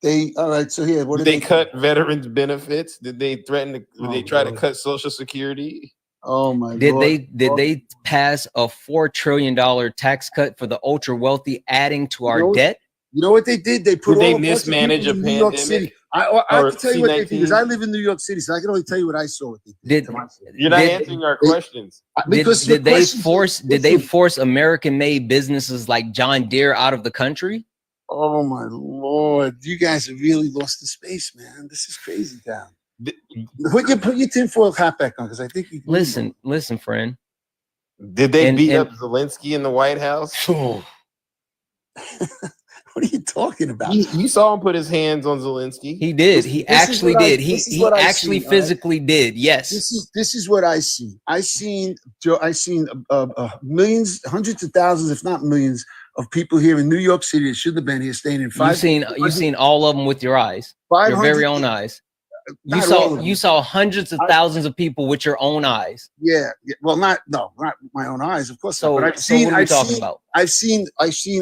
All right, so here, what did they cut veterans benefits? Did they threaten did they try to cut Social Security? Oh my God. Did they pass a $4 trillion tax cut for the ultra wealthy, adding to our debt? You know what they did? They put did they mismanage a New York City. I can tell you what they did because I live in New York City, so I can only tell you what I saw. What they did. You're not answering our questions. Did they force American-made businesses like John Deere out of the country? Oh my Lord! You guys have really lost the space, man. This is crazy town. Put your tinfoil hat back on, because I think you listen, friend. Did they beat up Zelensky in the White House? What are you talking about? You saw him put his hands on Zelensky. He did. He actually did. He actually physically did. Yes. This is what I see. I seen millions, hundreds of thousands, if not millions, of people here in New York City that should have been here, staying in five. You've seen all of them with your eyes, your very own eyes. You saw hundreds of thousands of people with your own eyes. Yeah. Well, not my own eyes, of course. So, but what are we talking about? I've seen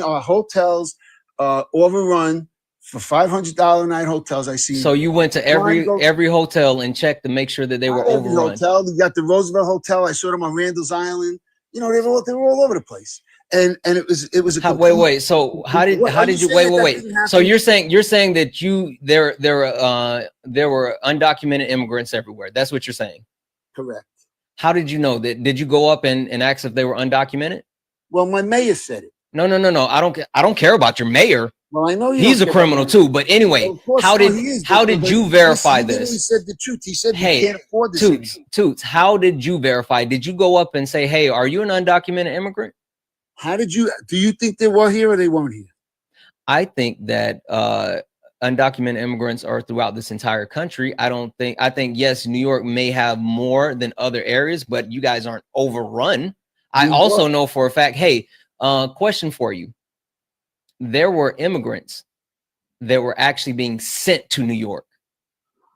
our hotels overrun for $500 a night hotels. I seen. So you went to every hotel and checked to make sure that they were overrun. Hotel. You got the Roosevelt Hotel. I saw them on Randall's Island. You know, they were all over the place. And it was a wait. So how did you wait? So you're saying that there were undocumented immigrants everywhere. That's what you're saying. Correct. How did you know that? Did you go up and ask if they were undocumented? Well, my mayor said it. No. I don't care about your mayor. Well, I know he's a criminal too. But anyway, how did you verify this? He said the truth. He said, "Hey, can't afford this." Toots, how did you verify? Did you go up and say, "Hey, are you an undocumented immigrant?" Do you think they were here or they weren't here? I think that undocumented immigrants are throughout this entire country. I think yes, New York may have more than other areas, but you guys aren't overrun. I also know for a fact, hey, question for you. There were immigrants that were actually being sent to New York.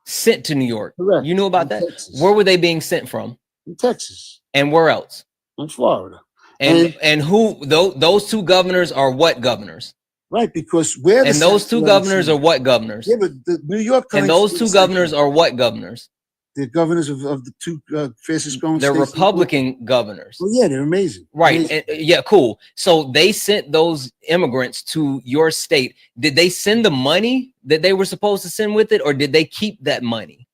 Sent to New York. Correct. You knew about In that? Texas. Where were they being sent from? In Texas. And where else? In Florida. And who those two governors are what governors? Right, because we're and those two governors are what governors? Yeah, but the New York and those two governors are what governors? The governors of the two fastest growing they're states. Republican governors. Well, yeah, they're amazing. Right. Amazing. And, yeah, cool. So they sent those immigrants to your state. Did they send the money that they were supposed to send with it, or did they keep that money?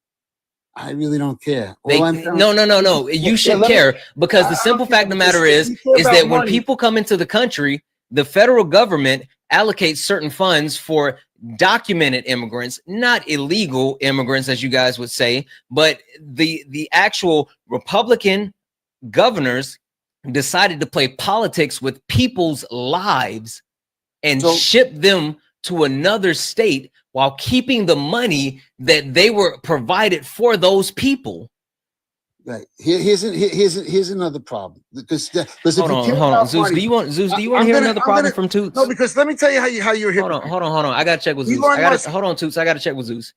I really don't care. No. You should care, because the simple fact of the matter is that when people come into the country, the federal government allocates certain funds for documented immigrants, not illegal immigrants, as you guys would say, but the actual Republican governors decided to play politics with people's lives and ship them to another state while keeping the money that they were provided for those people. Right. Here's another problem. Because hold on, Zeus. Do you want to hear another problem from Toots? No, because let me tell you how you're here. Hold on. I gotta check with Zeus. Hold on, Toots. I gotta check with Zeus.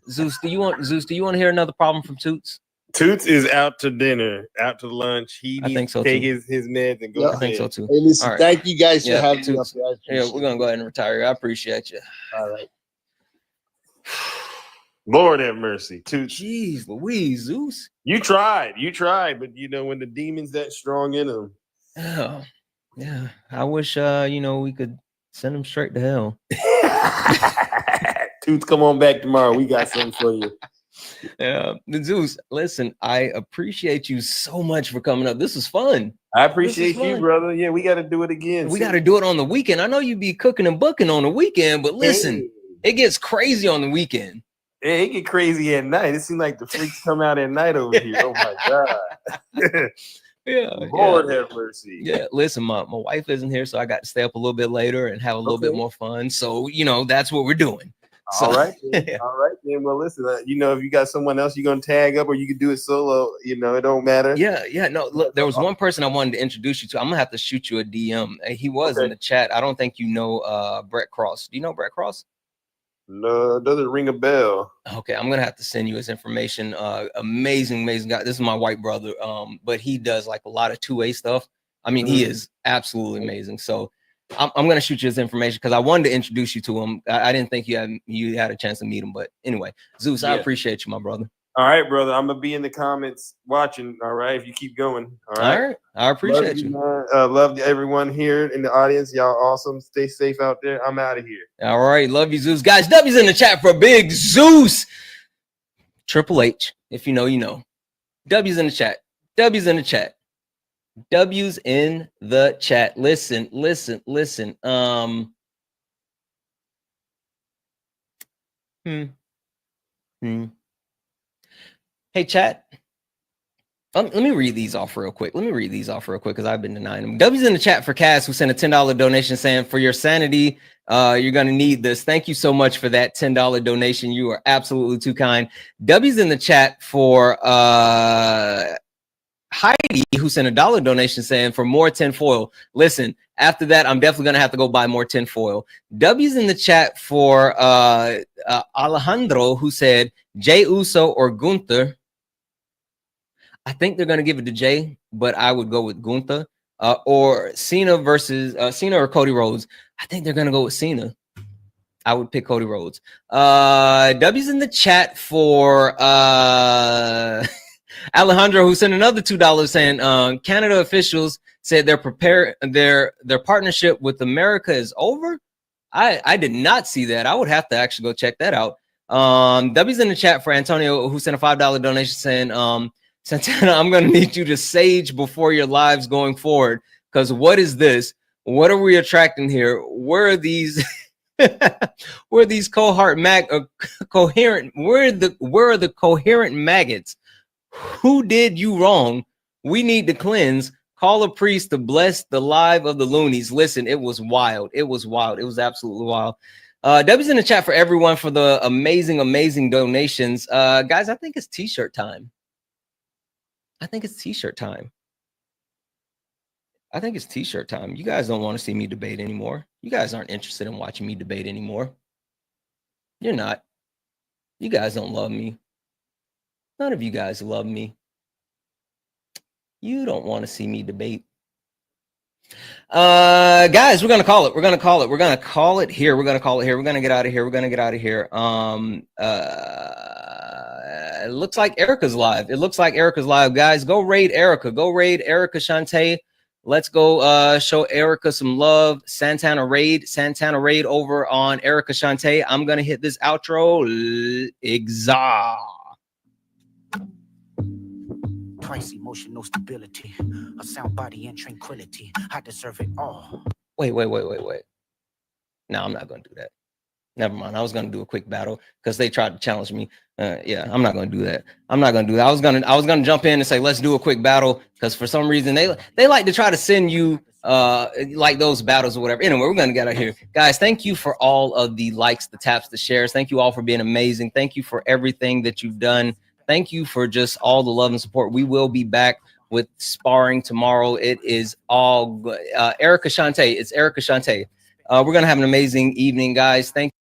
Zeus, do you want to hear another problem from Toots? Toots is out to dinner, out to lunch. He needs to take his meds and go. I think so too. Hey, listen, right. Thank you guys for having me up here. Yeah, we're gonna go ahead and retire. I appreciate you. All right. Lord have mercy. Toots. Jeez Louise, Zeus. You tried, but when the demon's that strong in them. Oh, yeah. I wish we could send him straight to hell. Toots, come on back tomorrow. We got something for you. Yeah, Zeus, listen, I appreciate you so much for coming up. This is fun. I appreciate you, brother. Yeah, we got to do it again. We got to do it on the weekend. I know you be cooking and booking on the weekend, but listen, it gets crazy on the weekend. Yeah, it get crazy at night. It seems like the freaks come out at night over here. Oh my god. Yeah. Lord have mercy. Yeah, listen, my wife isn't here, so I got to stay up a little bit later and have a little bit more fun. So, that's what we're doing. So, all right. All right, then. Well, listen, if you got someone else you're gonna tag up, or you can do it solo, it don't matter. Yeah. No, look, there was one person I wanted to introduce you to. I'm gonna have to shoot you a DM. He was in the chat. I don't think you know Brett Cross. Do you know Brett Cross? No, it doesn't ring a bell. Okay, I'm gonna have to send you his information. Amazing guy. This is my white brother. But he does like a lot of 2A stuff. I mean, he is absolutely amazing. So I'm gonna shoot you his information because I wanted to introduce you to him. I didn't think you had a chance to meet him, but anyway, Zeus, I appreciate you, my brother. All right, brother. I'm gonna be in the comments watching. All right, if you keep going. All right. I appreciate you. Love everyone here in the audience. Y'all awesome. Stay safe out there. I'm out of here. All right, love you, Zeus. Guys, W's in the chat for Big Zeus. Triple H, if you know, you know. W's in the chat. W's in the chat. W's in the chat. Listen. Hey, chat. Let me read these off real quick. Because I've been denying them. W's in the chat for Cass, who sent a $10 donation saying, for your sanity, you're going to need this. Thank you so much for that $10 donation. You are absolutely too kind. W's in the chat for Heidi, who sent a $1 donation saying, for more tinfoil. Listen, after that, I'm definitely going to have to go buy more tinfoil. W's in the chat for Alejandro, who said, Jay Uso or Gunther. I think they're going to give it to Jay, but I would go with Gunther. Or Cena versus Cena or Cody Rhodes. I think they're going to go with Cena. I would pick Cody Rhodes. W's in the chat for Alejandro, who sent another $2 saying Canada officials said their partnership with America is over. I did not see that. I would have to actually go check that out. W's in the chat for Antonio, who sent a $5 donation saying Santana, I'm going to need you to sage before your lives going forward. Because what is this? What are we attracting here? Where are these? Where are these coherent Where are the coherent maggots? Who did you wrong? We need to cleanse. Call a priest to bless the life of the loonies. Listen, it was wild. It was absolutely wild. W's in the chat for everyone for the amazing donations. Guys, I think it's t-shirt time. I think it's t-shirt time. You guys don't want to see me debate anymore. You guys aren't interested in watching me debate anymore. You're not. You guys don't love me. None of you guys love me. You don't want to see me debate. Guys, we're gonna call it. We're gonna call it here. We're gonna get out of here. It looks like Erica's live. Guys, go raid Erica. Shantae. Let's go show Erica some love. Santana raid over on Erica Shantae. I'm gonna hit this outro. Price, emotional stability, a sound body and tranquility. I deserve it all. Wait. No, I'm not gonna do that. Never mind. I was gonna do a quick battle because they tried to challenge me. Yeah, I'm not gonna do that. I was gonna jump in and say let's do a quick battle because for some reason they like to try to send you like those battles or whatever. Anyway, we're gonna get out of here, guys. Thank you for all of the likes, the taps, the shares. Thank you all for being amazing. Thank you for everything that you've done. Thank you for just all the love and support. We will be back with sparring tomorrow. It is all good. Erica Shantae. It's Erica Shantae. We're going to have an amazing evening, guys. Thank you.